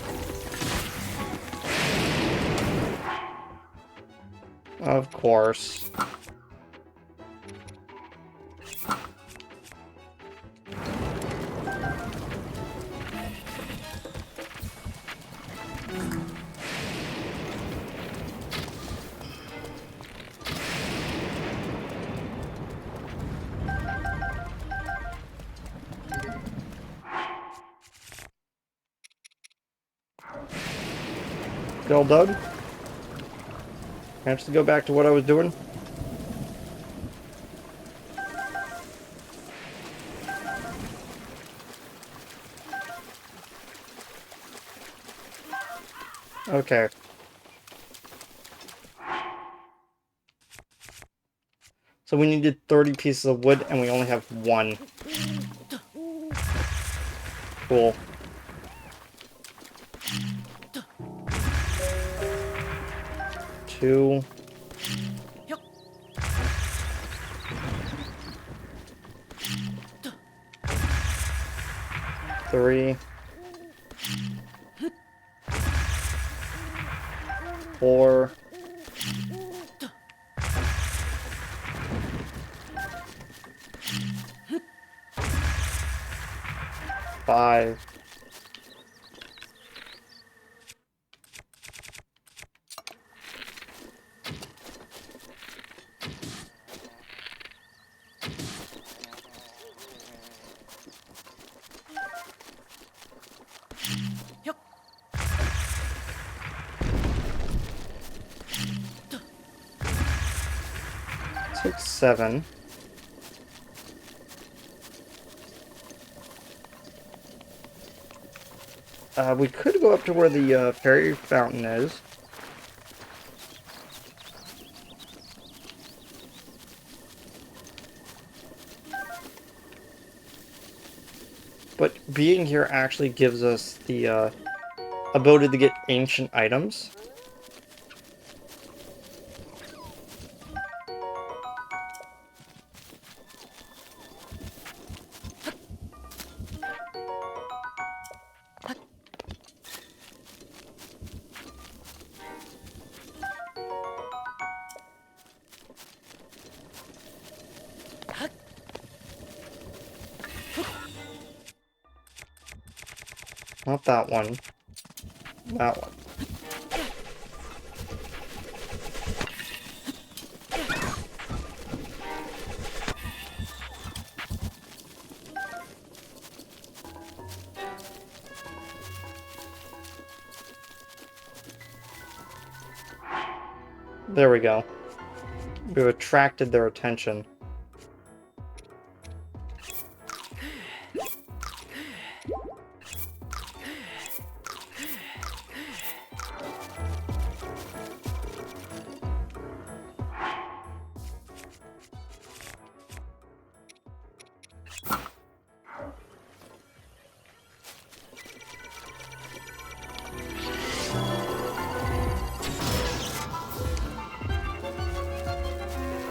Of course. Y'all done? Can I actually go back to what I was doing? Okay. So we needed 30 pieces of wood, and we only have 1. Cool. Two. Three. 4. 5. 6, 7. We could go up to where the fairy fountain is. But being here actually gives us the ability to get ancient items. Not that one. That one. There we go. We've attracted their attention.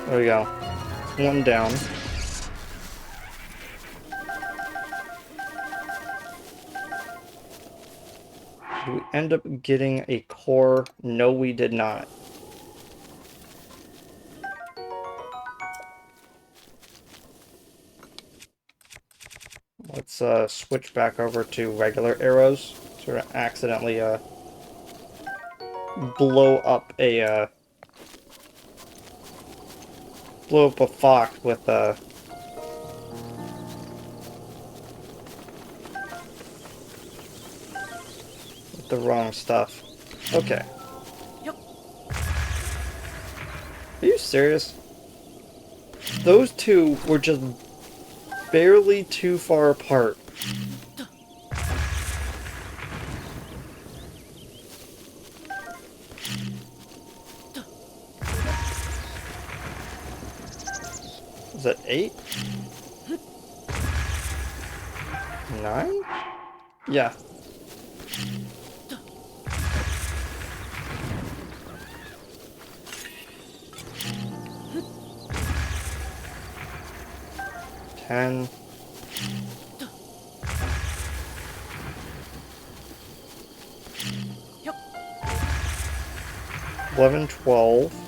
There we go. One down. Did we end up getting a core? No, we did not. Let's switch back over to regular arrows. Sort of accidentally blow up a fox with the wrong stuff. Okay. Yep. Are you serious? Those two were just barely too far apart. Is that 8? 9? Yeah. Ten. 11, 12.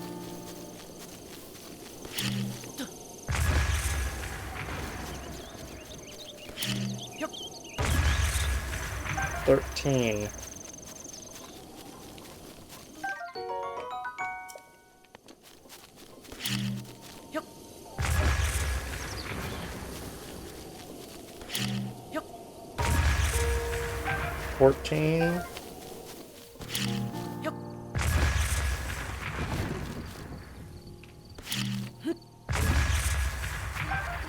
13. 14.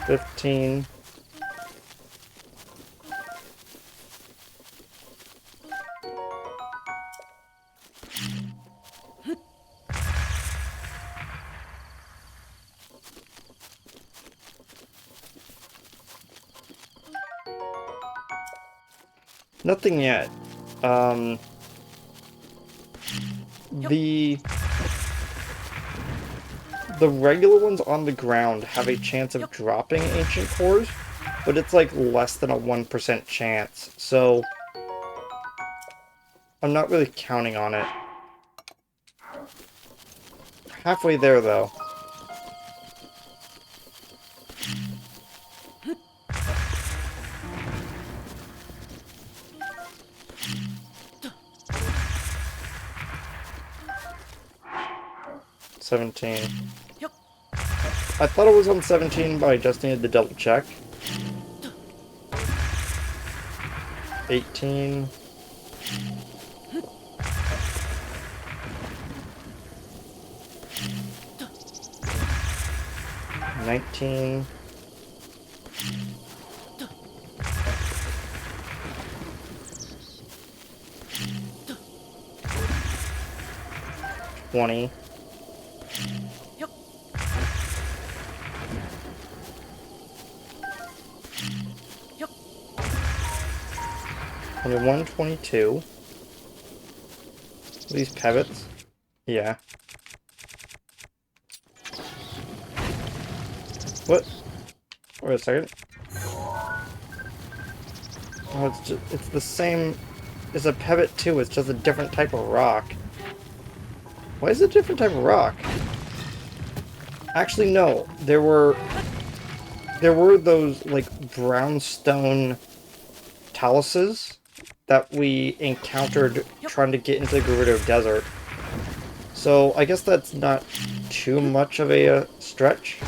15. 'Nothing yet. The regular ones on the ground have a chance of dropping ancient cores, but it's like less than a 1% chance, so I'm not really counting on it. Halfway there, though. $17. I thought it was on 17, but I just needed to double check. 18. 19. 20. 21, 22. These pivots? Yeah. What? Wait a second. Oh, it's the same as a pivot too, it's just a different type of rock. Why is it a different type of rock? Actually, no. There were those, like, brownstone taluses that we encountered trying to get into the Gerudo Desert. So, I guess that's not too much of a stretch.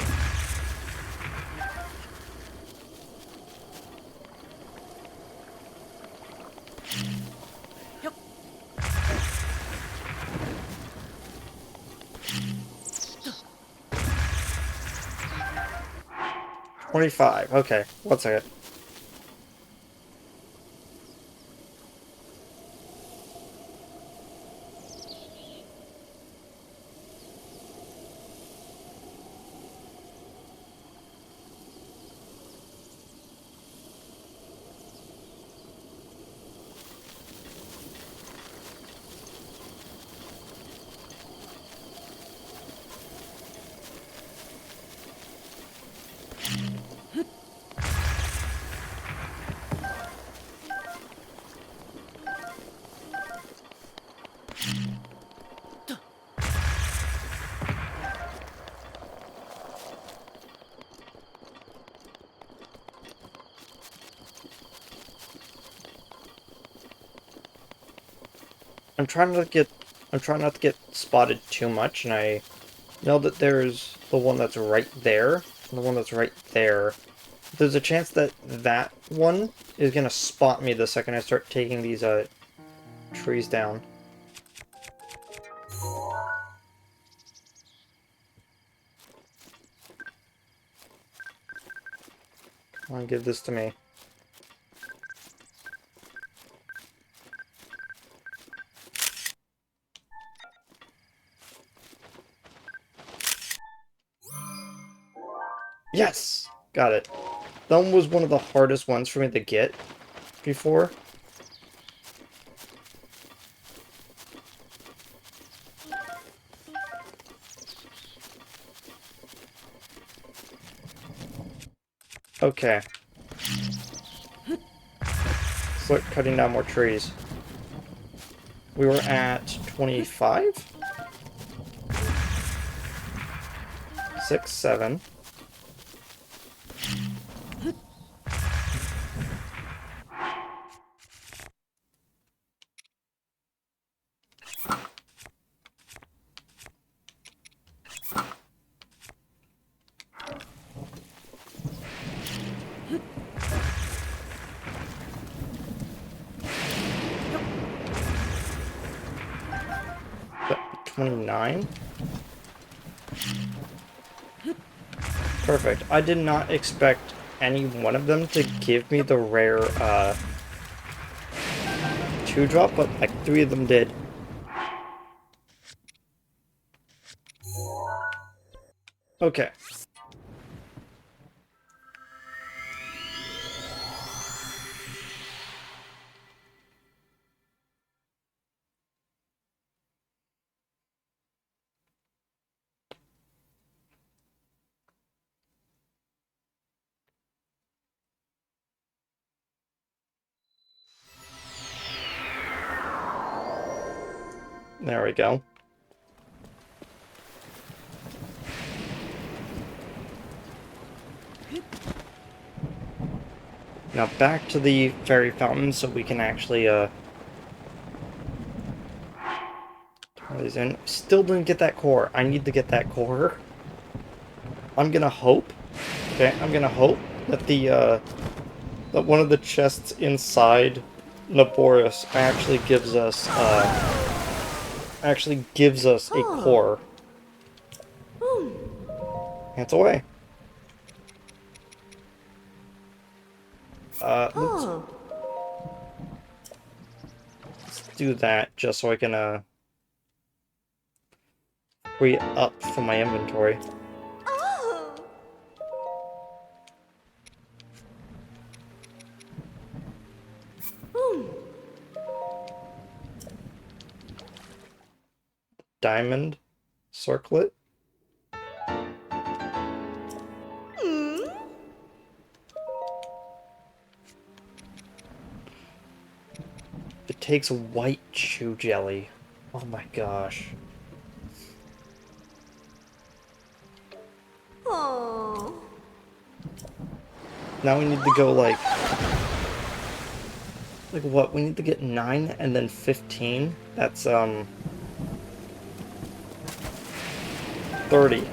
25. Okay, one second. I'm trying not to get spotted too much, and I know that there's the one that's right there, and the one that's right there. There's a chance that that one is gonna spot me the second I start taking these trees down. Come on, give this to me. Yes! Got it. That one was one of the hardest ones for me to get before. Okay. Start cutting down more trees. We were at 25? 6, 7. Yep, 29. Perfect. I did not expect any one of them to give me the rare 2-drop, but like 3 of them did. Okay. There we go. Now back to the fairy fountain so we can actually turn these in. Still didn't get that core. I need to get that core. I'm gonna hope. Okay, I'm gonna hope that that one of the chests inside Naboris actually gives us a core. Hands away. Let's do that just so I can free up from my inventory. Diamond circlet. It takes white chew jelly. Oh my gosh. Now we need to go like what? We need to get 9 and then 15. That's 30.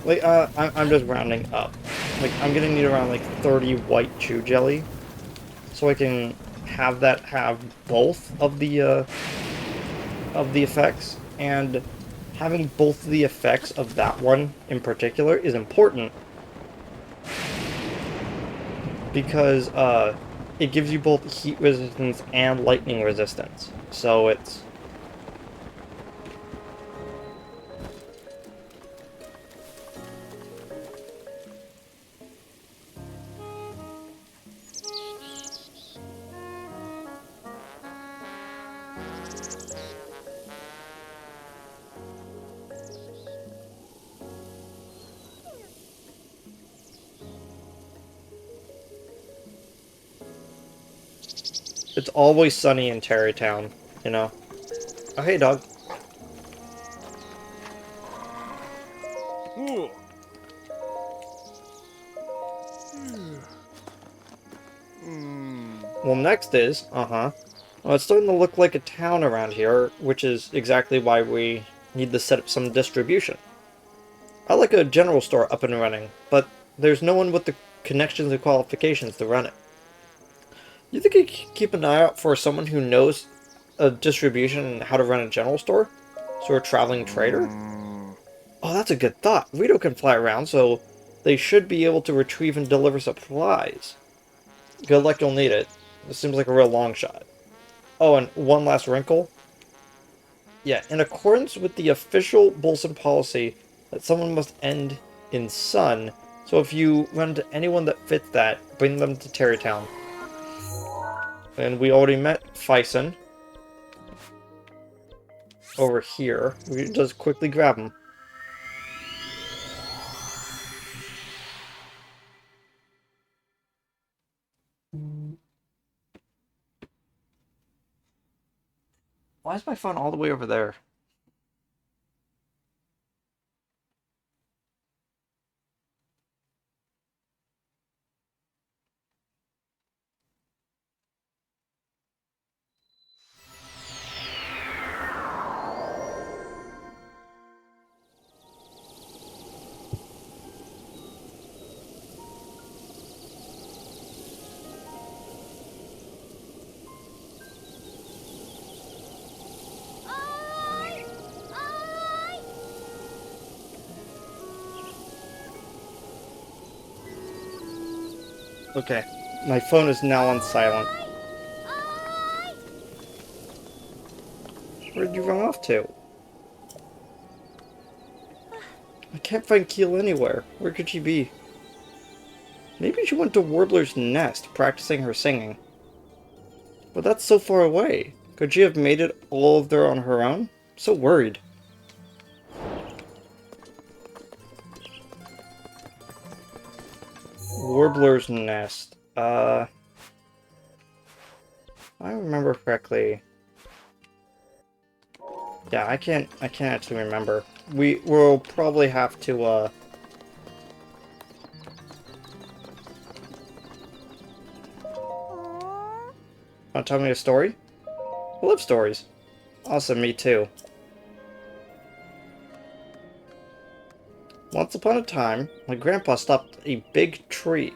Like I'm just rounding up. Like I'm gonna need around like 30 white chew jelly, so I can have both of the effects, and having both of the effects of that one in particular is important because it gives you both heat resistance and lightning resistance. So it's it's always sunny in Terrytown, you know. Oh hey dog. Well, next is, well, it's starting to look like a town around here, which is exactly why we need to set up some distribution. I like a general store up and running, but there's no one with the connections and qualifications to run it. You think you could keep an eye out for someone who knows a distribution and how to run a general store? Sort of traveling trader? Oh, that's a good thought. Rito can fly around, so they should be able to retrieve and deliver supplies. Good luck, you'll need it. This seems like a real long shot. Oh, and one last wrinkle. Yeah, in accordance with the official Bolson policy, that someone must end in Sun, so if you run into anyone that fits that, bring them to Terrytown. And we already met Fison over here. We just quickly grab him. Why is my phone all the way over there? Okay, my phone is now on silent. Where'd you run off to? I can't find Keel anywhere. Where could she be? Maybe she went to Warbler's nest, practicing her singing. But that's so far away. Could she have made it all of there on her own? I'm so worried. Warbler's nest. If I remember correctly. Yeah, I can't actually remember. We'll probably have to wanna tell me a story? I love stories. Awesome, me too. Once upon a time, my grandpa stopped at a big tree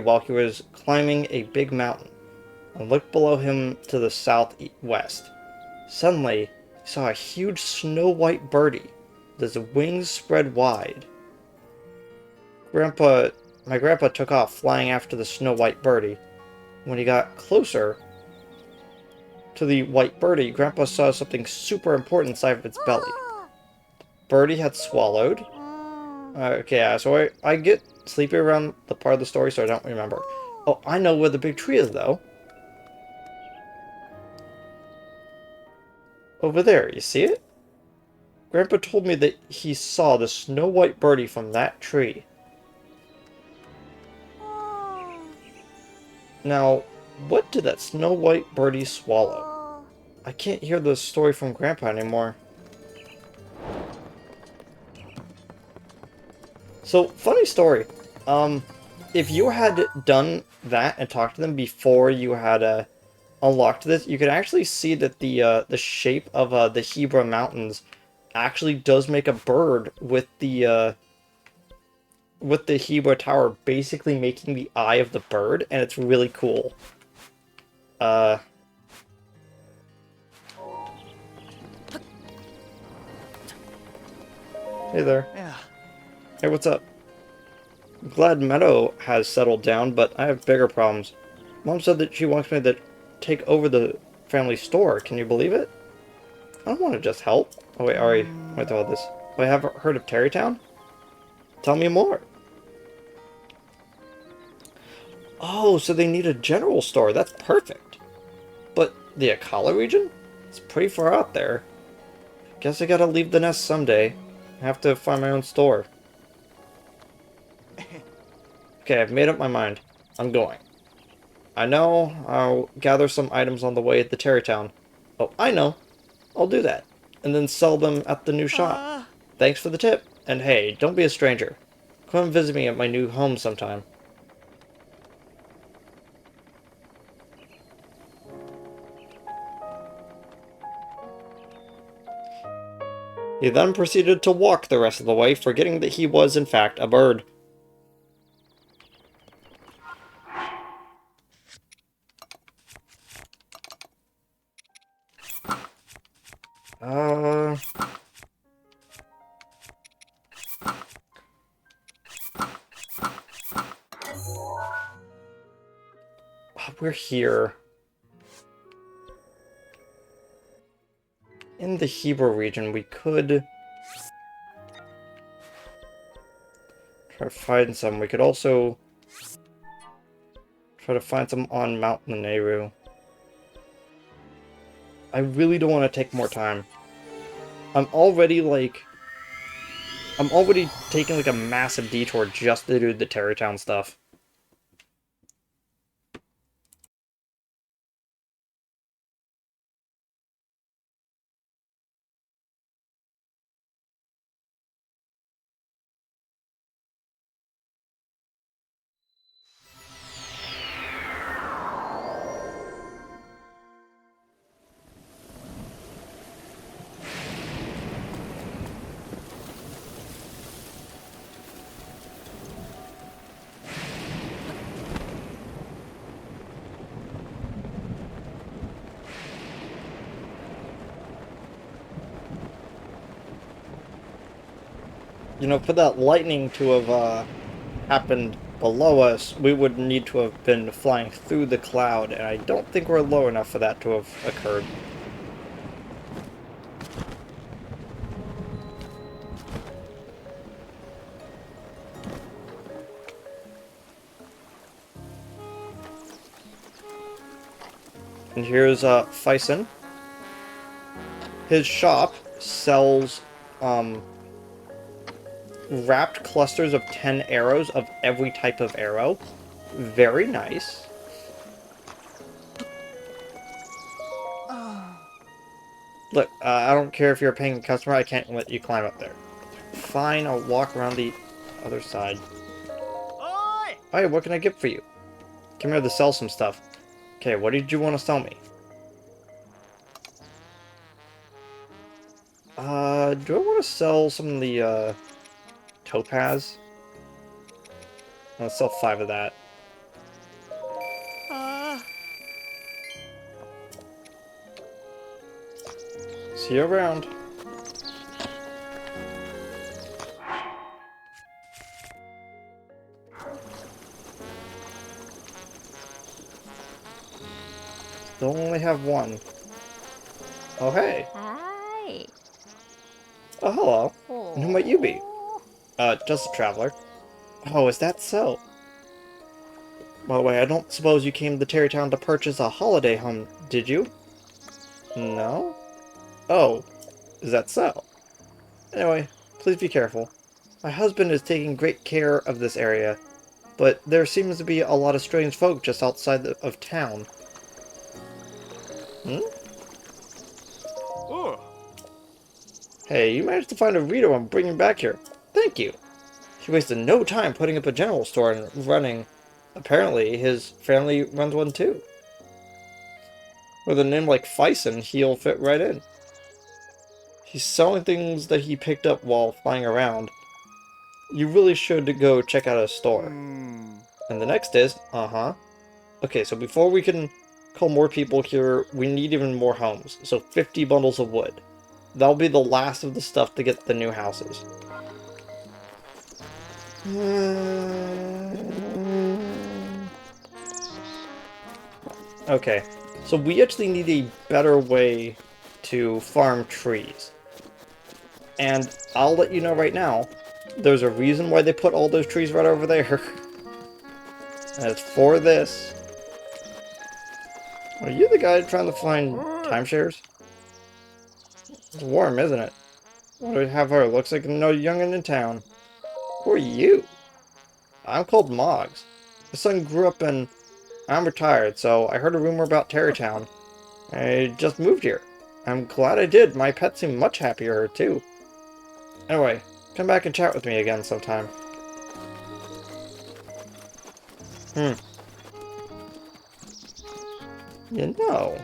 while he was climbing a big mountain and looked below him to the southwest. Suddenly, he saw a huge snow-white birdie with his wings spread wide. My grandpa took off flying after the snow-white birdie. When he got closer to the white birdie, Grandpa saw something super important inside of its belly. Birdie had swallowed. Okay, yeah, so I get sleepy around the part of the story, so I don't remember. Oh, I know where the big tree is, though. Over there, you see it? Grandpa told me that he saw the snow-white birdie from that tree. Now, what did that snow-white birdie swallow? I can't hear the story from Grandpa anymore. So, funny story. If you had done that and talked to them before you had unlocked this, you could actually see that the shape of the Hebra Mountains actually does make a bird with the Hebra Tower basically making the eye of the bird, and it's really cool. Uh. Hey there. Yeah. Hey, what's up? I'm glad Meadow has settled down, but I have bigger problems. Mom said that she wants me to take over the family store. Can you believe it? I don't want to just help. Oh wait, Ari, wait all this. Oh, I haven't heard of Terrytown? Tell me more. Oh, so they need a general store. That's perfect. But the Akala region? It's pretty far out there. Guess I gotta leave the nest someday. I have to find my own store. Okay, I've made up my mind. I'm going. I know I'll gather some items on the way to Terrytown. Oh, I know. I'll do that. And then sell them at the new shop. Thanks for the tip. And hey, don't be a stranger. Come and visit me at my new home sometime. He then proceeded to walk the rest of the way, forgetting that he was, in fact, a bird. Uh... We're here. In the Hebrew region, we could try to find some. We could also try to find some on Mount Naneru. I really don't want to take more time. I'm already taking like a massive detour just to do the Terrytown stuff. You know, for that lightning to have happened below us, we would need to have been flying through the cloud, and I don't think we're low enough for that to have occurred. And here's Fyson. His shop sells wrapped clusters of 10 arrows of every type of arrow. Very nice. Look, I don't care if you're a paying customer, I can't let you climb up there. Fine, I'll walk around the other side. Hey, what can I get for you? Come here to sell some stuff. Okay, what did you want to sell me? Do I want to sell some of the, topaz? I'll sell 5 of that. See you around. Still only have one. Oh, hey. Hi. Oh, hello. And who might you be? Just a traveler. Oh, is that so? By the way, I don't suppose you came to Terrytown to purchase a holiday home, did you? No? Oh, is that so? Anyway, please be careful. My husband is taking great care of this area, but there seems to be a lot of strange folk just outside of town. Hmm? Oh. Hey, you managed to find a reader and bring him back here. Thank you. He wasted no time putting up a general store and running. Apparently, his family runs one too. With a name like Fyson, he'll fit right in. He's selling things that he picked up while flying around. You really should go check out his store. And the next is, okay, so before we can call more people here, we need even more homes. So 50 bundles of wood. That'll be the last of the stuff to get the new houses. Okay, so we actually need a better way to farm trees. And I'll let you know right now, there's a reason why they put all those trees right over there. And it's for this. Are you the guy trying to find timeshares? It's warm, isn't it? What do we have her? Looks like no youngin' in town. Who are you? I'm called Moggs. My son grew up in... I'm retired, so I heard a rumor about Terrytown. I just moved here. I'm glad I did. My pet seemed much happier here, too. Anyway, come back and chat with me again sometime. Hmm. You know...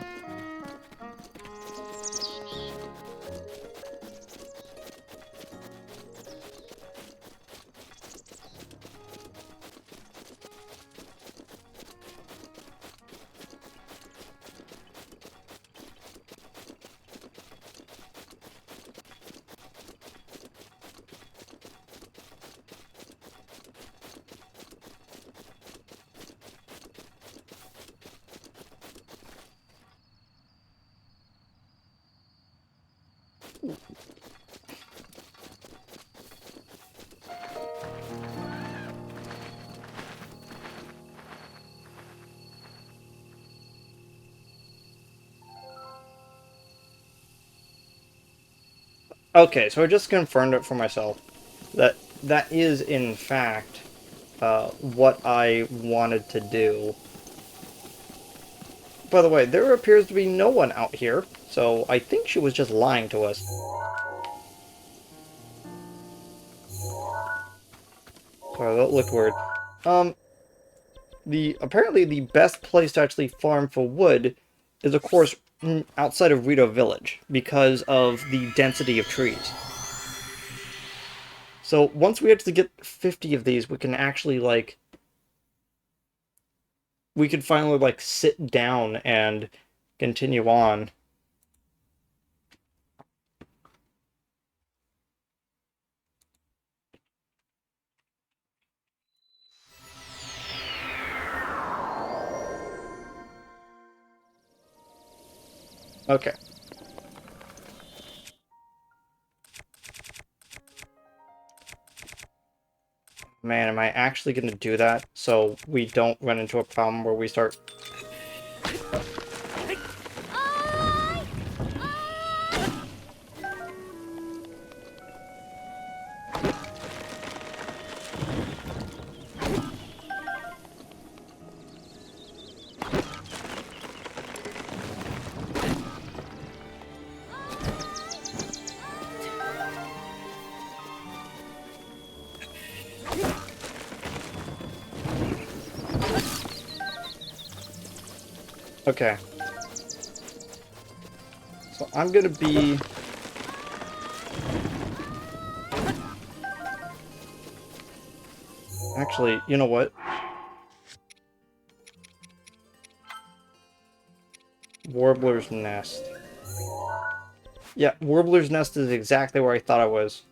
Okay, so I just confirmed it for myself. That is, in fact, what I wanted to do. By the way, there appears to be no one out here, so I think she was just lying to us. Sorry, that looked weird. Um, apparently the best place to actually farm for wood is, of course, outside of Rito Village, because of the density of trees. So once we actually get 50 of these, we can actually, like, we could finally, like, sit down and continue on. Okay. Man, am I actually going to do that so we don't run into a problem where we start... Okay. So I'm going to be... Actually, you know what? Warbler's Nest. Yeah, Warbler's Nest is exactly where I thought I was.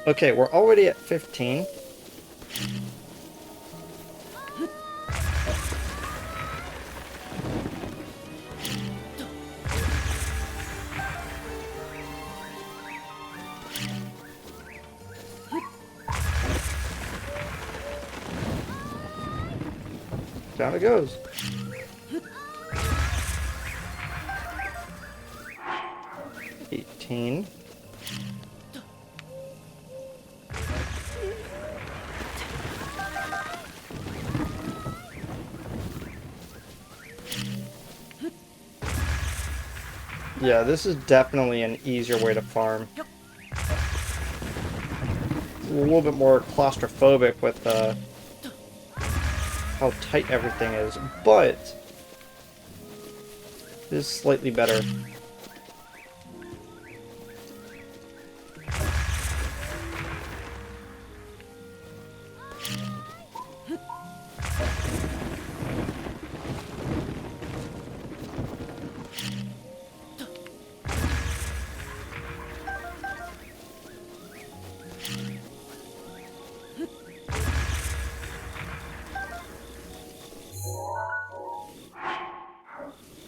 Okay, we're already at 15. Down it goes. 18. Yeah, this is definitely an easier way to farm. It's a little bit more claustrophobic with how tight everything is, but it is slightly better.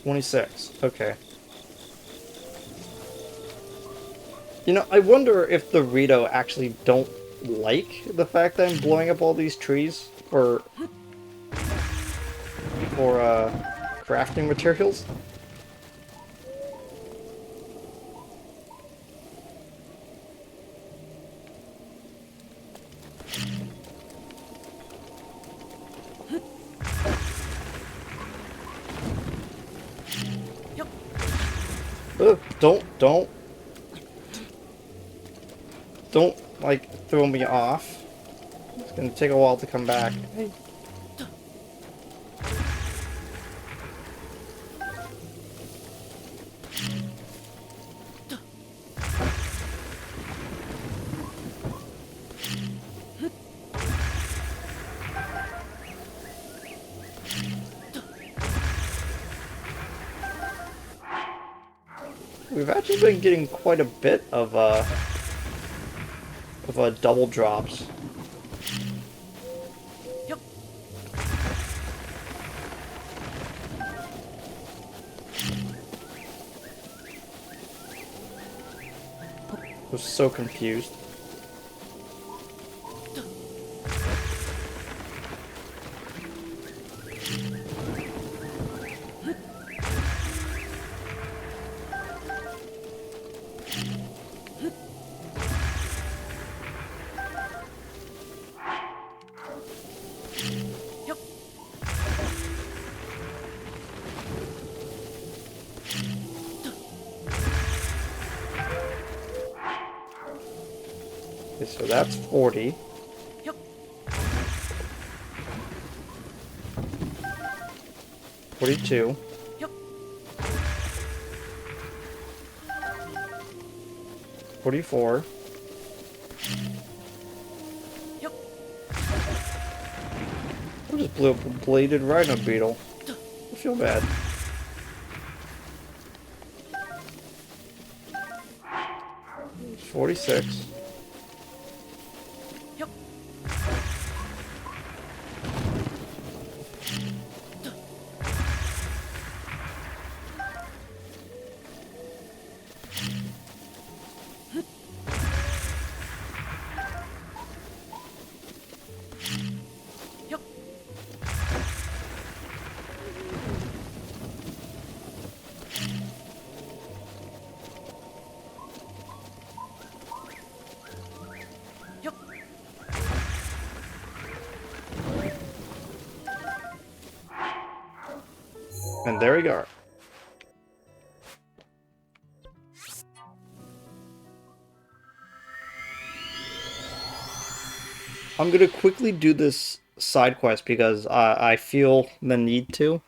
$26. Okay. You know, I wonder if the Rito actually don't like the fact that I'm blowing up all these trees for crafting materials. Ugh, don't, like, throw me off. It's gonna take a while to come back. Hey. We've actually been getting quite a bit of double drops. I was so confused. Okay, so that's 40. 42. 44. I just blew up a bladed rhino beetle. I feel bad. It's 46. And there we go. I'm gonna quickly do this side quest because I feel the need to.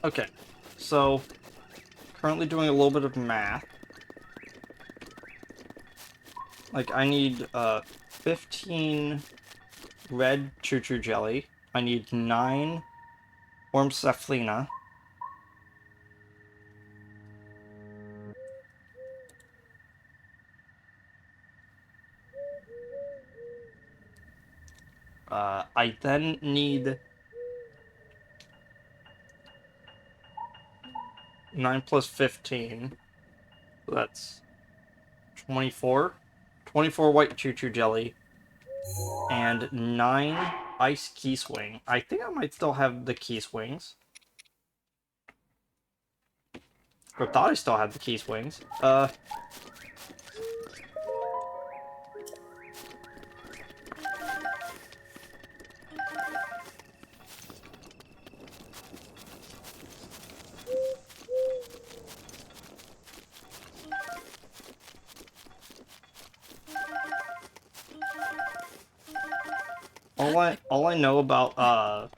Okay, so currently doing a little bit of math. Like, I need 15 red choo-choo jelly. I need 9 Ormsaflina. I then need 9 plus 15. So that's 24. 24 white choo-choo jelly. And 9 ice key swing. I think I might still have the key swings. Or thought I still had the key swings. All I know about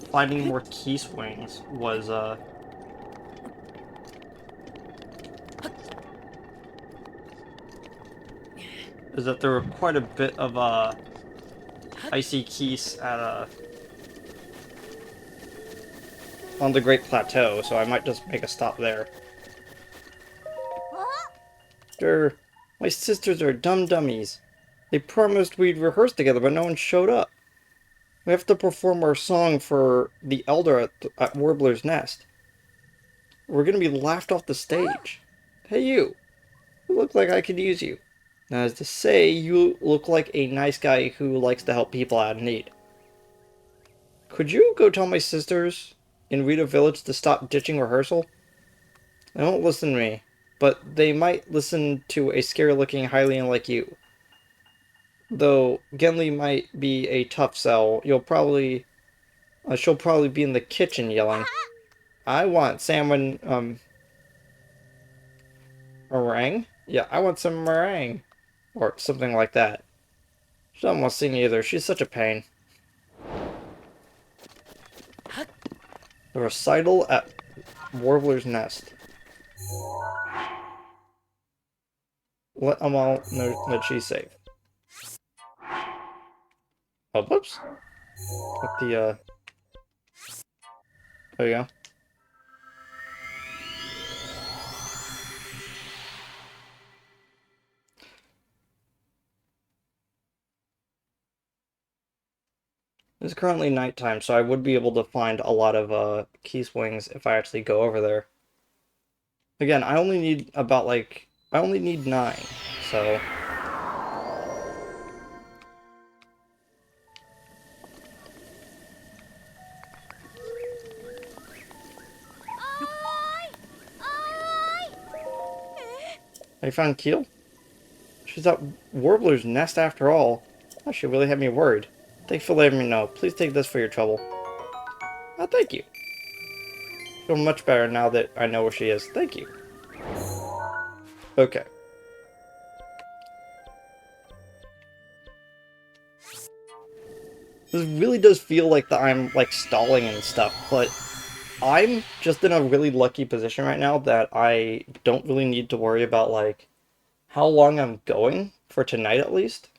finding more key swings was is that there were quite a bit of icy keys at on the Great Plateau, so I might just make a stop there. Sure, my sisters are dumb dummies. They promised we'd rehearse together, but no one showed up. We have to perform our song for the Elder at Warbler's Nest. We're gonna be laughed off the stage. Hey you look like I could use you. That is to say, you look like a nice guy who likes to help people out in need. Could you go tell my sisters in Rita Village to stop ditching rehearsal? They won't listen to me, but they might listen to a scary-looking Hylian like you. Though Genli might be a tough sell, she'll probably be in the kitchen yelling, "I want salmon, meringue? Yeah, I want some meringue." Or something like that. She doesn't want to sing either. She's such a pain. The recital at Warbler's Nest. Let them all know that she's safe. Oh, whoops. With the, there you go. It's currently nighttime, so I would be able to find a lot of, key swings if I actually go over there. Again, I only need about, like, I only need 9, so... I found Keel? She's at Warbler's Nest after all. Oh, she really had me worried. Thanks for letting me know. Please take this for your trouble. Oh, thank you. I feel much better now that I know where she is. Thank you. Okay. This really does feel like that I'm, like, stalling and stuff, but I'm just in a really lucky position right now that I don't really need to worry about, like, how long I'm going, for tonight at least.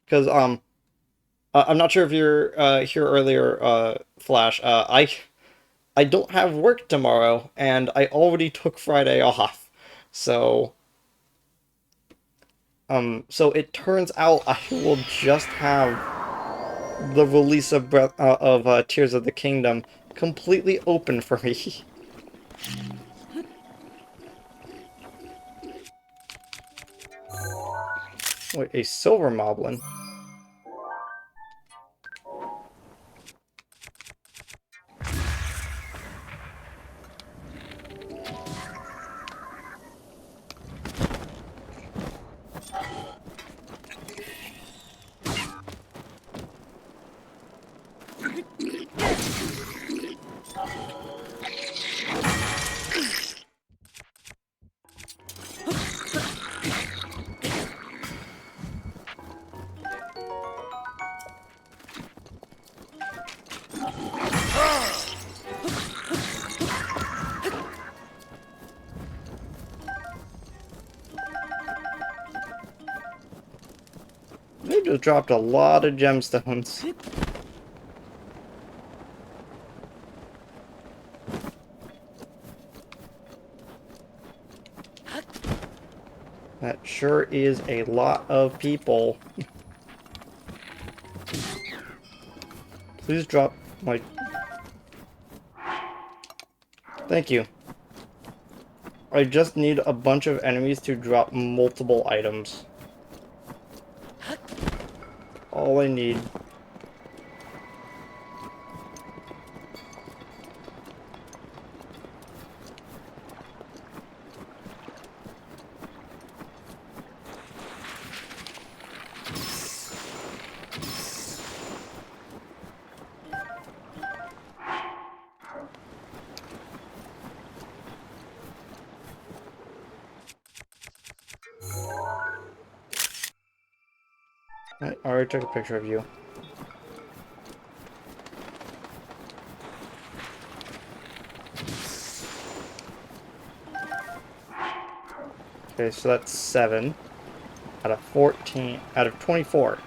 Because, I'm not sure if you're, here earlier, Flash, I don't have work tomorrow, and I already took Friday off. So, so it turns out I will just have the release of Tears of the Kingdom completely open for me. Wait, a silver moblin? They just dropped a lot of gemstones. That sure is a lot of people. Please drop my... Thank you. I just need a bunch of enemies to drop multiple items. All I need. I already took a picture of you. Okay, so that's 7 out of 14, out of 24.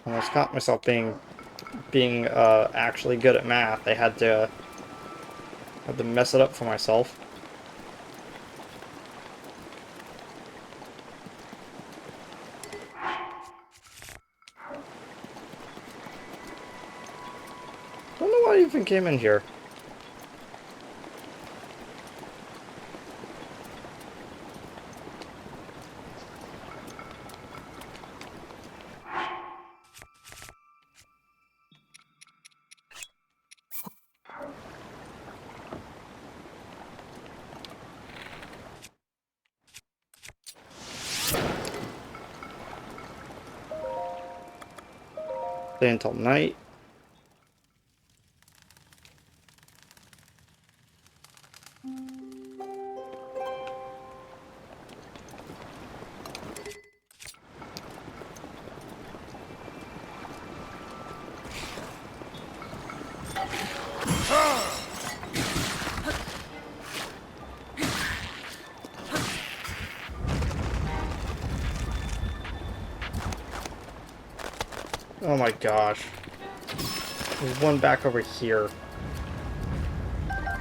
Almost caught myself being actually good at math. I had to mess it up for myself. Don't know why I even came in here. Stay until night. Oh my gosh. There's one back over here. I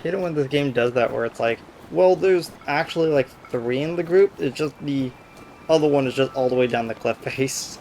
hate it when this game does that where it's like, well, there's actually like 3 in the group. It's just the other one is just all the way down the cliff face.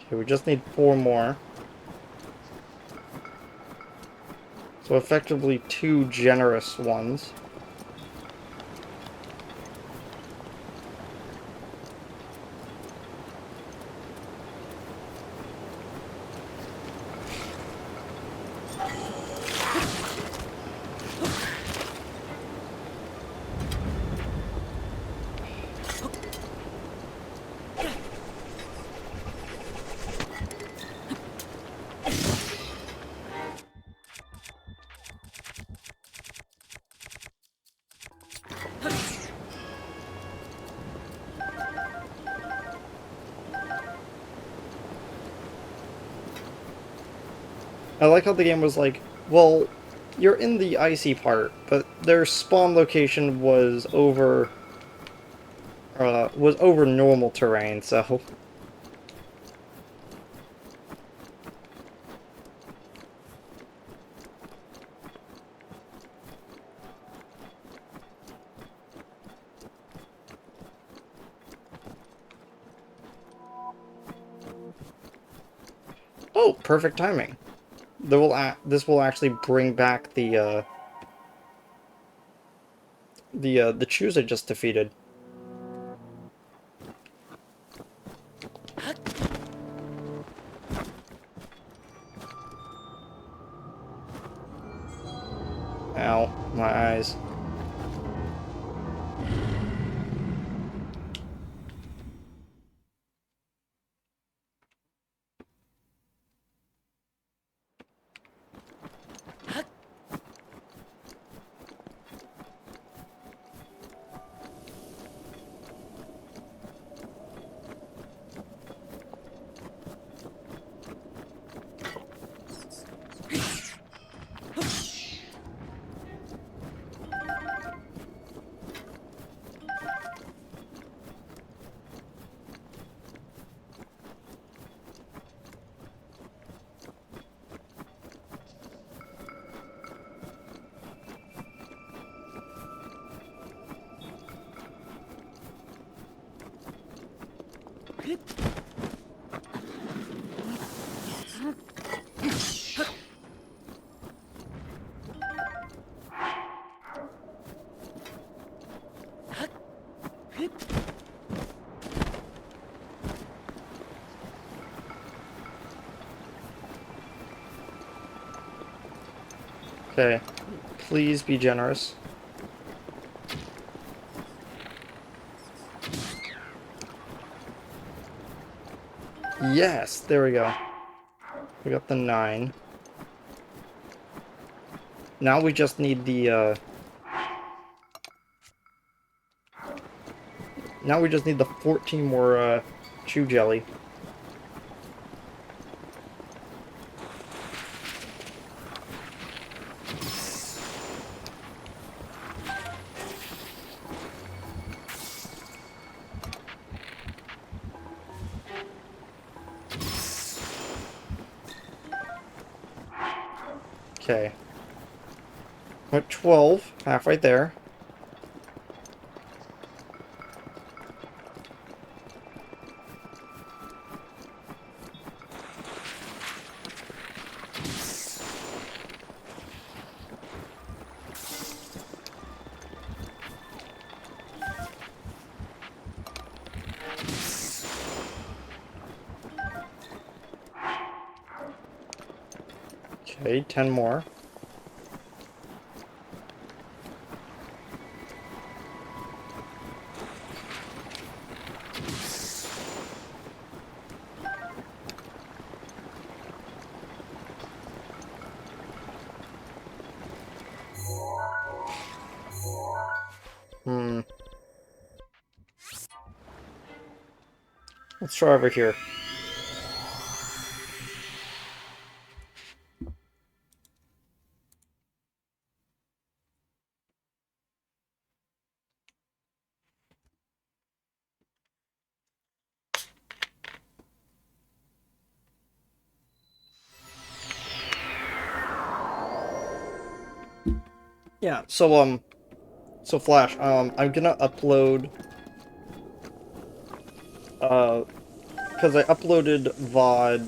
Okay, we just need 4 more. So effectively 2 generous ones. I like how the game was like, well, you're in the icy part, but their spawn location was over normal terrain, so Oh, perfect timing. This will actually bring back the chews I just defeated. Ow, my eyes. Okay, please be generous. Yes, there we go. We got the 9. Now we just need the, now we just need the 14 more, chew jelly. Okay. We're at 12, halfway there. Okay, 10 more. Let's try over here. Yeah, so Flash, I'm gonna upload, because I uploaded VOD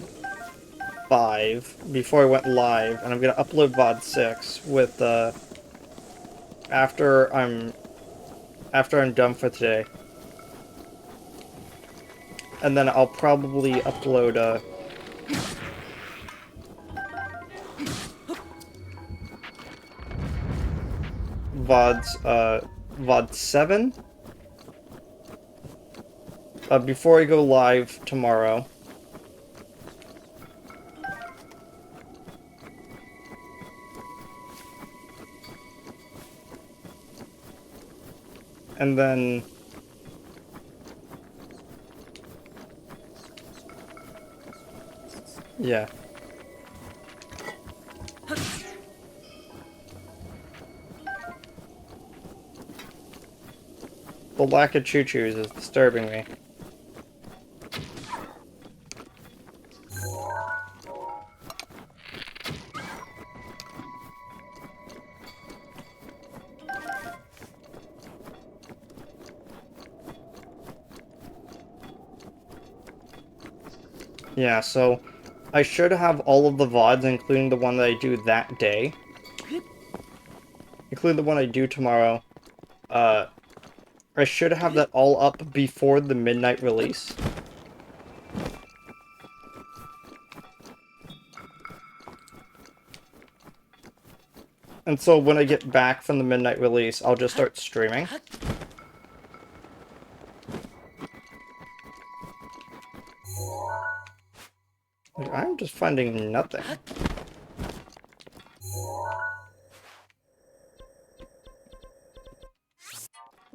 5 before I went live, and I'm gonna upload VOD 6 with, after I'm done for today. And then I'll probably upload, VOD 7, before I go live tomorrow. And then... yeah. The lack of choo-choos is disturbing me. Yeah, so I should have all of the VODs, including the one that I do that day. Including the one I do tomorrow. I should have that all up before the midnight release. And so when I get back from the midnight release, I'll just start streaming. Like, I'm just finding nothing.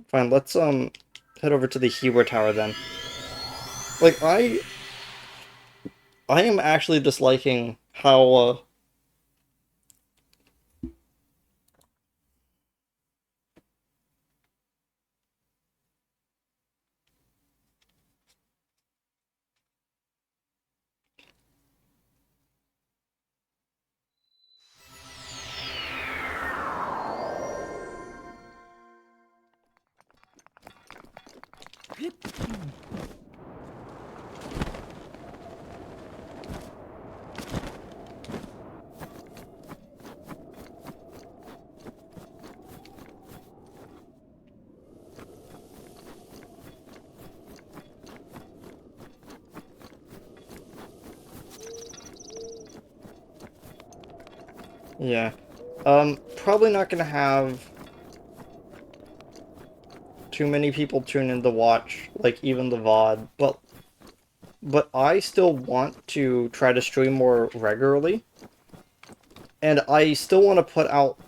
Fine, let's head over to the Heber Tower then. Like, I am actually disliking how yeah. Probably not gonna have too many people tune in to watch, like, even the VOD, but I still want to try to stream more regularly. And I still want to put out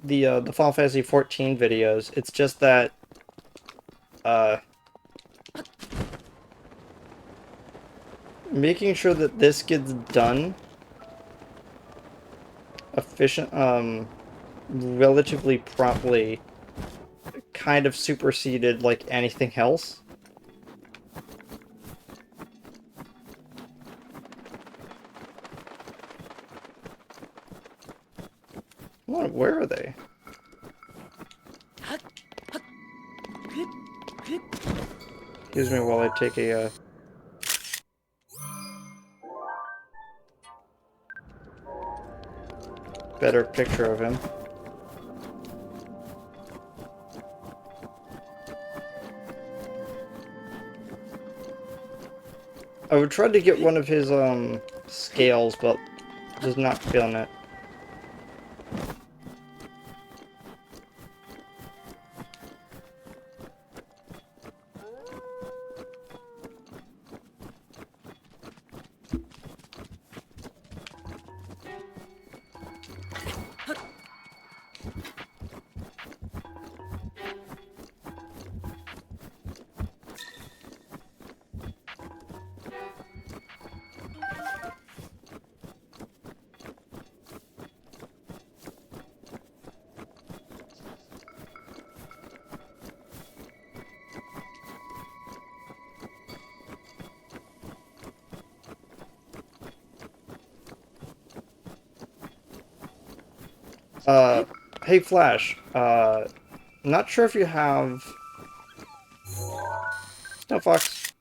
the Final Fantasy XIV videos. It's just that, making sure that this gets done relatively promptly kind of superseded, like, anything else. What? Where are they? Excuse me while I take a, better picture of him. I would try to get one of his, scales, but just not feeling it. Hey Flash, not sure if you have... No, Fox.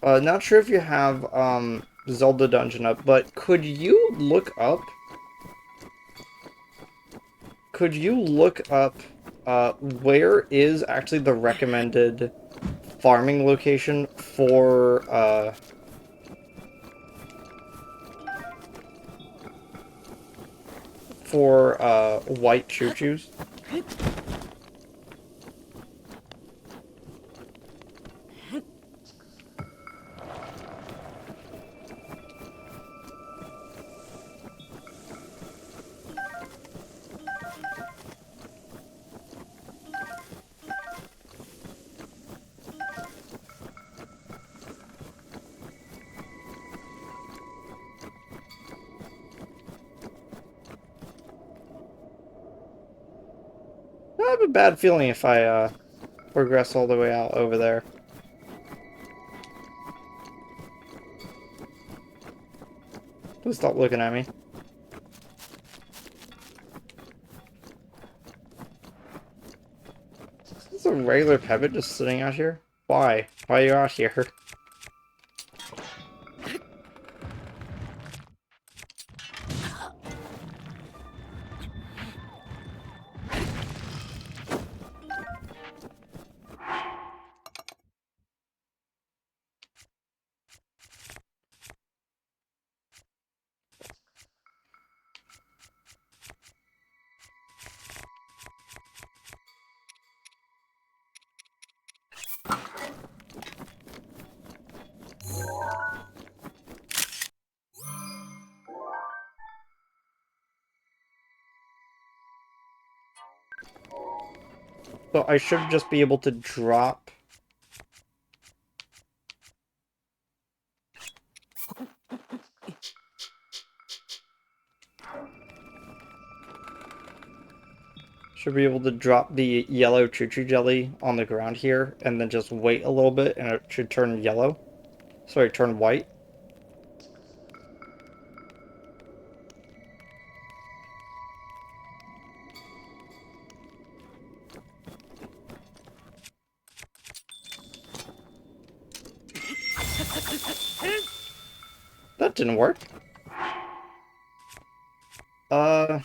Not sure if you have, Zelda Dungeon up, but could you look up... where is actually the recommended farming location for, white choo-choos? I have a bad feeling if I, progress all the way out over there. Please stop looking at me. Is this a regular Pebbit just sitting out here? Why? Why are you out here? So I should just be able to drop... Should be able to drop the yellow choo-choo jelly on the ground here, and then just wait a little bit, and it should turn yellow. Sorry, turn white. That didn't work. Uh...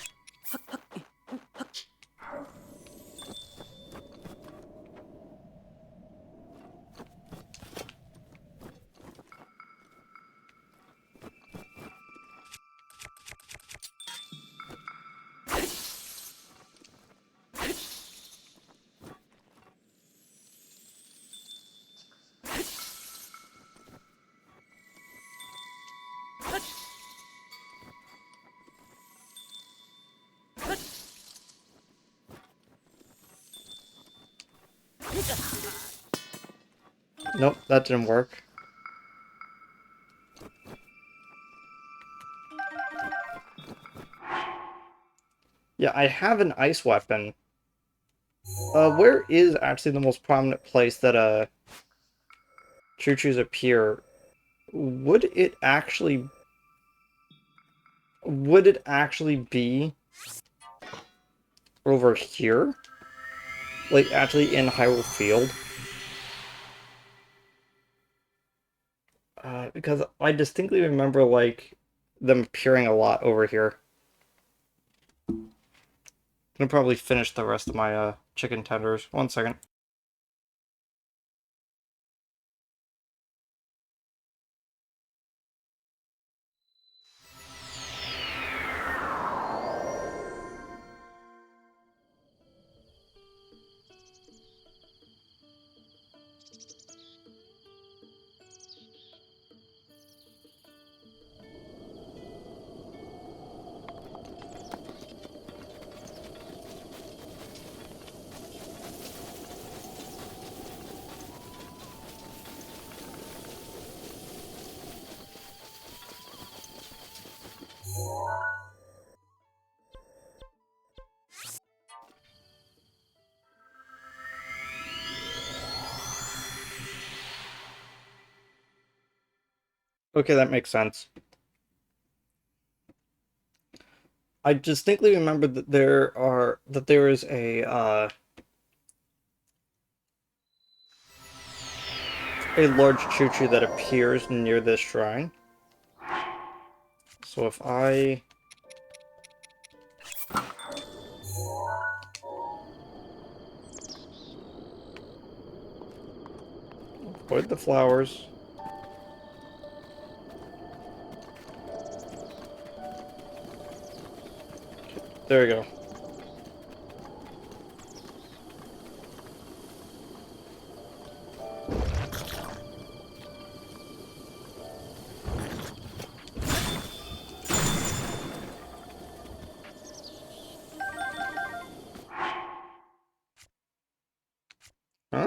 Nope, that didn't work. Yeah, I have an ice weapon. Where is actually the most prominent place that, choo-choos appear? Would it actually... Would it actually be over here? Like, actually in Hyrule Field? Because I distinctly remember, like, them appearing a lot over here. I'm gonna probably finish the rest of my, chicken tenders. 1 second. Okay, that makes sense. I distinctly remember that there is a large choo-choo that appears near this shrine. So if I... avoid the flowers. There we go. Huh?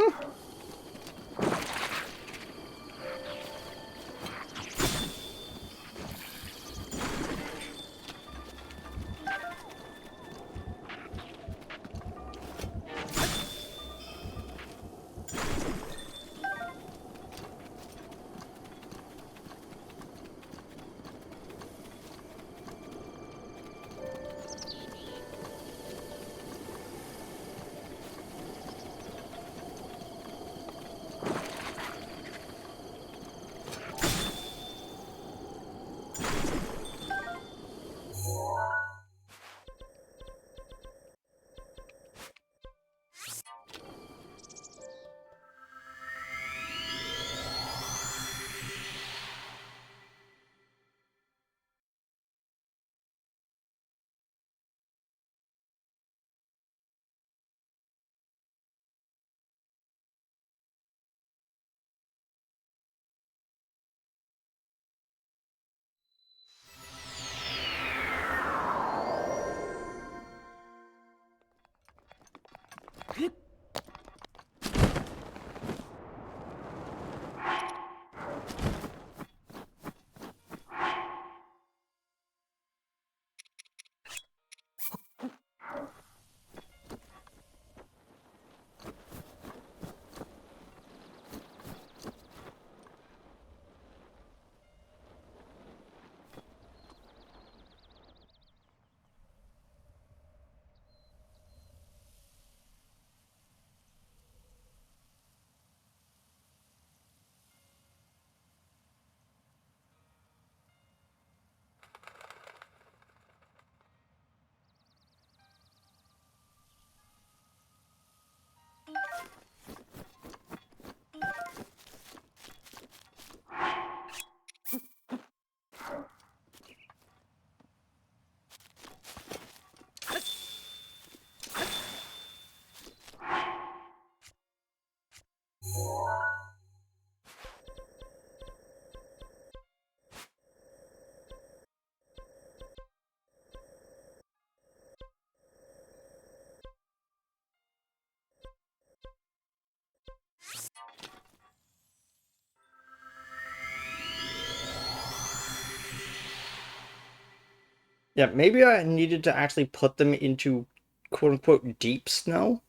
Yeah, maybe I needed to actually put them into quote-unquote deep snow.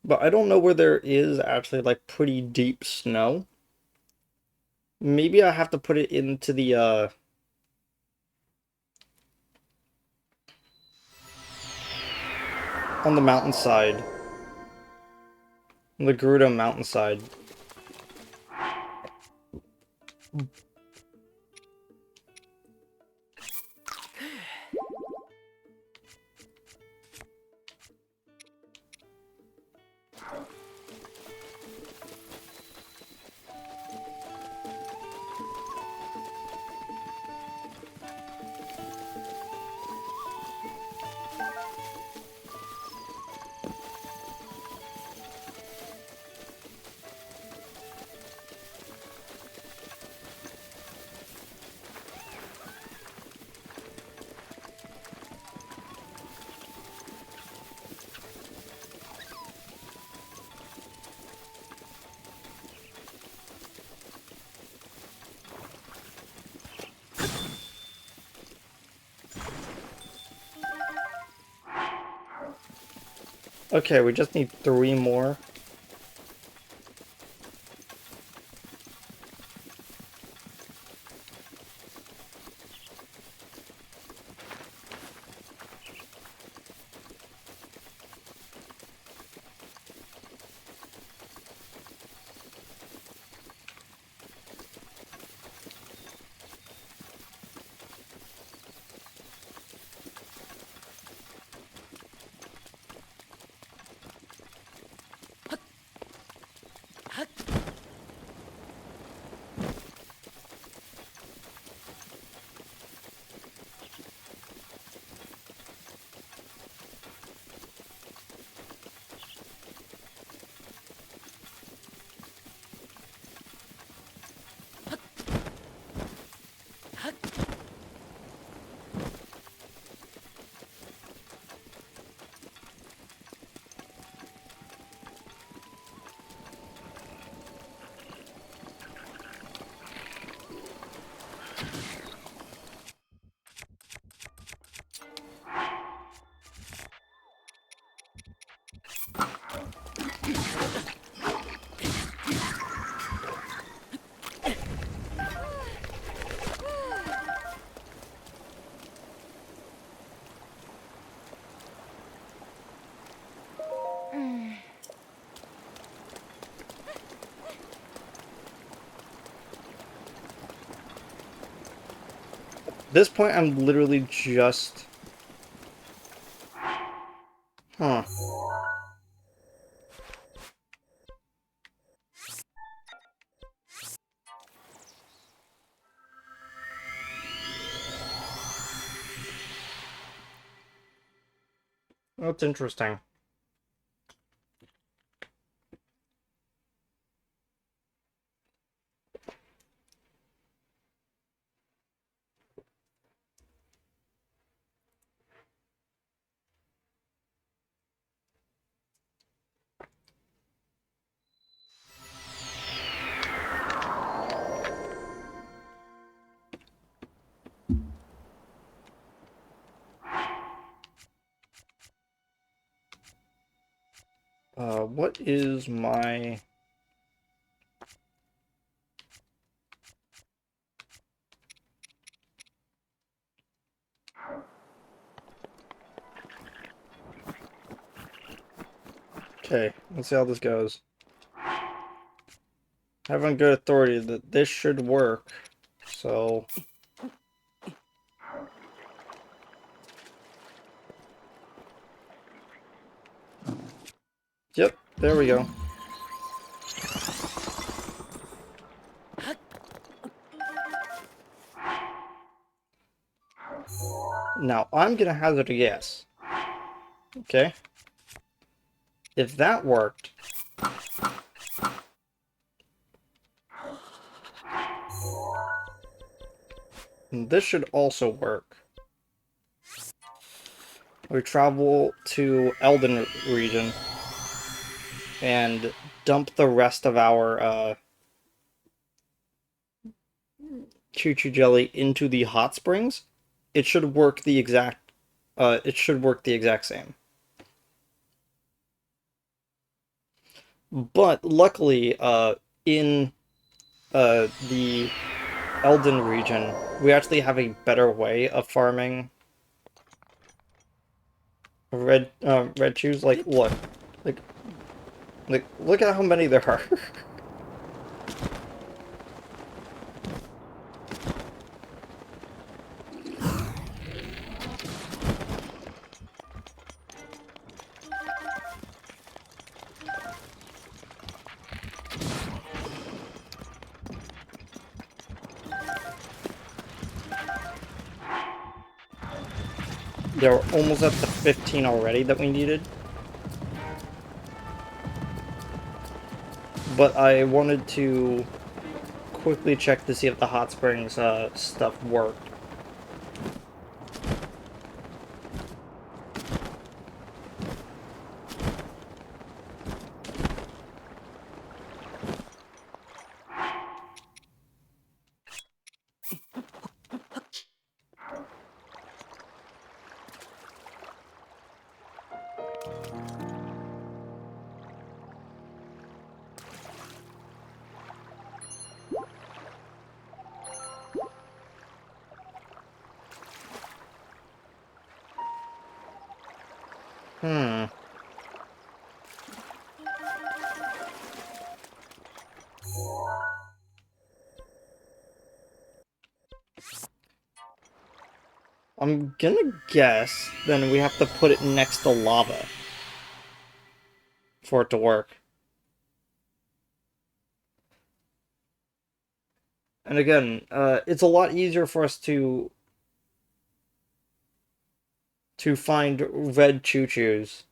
But I don't know where there is actually like pretty deep snow. Maybe I have to put it into the on the mountainside. On the Gerudo mountainside. Okay, we just need 3 more. At this point, I'm literally just... Huh. That's interesting. What is my... Okay, let's see how this goes. I have on good authority that this should work, so... Yep, there we go. Now, I'm gonna hazard a guess. Okay? If that worked... this should also work. We travel to Elden region and dump the rest of our choo-choo jelly into the hot springs. it should work the exact same. But luckily, in the Elden region, we actually have a better way of farming red shoes. Like look at how many there are. They're almost at the 15 already that we needed. But I wanted to quickly check to see if the hot springs stuff worked. Hmm. I'm gonna guess then we have to put it next to lava for it to work. And again, it's a lot easier for us to find red choo-choos.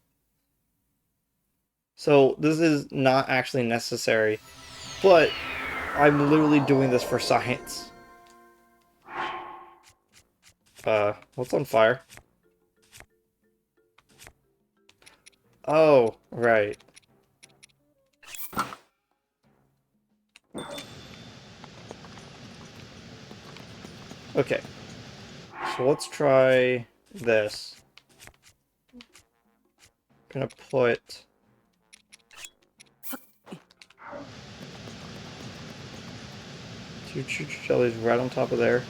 So this is not actually necessary, but I'm literally doing this for science. What's on fire? Oh, right. Okay, so let's try this. Gonna put two choo-choo jellies right on top of there.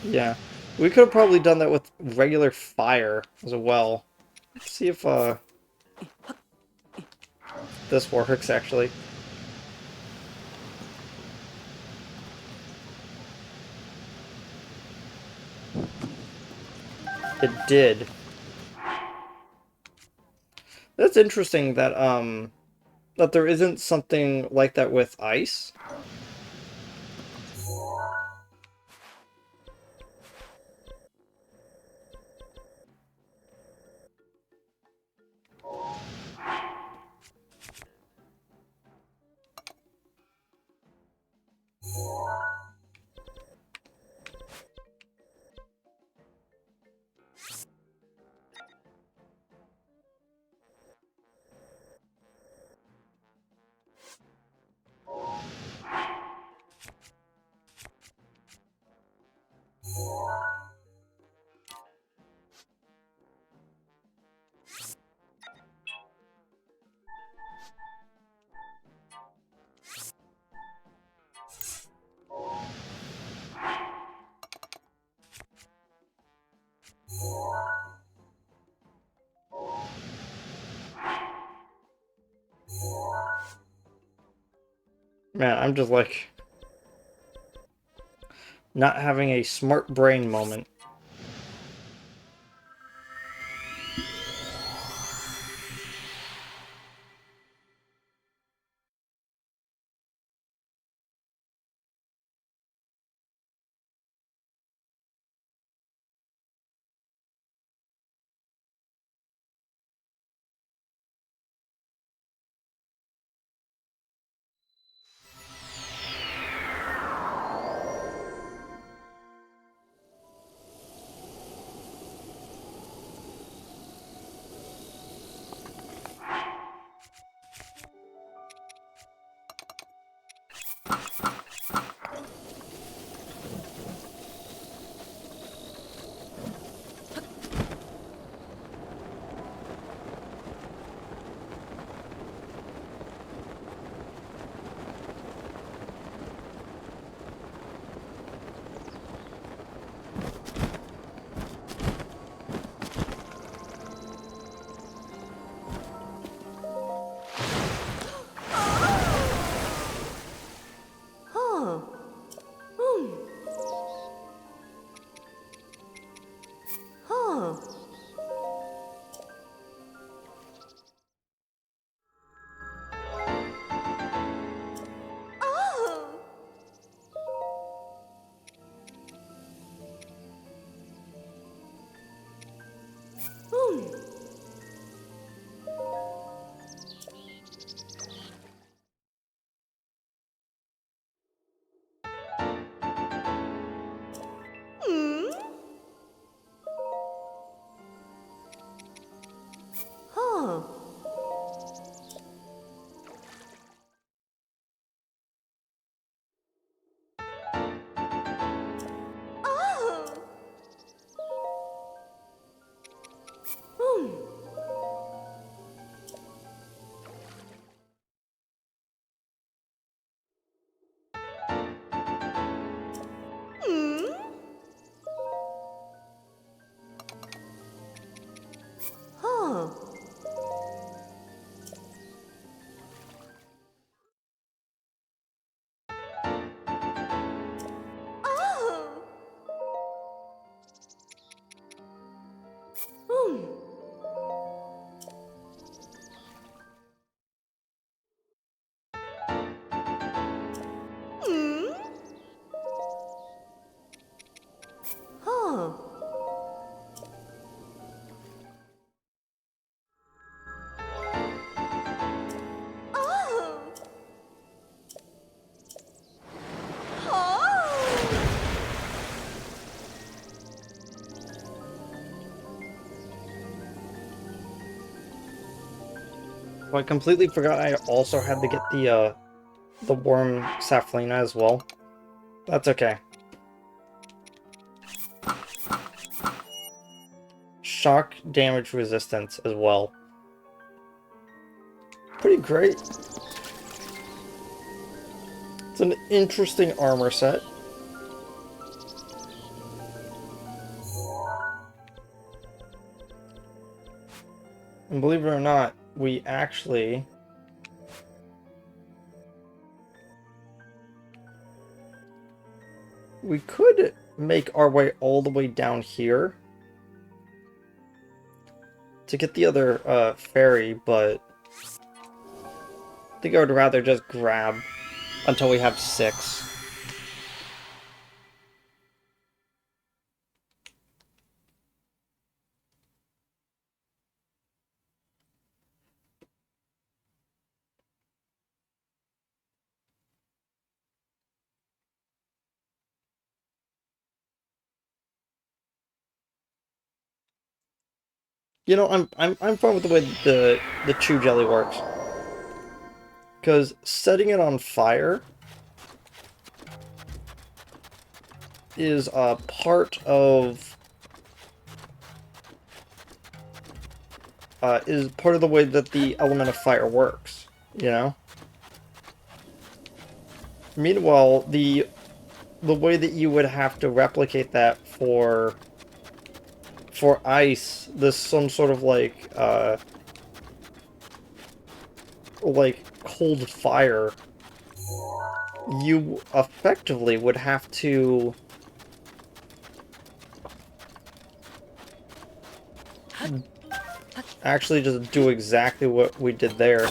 Yeah, we could have probably done that with regular fire as well. Let's see if this works actually. It did. That's interesting that there isn't something like that with ice. Man, I'm just like not having a smart brain moment. I completely forgot I also had to get the worm Saflina as well. That's okay. Shock damage resistance as well. Pretty great. It's an interesting armor set. And believe it or not, we actually... We could make our way all the way down here to get the other fairy, but I think I would rather just grab until we have 6. You know, I'm fine with the way the chew jelly works. Because setting it on fire is a part of the way that the element of fire works, you know? Meanwhile, the way that you would have to replicate that for ice, there's some sort of like cold fire, you effectively would have to actually just do exactly what we did there.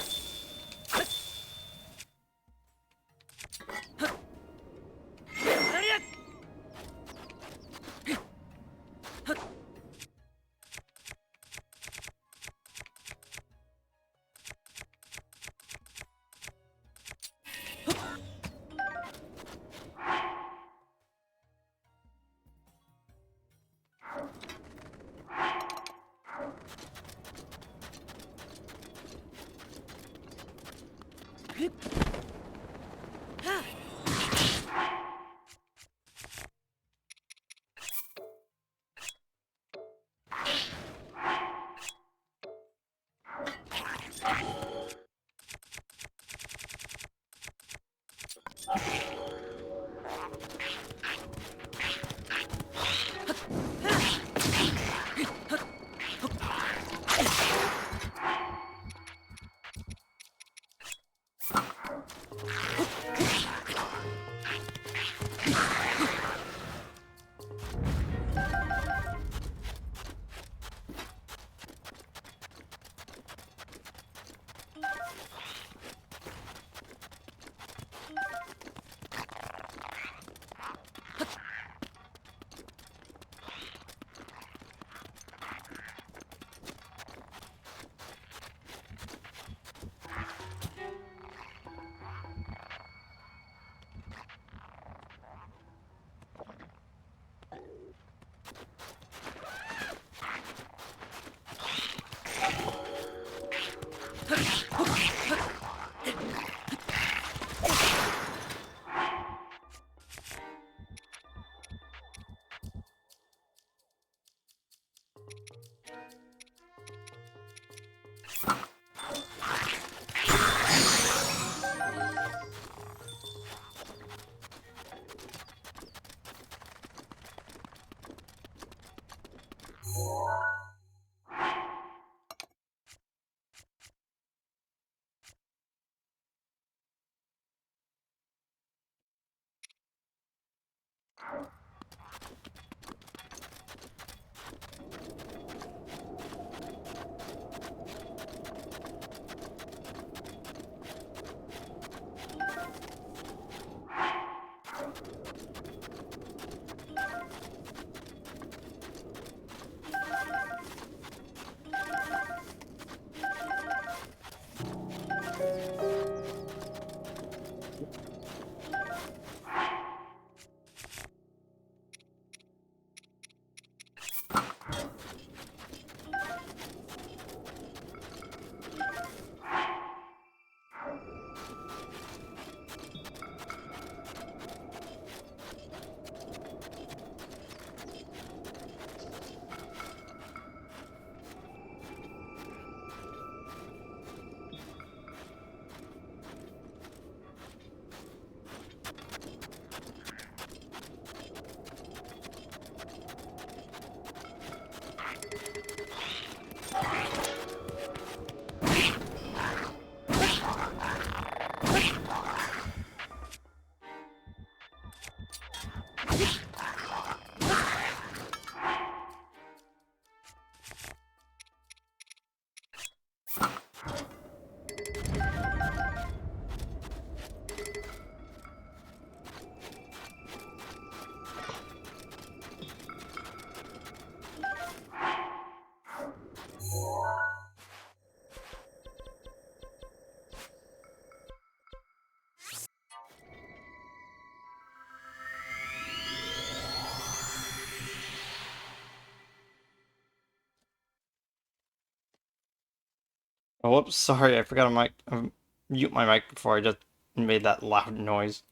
Oh, whoops, sorry, I forgot to mute my mic before I just made that loud noise.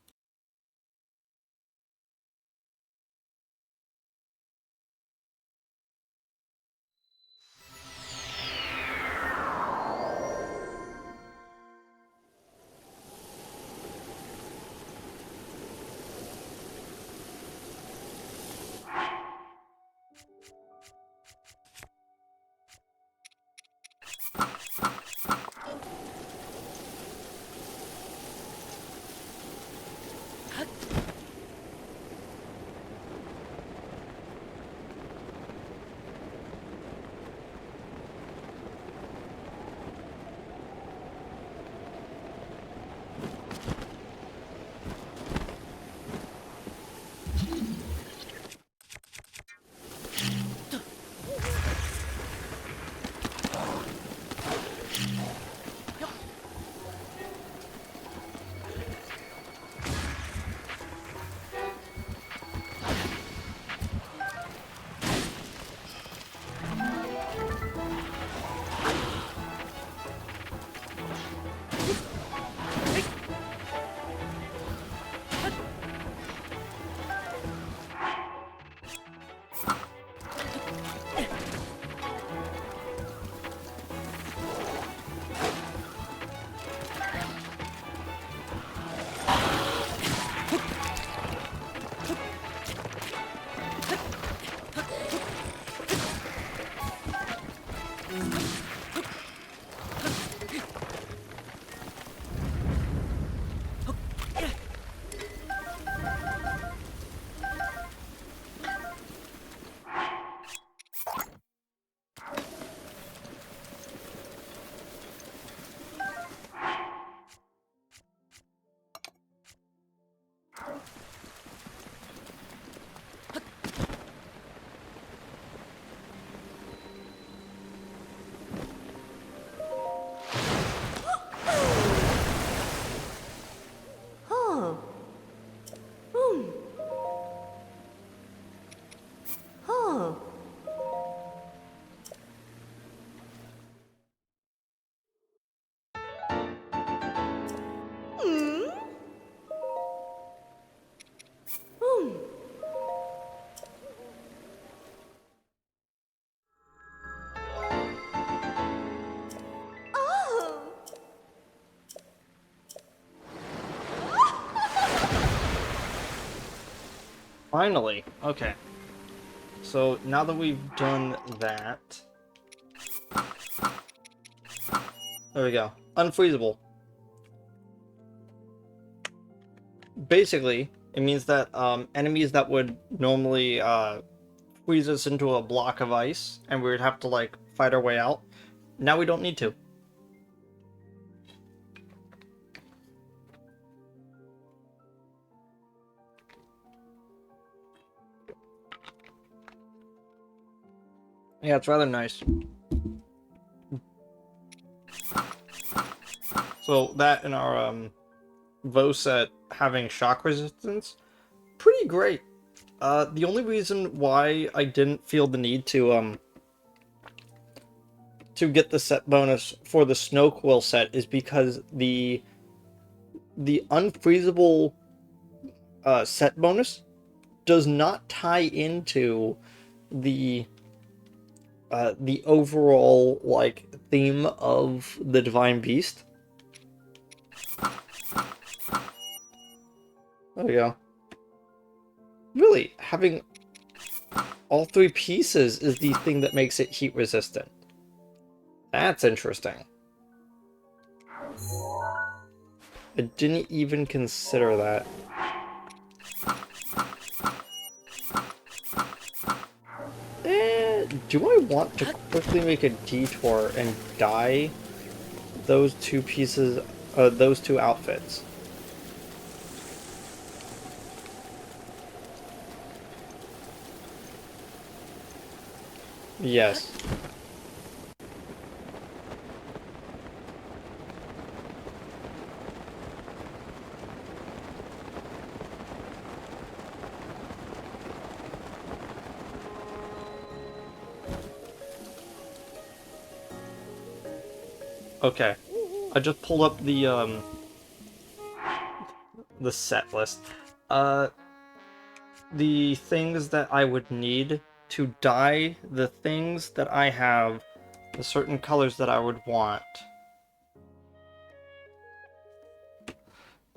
Oh. Hmm. Oh. Hmm. Hmm. Oh. Finally, okay. So now that we've done that, there we go. Unfreezable. Basically, it means that enemies that would normally freeze us into a block of ice and we would have to like fight our way out, now we don't need to. Yeah, it's rather nice. So that and our Vo set having shock resistance, pretty great. The only reason why I didn't feel the need to get the set bonus for the Snow Quill set is because the unfreezable set bonus does not tie into the the overall like theme of the Divine Beast. There we go. Really, having all three pieces is the thing that makes it heat resistant. That's interesting. I didn't even consider that. Do I want to quickly make a detour and dye those two pieces, those two outfits? Yes. Okay. I just pulled up the set list. Uh, the things that I would need to dye the things that I have, the certain colors that I would want.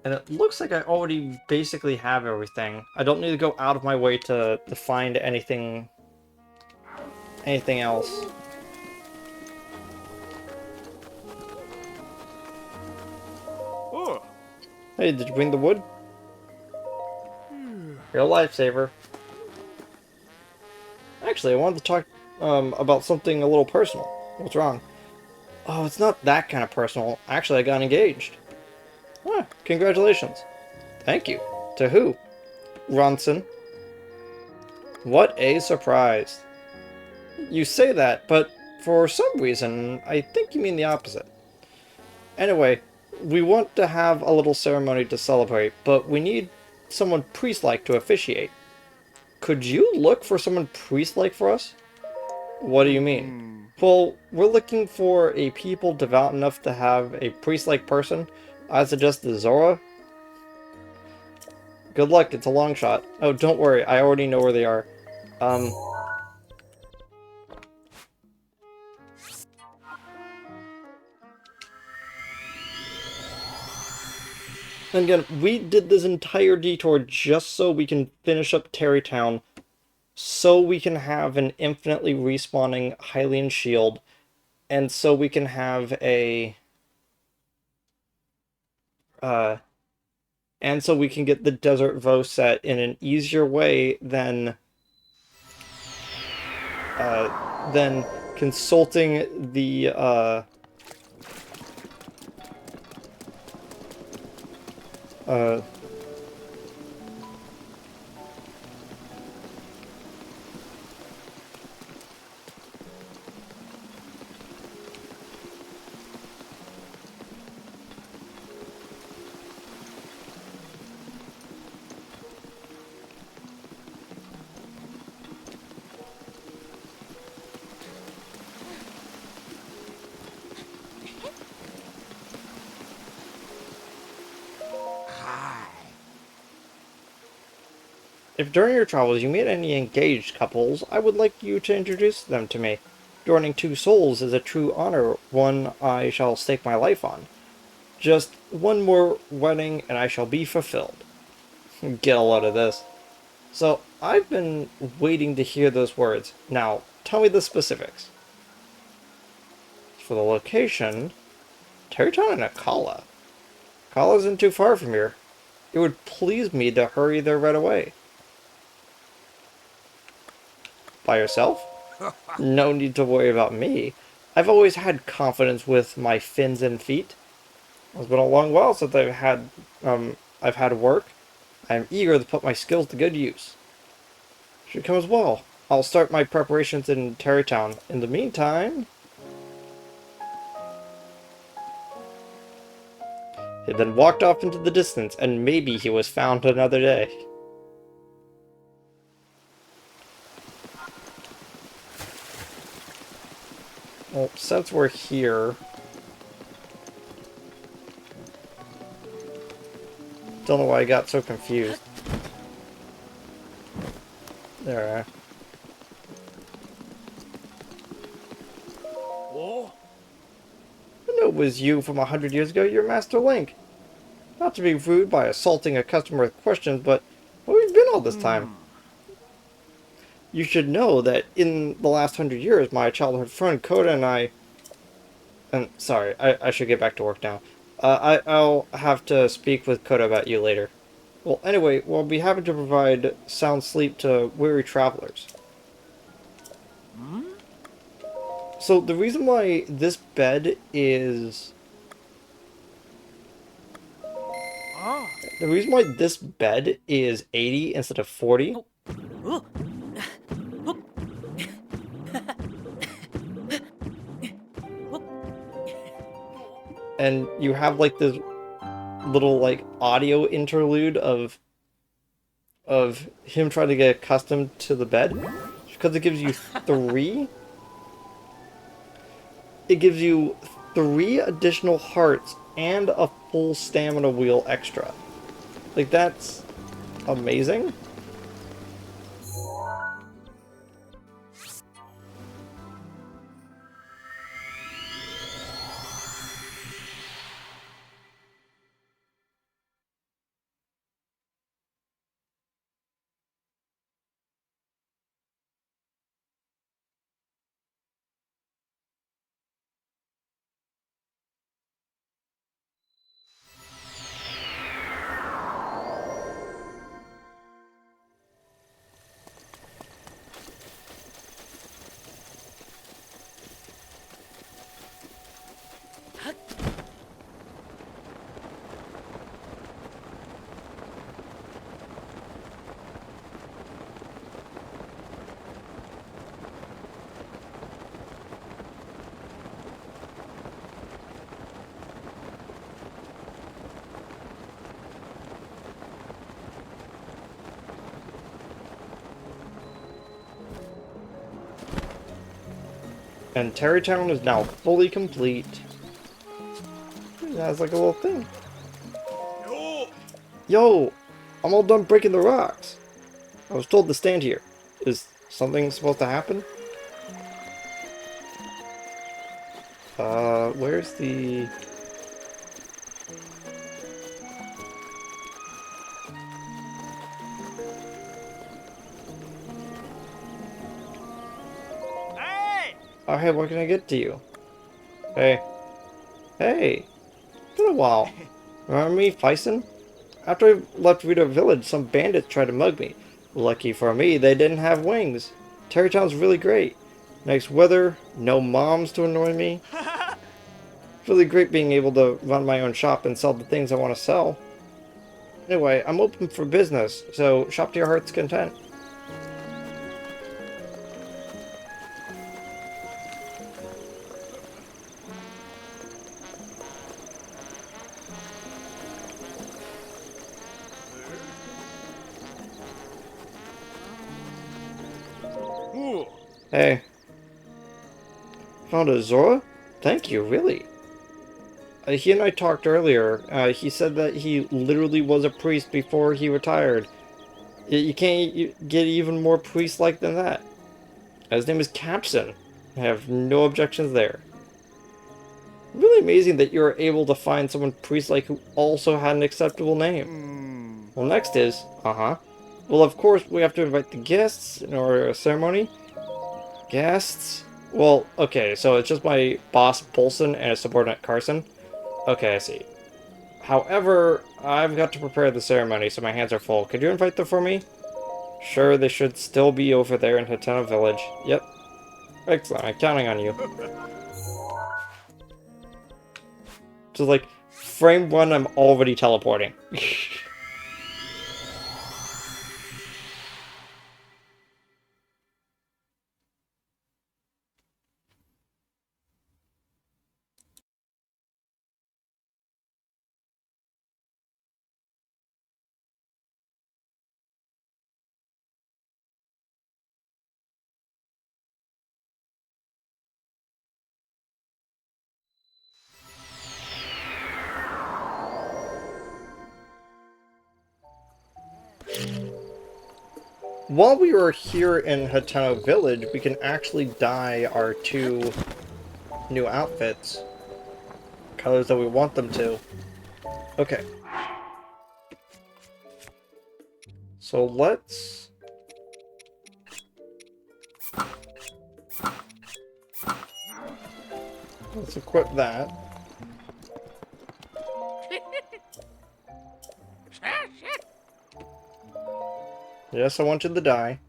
And it looks like I already basically have everything. I don't need to go out of my way to find anything else. Oh. Hey, did you bring the wood? You're a lifesaver. Actually, I wanted to talk about something a little personal. What's wrong? Oh, it's not that kind of personal. Actually, I got engaged. Ah, congratulations. Thank you. To who? Ronson. What a surprise. You say that, but for some reason, I think you mean the opposite. Anyway, we want to have a little ceremony to celebrate, but we need someone priest-like to officiate. Could you look for someone priest-like for us? What do you mean? Well, we're looking for a people devout enough to have a priest-like person. I suggested Zora. Good luck, it's a long shot. Oh, don't worry, I already know where they are. And again, we did this entire detour just so we can finish up Terrytown, so we can have an infinitely respawning Hylian shield, and so we can have a... and so we can get the Desert Vo set in an easier way than consulting the, uh, if during your travels you meet any engaged couples, I would like you to introduce them to me. Joining two souls is a true honor, one I shall stake my life on. Just one more wedding and I shall be fulfilled. Get a load of this. So, I've been waiting to hear those words. Now, tell me the specifics. For the location, Terrytown and Akala. Akala isn't too far from here. It would please me to hurry there right away. By yourself? No need to worry about me. I've always had confidence with my fins and feet. It's been a long while since I've had work. I am eager to put my skills to good use. Should come as well. I'll start my preparations in Terrytown. In the meantime... He then walked off into the distance, and maybe he was found another day. Well, since we're here... Don't know why I got so confused. There. Oh. I knew it was you from 100 years ago, you're Master Link. Not to be rude by assaulting a customer with questions, but where have you been all this time? You should know that in the last 100 years, my childhood friend Coda and I... And sorry, I should get back to work now. I'll have to speak with Coda about you later. Well, anyway, we'll be happy to provide sound sleep to weary travelers. So the reason why this bed is... The reason why this bed is 80 instead of 40... And you have like this little like audio interlude of him trying to get accustomed to the bed, because it gives you three 3 additional hearts and a full stamina wheel extra. Like, that's amazing. And Terrytown is now fully complete. It has like a little thing. No. Yo, I'm all done breaking the rocks. I was told to stand here. Is something supposed to happen? Where's the... Hey! Oh, hey, what can I get to you? Hey. Hey. It's been a while. Remember me, Fyson? After I left Rita Village, some bandits tried to mug me. Lucky for me, they didn't have wings. Terrytown's really great. Nice weather, no moms to annoy me. Really great being able to run my own shop and sell the things I want to sell. Anyway, I'm open for business, so shop to your heart's content. Ooh. Hey. Found a Zora? Thank you, really. He and I talked earlier. He said that he literally was a priest before he retired. You can't get even more priest-like than that. His name is Capson. I have no objections there. Really amazing that you're able to find someone priest-like who also had an acceptable name. Well, next is, well, of course, we have to invite the guests in our ceremony. Guests? Well, okay, so it's just my boss, Polson, and his subordinate, Carson. Okay, I see. However, I've got to prepare the ceremony, so my hands are full. Could you invite them for me? Sure, they should still be over there in Hateno Village. Yep. Excellent, I'm counting on you. So, like, frame 1, I'm already teleporting. While we were here in Hateno Village, we can actually dye our 2 new outfits. Colors that we want them to. Okay. So let's equip that. Yes, I wanted the dye.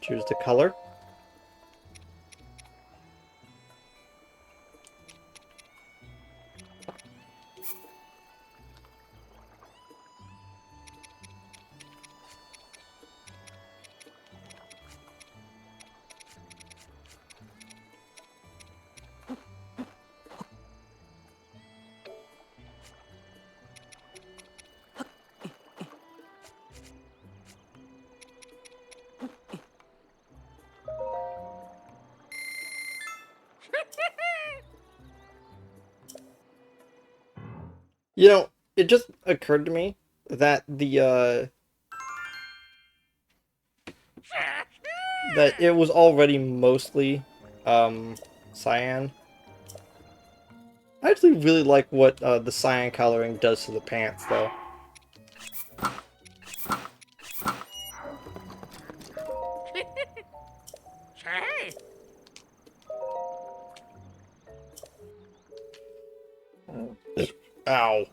Choose the color. You know, it just occurred to me that that it was already mostly cyan. I actually really like what the cyan coloring does to the pants, though. Hey! Ow.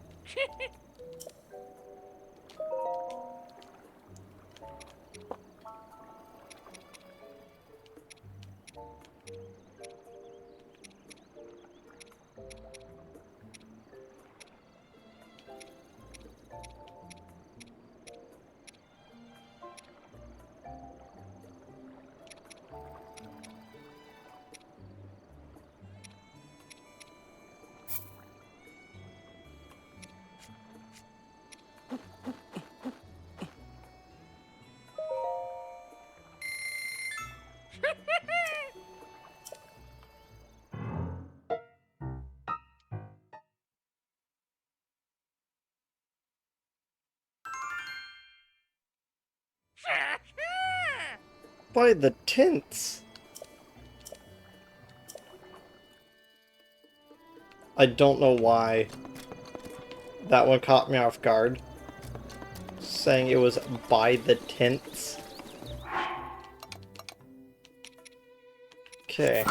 By the tints. I don't know why that one caught me off guard. Saying it was by the tints. Okay.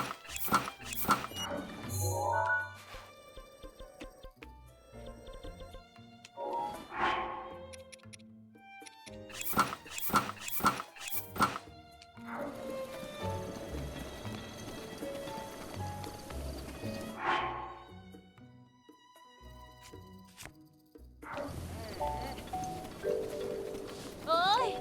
Ôi!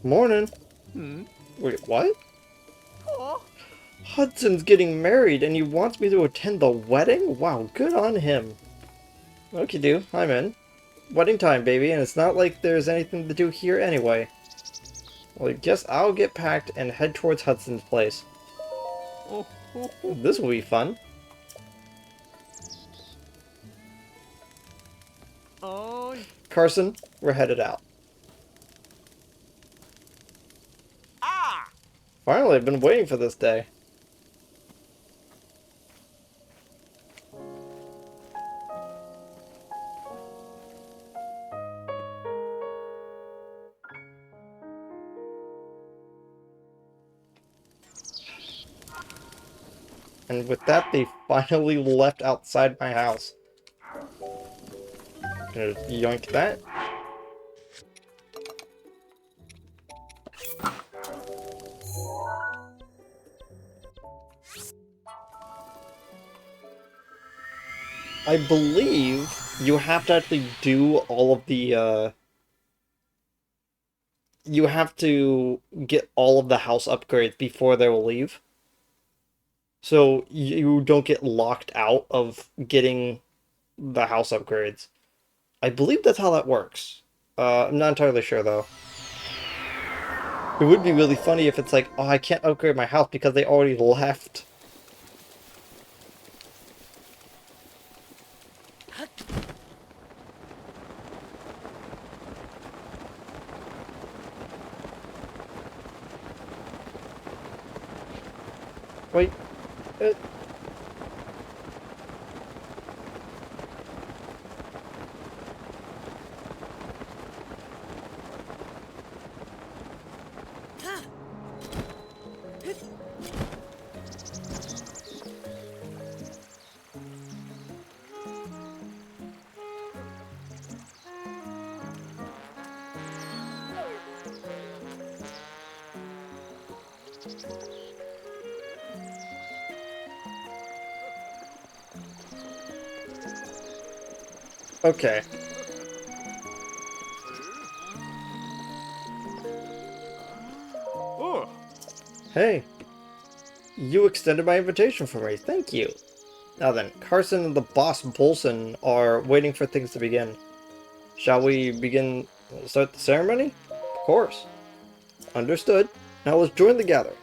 Morning. Wait, what? Hudson's getting married and he wants me to attend the wedding? Wow, good on him. Okay, do. I'm in. Wedding time, baby, and it's not like there's anything to do here anyway. Well, I guess I'll get packed and head towards Hudson's place. This will be fun. Ôi! Carson, we're headed out. À! Finally, I've been waiting for this day. And with that, they finally left outside my house. Gonna yoink that. I believe you have to actually do all of the, you have to get all of the house upgrades before they will leave. So you don't get locked out of getting the house upgrades. I believe that's how that works. I'm not entirely sure, though. It would be really funny if it's like, oh, I can't upgrade my house because they already left. Wait. Uh, okay. Hey, you extended my invitation for me. Thank you. Now then, Carson and the boss Bolson are waiting for things to begin. Shall we start the ceremony? Of course. Understood. Now let's join the gathering.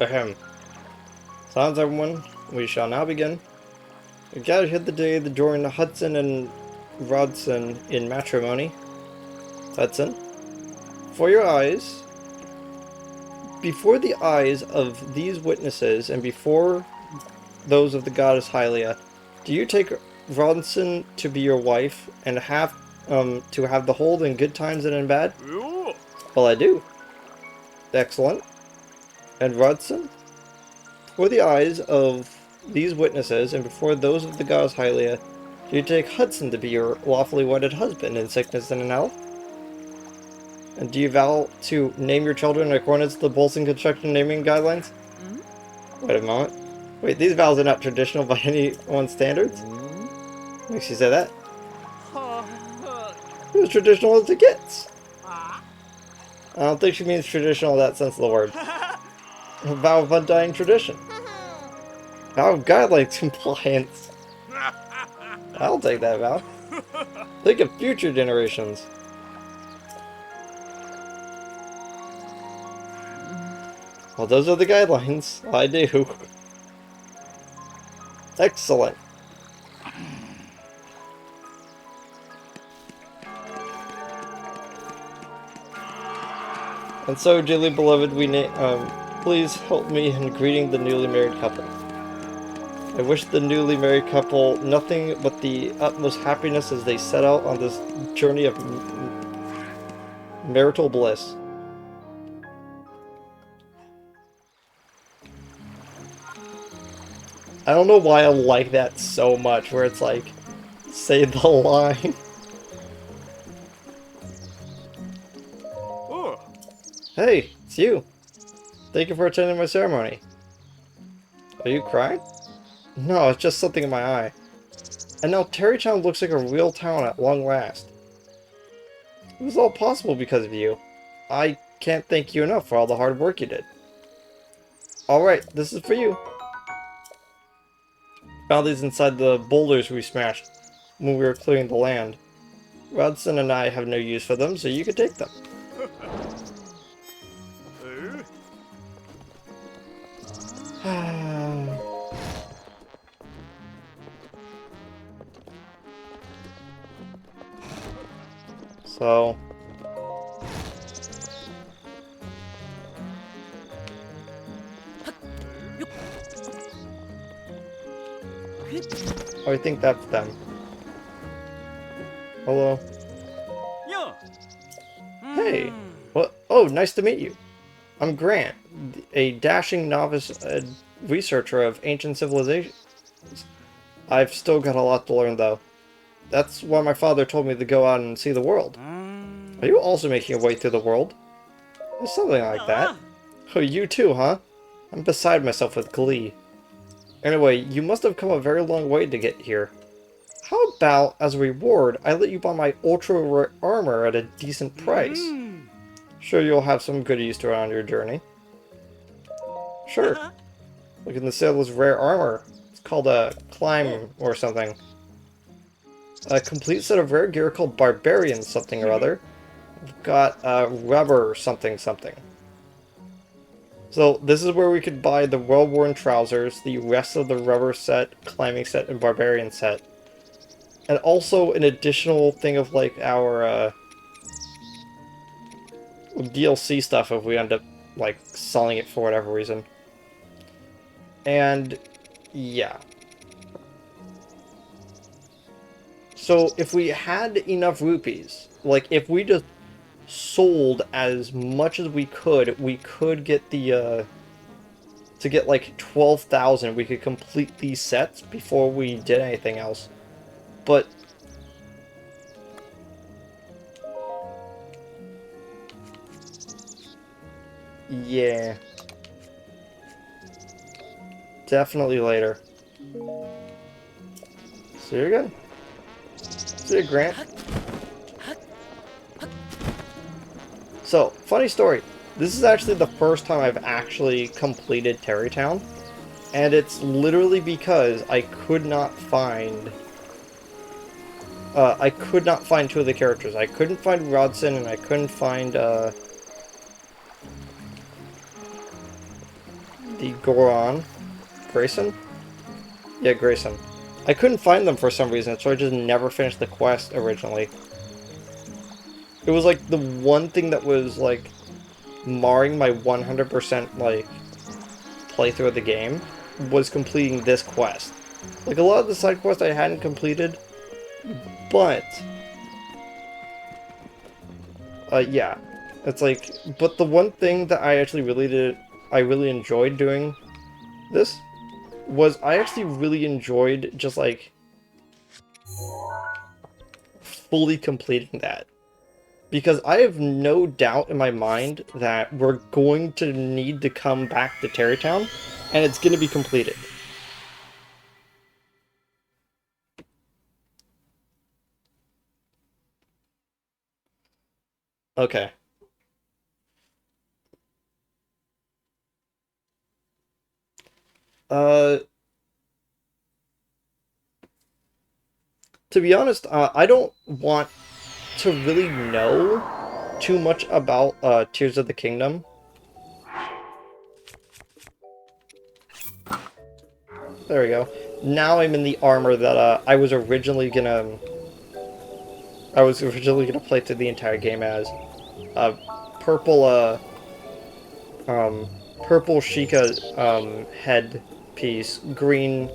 Ahem. Silence, everyone. We shall now begin. We gathered here the day to join Hudson and Rodson in matrimony. Hudson, for your eyes, before the eyes of these witnesses and before those of the goddess Hylia, do you take Rodson to be your wife and to have the hold in good times and in bad? Ooh. Well, I do. Excellent. And Rodson, before the eyes of these witnesses and before those of the goddess Hylia, do you take Hudson to be your lawfully wedded husband in sickness and in health? And do you vow to name your children in accordance to the Bolson construction naming guidelines? Wait a moment. Wait, these vows are not traditional by anyone's standards? Makes you say that. It was traditional as it gets. I don't think she means traditional in that sense of the word. A vow of undying tradition. Vow of guidelines compliance. I'll take that vow. Think of future generations. Well, those are the guidelines. I do. Excellent. And so, dearly beloved, please help me in greeting the newly married couple. I wish the newly married couple nothing but the utmost happiness as they set out on this journey of marital bliss. I don't know why I like that so much, where it's like, say the line. Ooh. Hey, it's you. Thank you for attending my ceremony. Are you crying? No, it's just something in my eye. And now Terrytown looks like a real town at long last. It was all possible because of you. I can't thank you enough for all the hard work you did. Alright, this is for you. Found these inside the boulders we smashed when we were clearing the land. Rodson and I have no use for them, so you can take them. So... I think that's them. Hello. Yeah. Hey! What? Oh, nice to meet you. I'm Grant, a dashing novice researcher of ancient civilizations. I've still got a lot to learn, though. That's why my father told me to go out and see the world. Are you also making your way through the world? There's something like that. Oh, you too, huh? I'm beside myself with glee. Anyway, you must have come a very long way to get here. How about, as a reward, I let you buy my ultra rare armor at a decent price? Sure, you'll have some goodies to on your journey. Sure. Look in the sale of this rare armor. It's called a climb or something. A complete set of rare gear called Barbarian something or other. We've got rubber something something. So this is where we could buy the well-worn trousers, the rest of the rubber set, climbing set, and barbarian set. And also an additional thing of like our DLC stuff if we end up like selling it for whatever reason. And yeah. So if we had enough rupees, like if we just sold as much as we could get the to get like 12,000, we could complete these sets before we did anything else. But Yeah. Definitely later. See you again. See you, Grant. So, funny story. This is actually the first time I've actually completed Terrytown. And it's literally because I could not find... I could not find two of the characters. I couldn't find Rodson and I couldn't find, the Goron. Grayson? Yeah, Grayson. I couldn't find them for some reason, so I just never finished the quest originally. It was like the one thing that was like marring my 100% like playthrough of the game was completing this quest. Like a lot of the side quests I hadn't completed, but yeah, it's like, but the one thing that I actually I really enjoyed doing this was I actually really enjoyed just like fully completing that. Because I have no doubt in my mind that we're going to need to come back to Terrytown, and it's going to be completed. Okay. Uh, to be honest, I don't want to really know too much about Tears of the Kingdom. There we go. Now I'm in the armor that I was originally gonna play through the entire game as. Uh, purple, um, purple Sheikah, head piece, green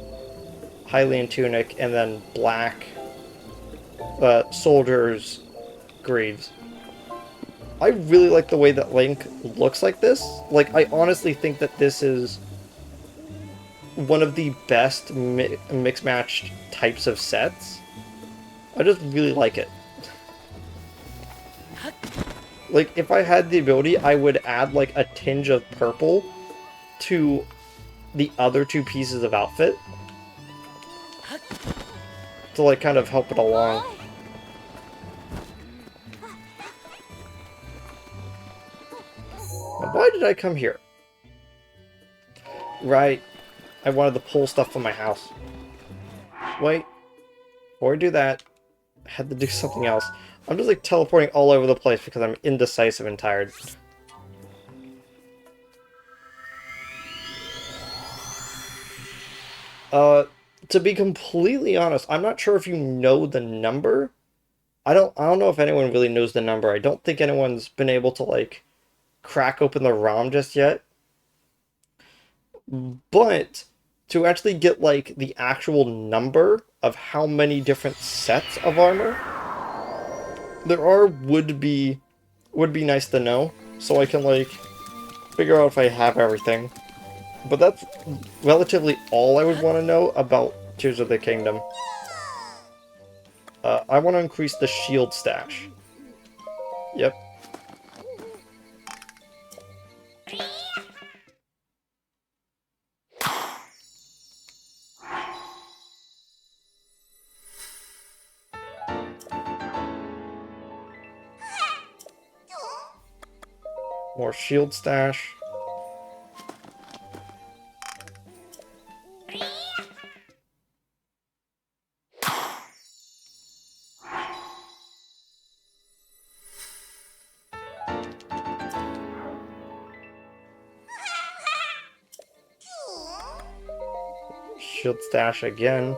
Hylian tunic, and then black, soldier's greaves. I really like the way that Link looks like this. Like, I honestly think that this is one of the best mix-matched types of sets. I just really like it. Like, if I had the ability, I would add, like, a tinge of purple to the other two pieces of outfit to, like, kind of help it along. Now, why did I come here? Right, I wanted to pull stuff from my house. Wait, before I do that, I had to do something else. I'm just, like, teleporting all over the place because I'm indecisive and tired. To be completely honest, I'm not sure if you know the number. I don't know if anyone really knows the number. I don't think anyone's been able to, like, crack open the ROM just yet. But to actually get, like, the actual number of how many different sets of armor there are would be nice to know, so I can, like, figure out if I have everything. But that's relatively all I would want to know about Tears of the Kingdom. I want to increase the shield stash. Yep. More shield stash. Shield stash again.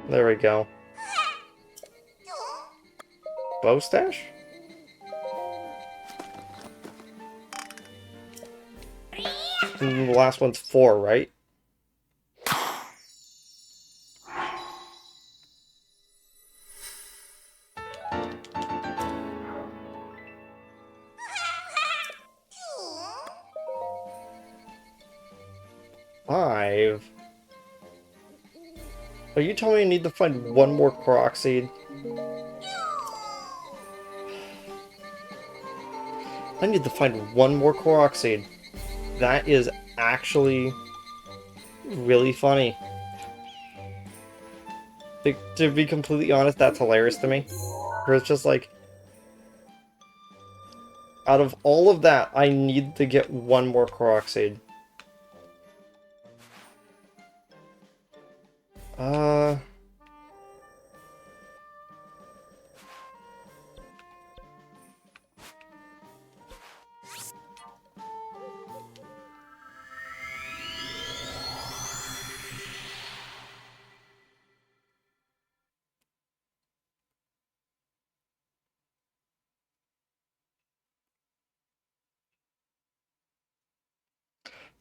There we go. Bow stash? And the last one's 4, right? Are you telling me I need to find one more Korok seed? I need to find one more Korok seed. That is actually really funny. Like, to be completely honest, that's hilarious to me. Where it's just like, out of all of that, I need to get one more Korok seed. Uh...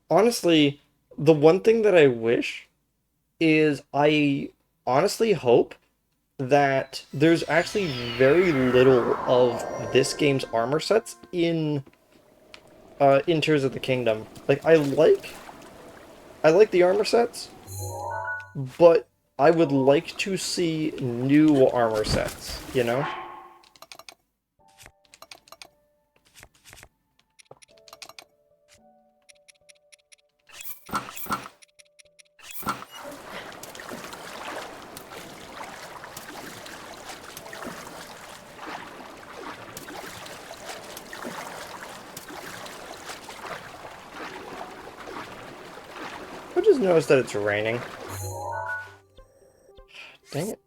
Honestly, the one thing that I wish is I honestly hope that there's actually very little of this game's armor sets in Tears of the Kingdom. Like I like the armor sets, but I would like to see new armor sets, you know? I just noticed that it's raining. Dang it.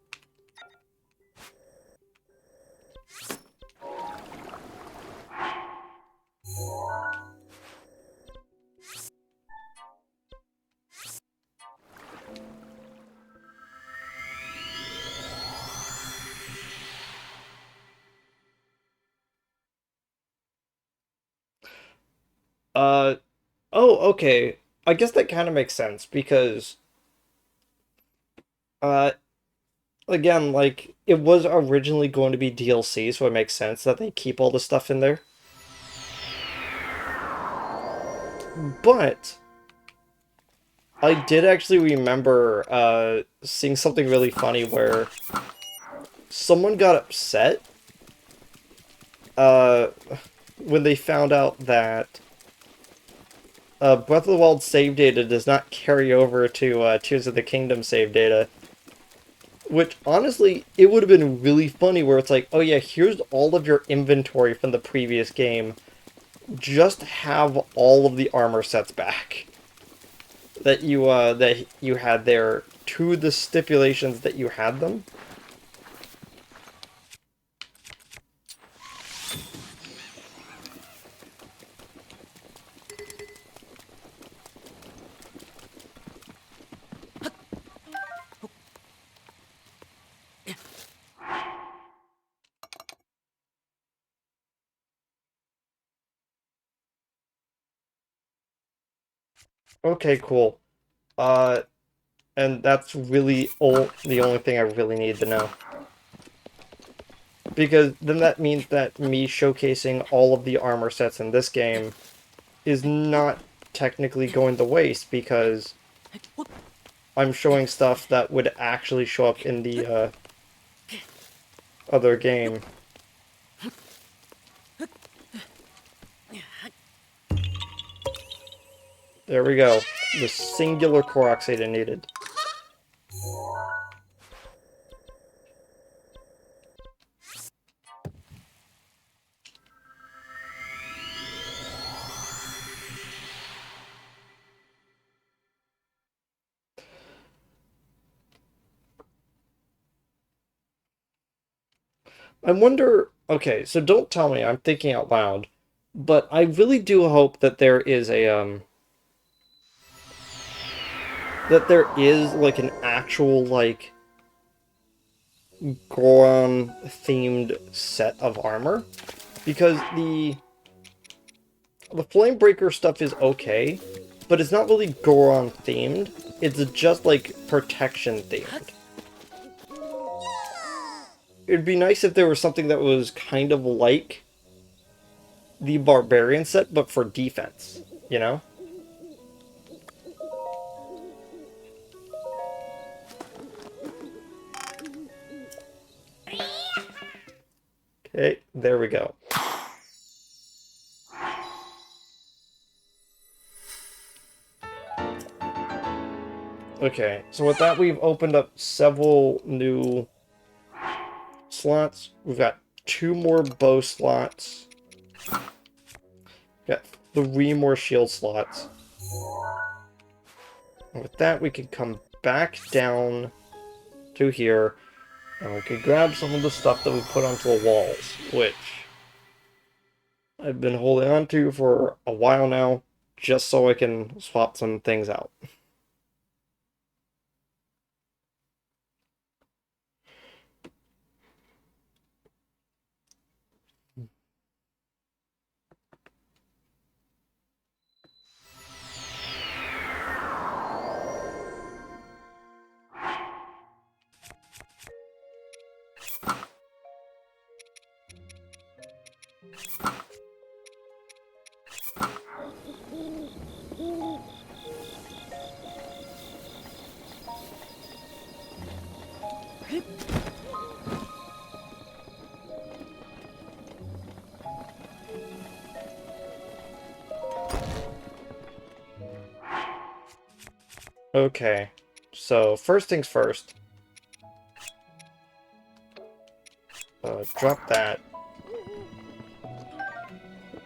Uh, oh, okay. I guess that kind of makes sense because, uh, again, like, it was originally going to be DLC, so it makes sense that they keep all the stuff in there. But I did actually remember seeing something really funny where someone got upset uh, when they found out that Breath of the Wild save data does not carry over to Tears of the Kingdom save data. Which, honestly, it would have been really funny where it's like, oh yeah, here's all of your inventory from the previous game. Just have all of the armor sets back that you had there to the stipulations that you had them. Okay, cool. Uh, and that's really the only thing I really need to know. Because then that means that me showcasing all of the armor sets in this game is not technically going to waste because I'm showing stuff that would actually show up in the other game. There we go. The singular Korok seed I needed. I wonder... Okay, so don't tell me, I'm thinking out loud. But I really do hope that there is a, that there is, like, an actual, like, Goron-themed set of armor. Because the Flamebreaker stuff is okay, but it's not really Goron-themed. It's just, like, protection-themed. It'd be nice if there was something that was kind of like the Barbarian set, but for defense, you know? Okay, there we go. Okay, so with that, we've opened up several new slots. We've got 2 more bow slots. Got 3 more shield slots. And with that, we can come back down to here, and we can grab some of the stuff that we put onto the walls, which I've been holding on to for a while now, just so I can swap some things out. Okay, so first things first. Drop that.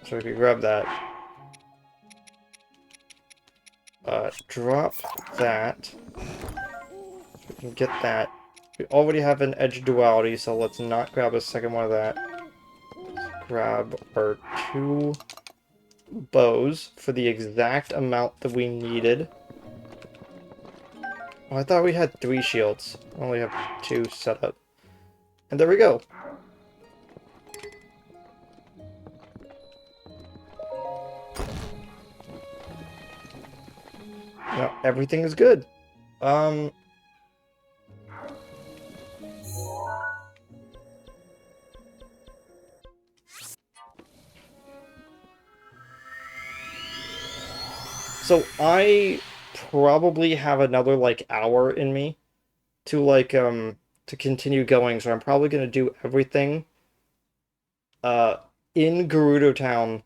So we can grab that. Drop that. We can get that. We already have an edge duality, so let's not grab a second one of that. Let's grab our 2 bows for the exact amount that we needed. Oh, I thought we had 3 shields. I only have 2 set up. And there we go. Now everything is good. So I probably have another like hour in me to to continue going, so I'm probably gonna do everything uh in Gerudo Town,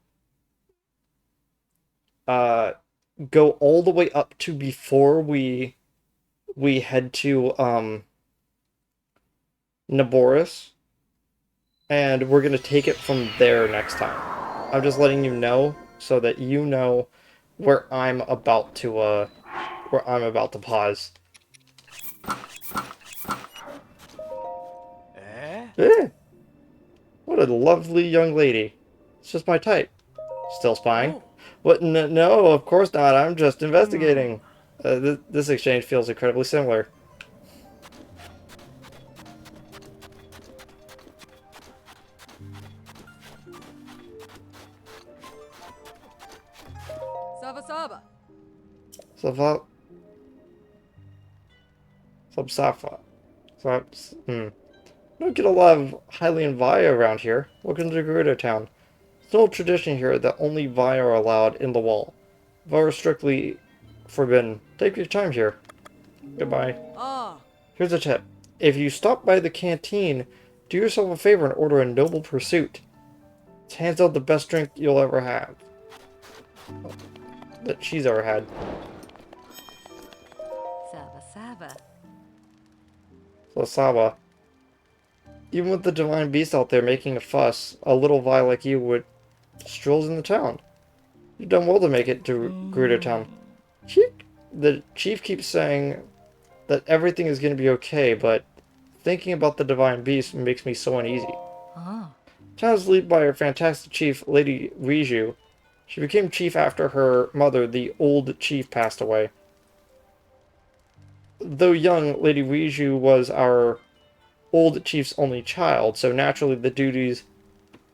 uh go all the way up to before we head to Naboris, and we're gonna take it from there next time. I'm just letting you know so that you know where I'm about to pause. Eh? Eh, what a lovely young lady. It's just my type. Still spying? Oh. What? No, of course not. I'm just investigating. This exchange feels incredibly similar. Saba Saba. Sava... Subsafa. Hmm. Don't get a lot of Hylian Via around here. Welcome to Gerudo Town. It's an old tradition here that only Via are allowed in the wall. Via are strictly forbidden. Take your time here. Goodbye. Ah. Here's a tip. If you stop by the canteen, do yourself a favor and order a Noble Pursuit. It's hands out the best drink you'll ever have. That she's ever had. Saba Saba. So Saba. Even with the Divine Beast out there making a fuss, a little Vi like you would strolls in the town. You've done well to make it to Gerudo Town. The chief keeps saying that everything is going to be okay, but thinking about the Divine Beast makes me so uneasy. Ah. Town is led by our fantastic chief, Lady Riju. She became chief after her mother, the old chief, passed away. Though young, Lady Riju was our old chief's only child, so naturally the duties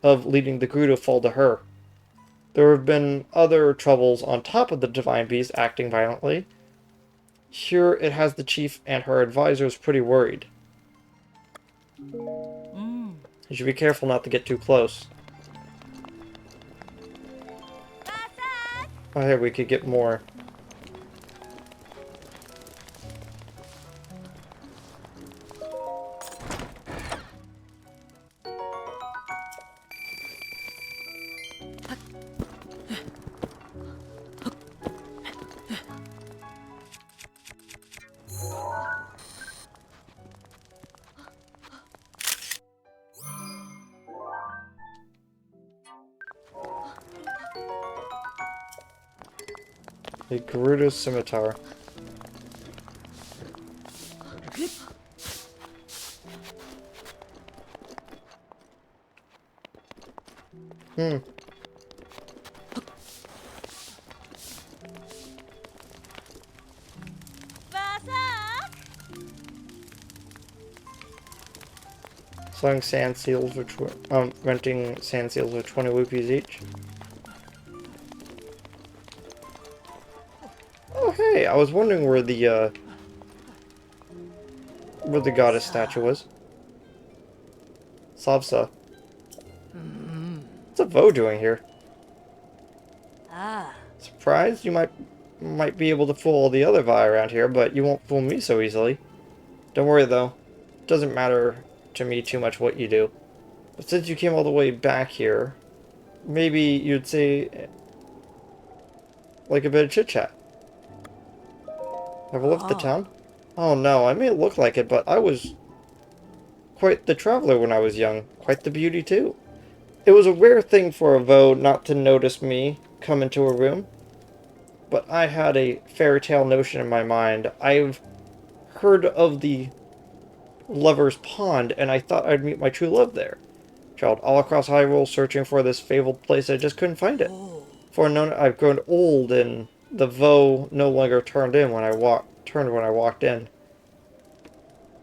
of leading the Gerudo fall to her. There have been other troubles on top of the Divine Beast acting violently. Here it has the chief and her advisors pretty worried. You should be careful not to get too close. Oh, here we could get more. A Gerudo's scimitar. Hmm. Selling sand seals for renting sand seals for 20 rupees each. Oh hey, I was wondering where the goddess statue was. Savsa. What's a Vo doing here? Ah. Surprised? You might be able to fool all the other Vi around here, but you won't fool me so easily. Don't worry though. It doesn't matter to me too much what you do. But since you came all the way back here, maybe you'd say like a bit of chit chat. Ever left the town? Oh no, I may look like it, but I was quite the traveler when I was young. Quite the beauty too. It was a rare thing for a Vo not to notice me come into a room. But I had a fairy tale notion in my mind. I've heard of the Lover's Pond, and I thought I'd meet my true love there. Traveled all across Hyrule searching for this fabled place, I just couldn't find it. For known I've grown old, and the Vo no longer turned when I walked in.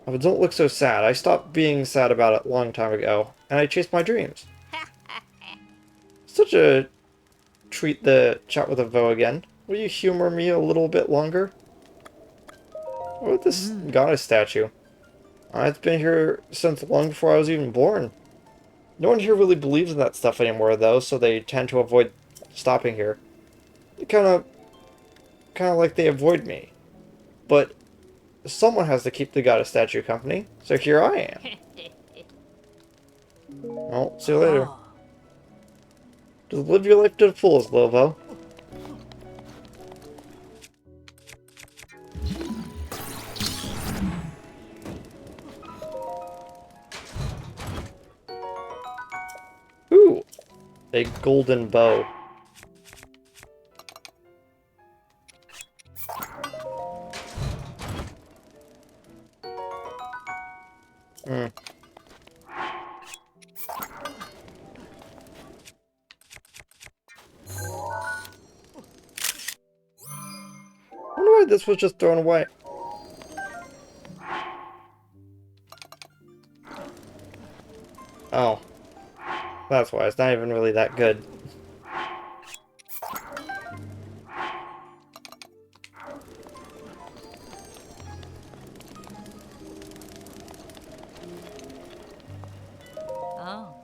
Oh, but don't look so sad. I stopped being sad about it a long time ago, and I chased my dreams. Such a treat to chat with a Vo again. Will you humor me a little bit longer? What about this goddess statue? It's been here since long before I was even born. No one here really believes in that stuff anymore, though, so they tend to avoid stopping here. Kind of like they avoid me. But someone has to keep the goddess statue company, so here I am. Well, see you later. Just live your life to the fullest, Lovo. Ooh, a golden bow. Hmm. I wonder why this was just thrown away. Oh. That's why. It's not even really that good. Oh.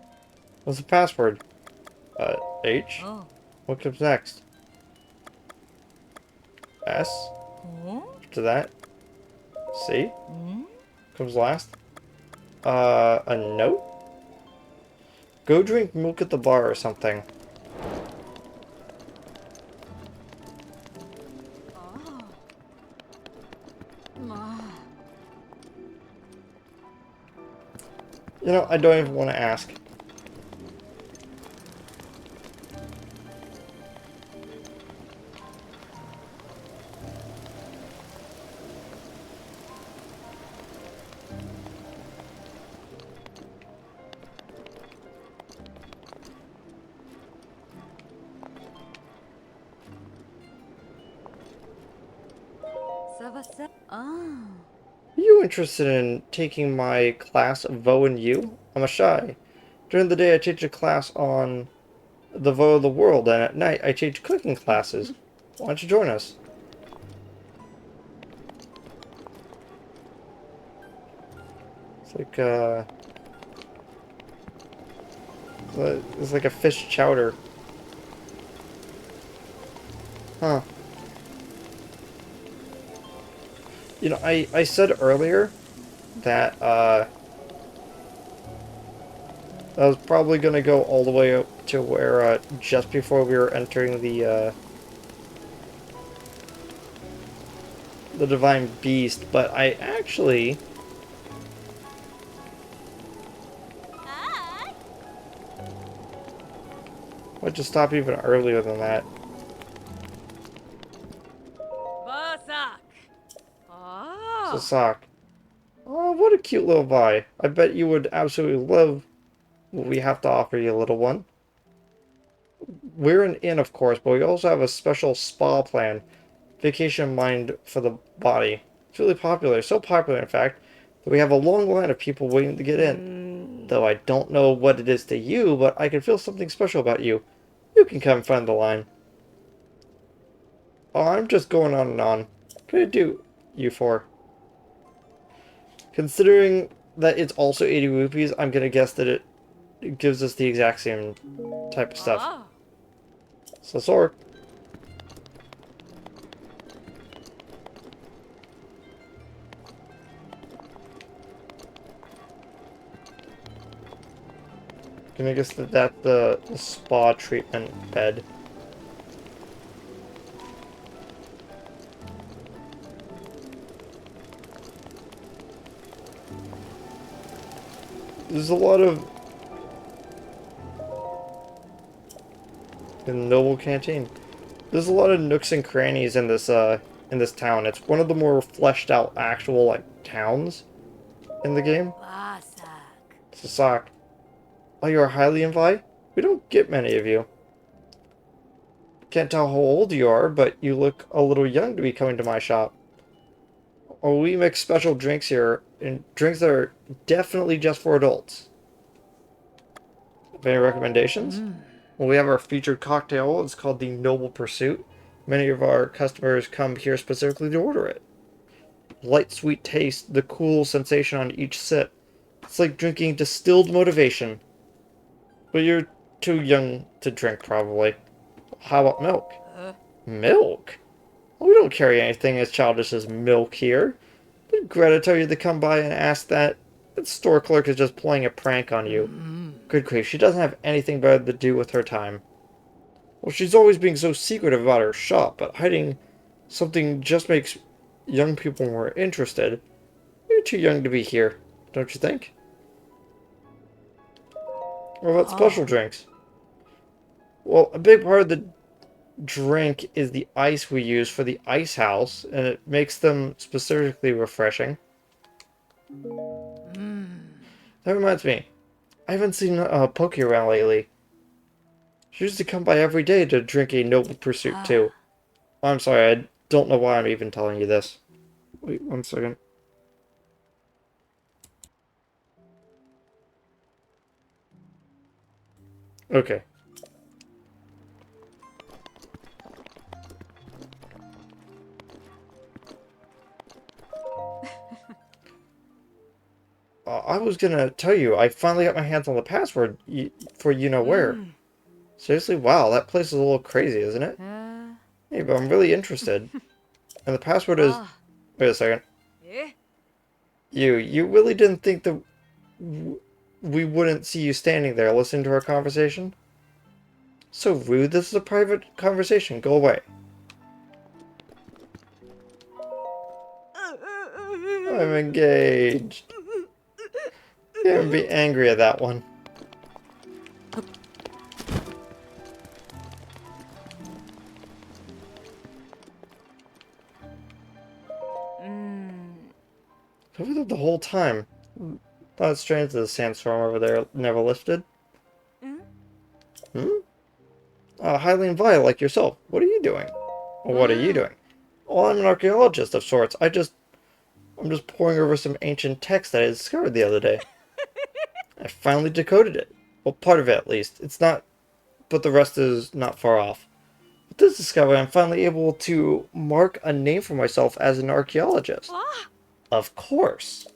What's the password? H? Oh. What comes next? S? Oh. After that? C? Hmm? Comes last? A note? Go drink milk at the bar or something. Oh. Ah. You know, I don't even want to ask. Oh. Are you interested in taking my class of Vo and U? I'm a shy. During the day I teach a class on the Vo of the world, and at night I teach cooking classes. Why don't you join us? It's it's like a fish chowder. Huh. You know, I said earlier that, I was probably gonna go all the way up to where, just before we were entering the Divine Beast, but I actually... Might just stop even earlier than that. Sasak. Oh, what a cute little Vi. I bet you would absolutely love what we have to offer you, little one. We're an inn, of course, but we also have a special spa plan. Vacation mind for the body. It's really popular. So popular, in fact, that we have a long line of people waiting to get in. Though I don't know what it is to you, but I can feel something special about you. You can come front the line. Oh, I'm just going on and on. What can I do you for? Considering that it's also 80 rupees, I'm gonna guess that it gives us the exact same type of stuff. Ah. So, Sork. Gonna guess that that's the spa treatment bed. There's a lot of in the Noble Canteen. There's a lot of nooks and crannies in this town. It's one of the more fleshed out actual like towns in the game. Wasak. Sasak. Oh, you're a Hylian Vi? We don't get many of you. Can't tell how old you are, but you look a little young to be coming to my shop. Oh, we make special drinks here, and drinks that are definitely just for adults. Any recommendations? Well, we have our featured cocktail. It's called the Noble Pursuit. Many of our customers come here specifically to order it. Light, sweet taste, the cool sensation on each sip. It's like drinking distilled motivation. But you're too young to drink, probably. How about milk? Milk? Well, we don't carry anything as childish as milk here. Did Greta tell you to come by and ask that? That store clerk is just playing a prank on you. Good grief, she doesn't have anything better to do with her time. Well, she's always being so secretive about her shop, but hiding something just makes young people more interested. You're too young to be here, don't you think? What about special drinks? Well, a big part of the drink is the ice we use for the ice house, and it makes them specifically refreshing. That reminds me, I haven't seen Pokey around lately. She used to come by every day to drink a Noble Pursuit too. Oh, I'm sorry, I don't know why I'm even telling you this. Wait 1 second. Okay. I was gonna tell you, I finally got my hands on the password for you-know-where. Seriously? Wow, that place is a little crazy, isn't it? Hey, but I'm really interested. And the password is... Wait a second. Eh? You really didn't think that we wouldn't see you standing there listening to our conversation? So rude, this is a private conversation. Go away. I'm engaged. Can't be angry at that one. Over there the whole time. Thought it's strange that the sandstorm over there never lifted. Hylian Vi, like yourself. What are you doing? Or what are you doing? Well, I'm an archaeologist of sorts. I'm just poring over some ancient text that I discovered the other day. I finally decoded it. Well, part of it at least. It's not, but the rest is not far off. With this discovery, I'm finally able to mark a name for myself as an archaeologist. Of course.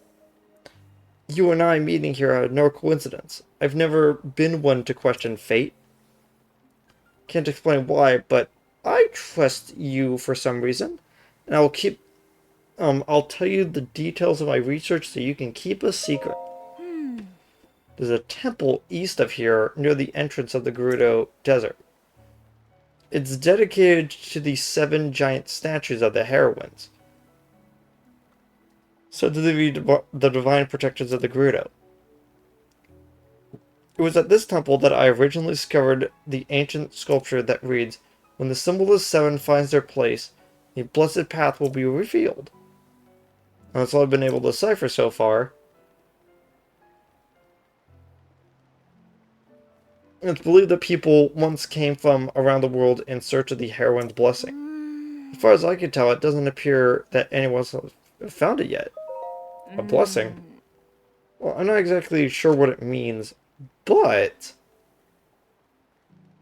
You and I meeting here are no coincidence. I've never been one to question fate. Can't explain why, but I trust you for some reason. And I'll tell you the details of my research so you can keep a secret. There's a temple east of here near the entrance of the Gerudo Desert. It's dedicated to the 7 giant statues of the heroines, said to be the divine protectors of the Gerudo. It was at this temple that I originally discovered the ancient sculpture that reads, "When the symbol of 7 finds their place, a blessed path will be revealed." That's all I've been able to decipher so far. It's believed that people once came from around the world in search of the heroine's blessing. As far as I can tell, it doesn't appear that anyone else has found it yet. A blessing? Well, I'm not exactly sure what it means, but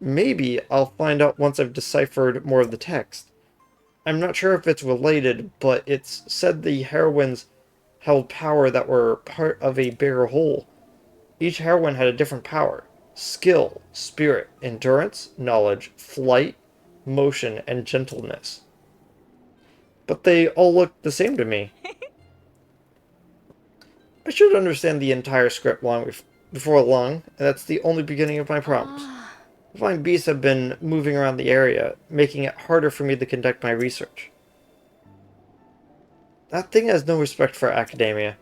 maybe I'll find out once I've deciphered more of the text. I'm not sure if it's related, but it's said the heroines held power that were part of a bigger whole. Each heroine had a different power. Skill, spirit, endurance, knowledge, flight, motion, and gentleness. But they all look the same to me. I should understand the entire script before long, and that's the only beginning of my problems. The flying beasts have been moving around the area, making it harder for me to conduct my research. That thing has no respect for academia.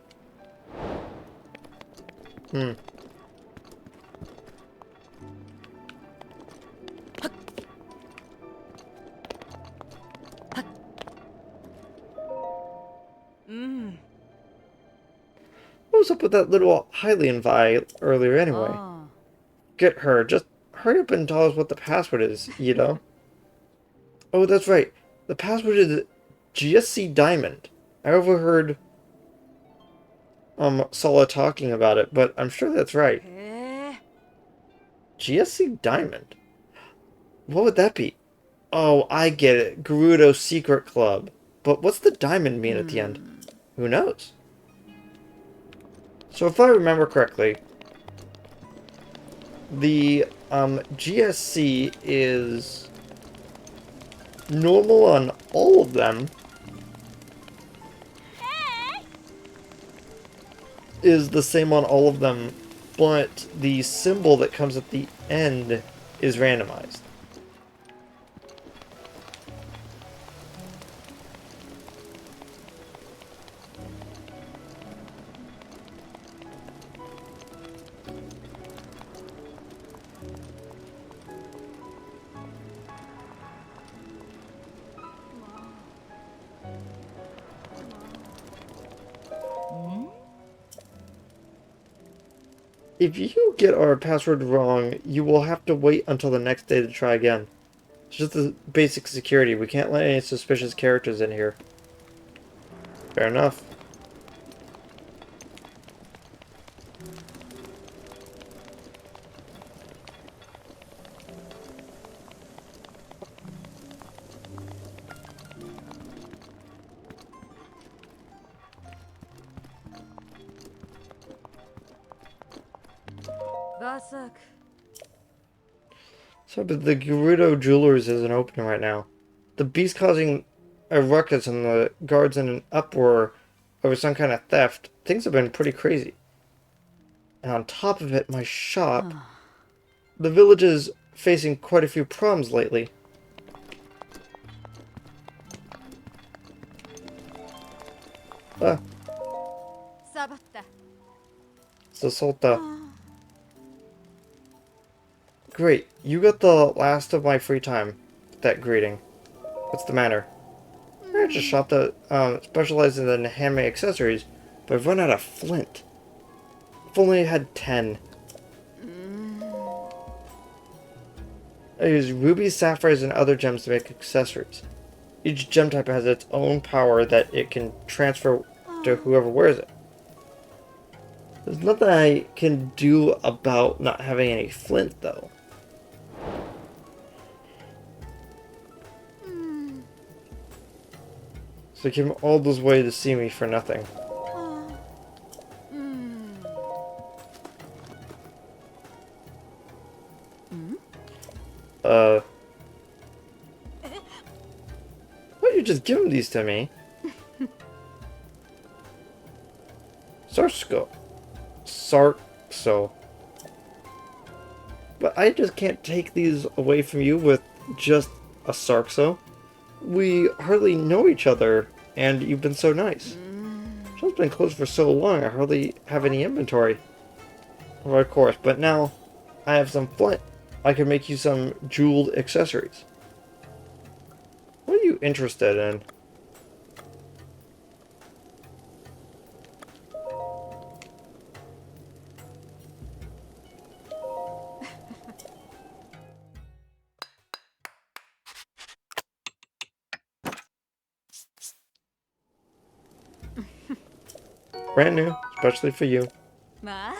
What was up with that little Hylian Vi earlier anyway? Oh. Get her. Just hurry up and tell us what the password is, you know? Oh, that's right. The password is GSC Diamond. I overheard Sala talking about it, but I'm sure that's right. GSC Diamond? What would that be? Oh, I get it. Gerudo Secret Club. But what's the diamond mean at the end? Who knows? So if I remember correctly, the GSC is normal on all of them. Is the same on all of them, but the symbol that comes at the end is randomized. If you get our password wrong, you will have to wait until the next day to try again. It's just the basic security. We can't let any suspicious characters in here. Fair enough. Basak. So, but the Gerudo Jewelers isn't open right now. The beast causing a ruckus and the guards in an uproar over some kind of theft. Things have been pretty crazy. And on top of it, my shop. The village is facing quite a few problems lately. Ah, Sabatta. Sasolta. Great, you got the last of my free time with that greeting. What's the matter? I just a shop that specializes in handmade accessories, but I've run out of flint. If only I had 10. I use rubies, sapphires, and other gems to make accessories. Each gem type has its own power that it can transfer to whoever wears it. There's nothing I can do about not having any flint, though. So you came all this way to see me for nothing. Why don't you just give him these to me? Sarkso. But I just can't take these away from you with just a Sarkso. We hardly know each other, and you've been so nice. Shop's been closed for so long, I hardly have any inventory. Well, of course, but now I have some flint. I can make you some jeweled accessories. What are you interested in? Brand new, especially for you. まあ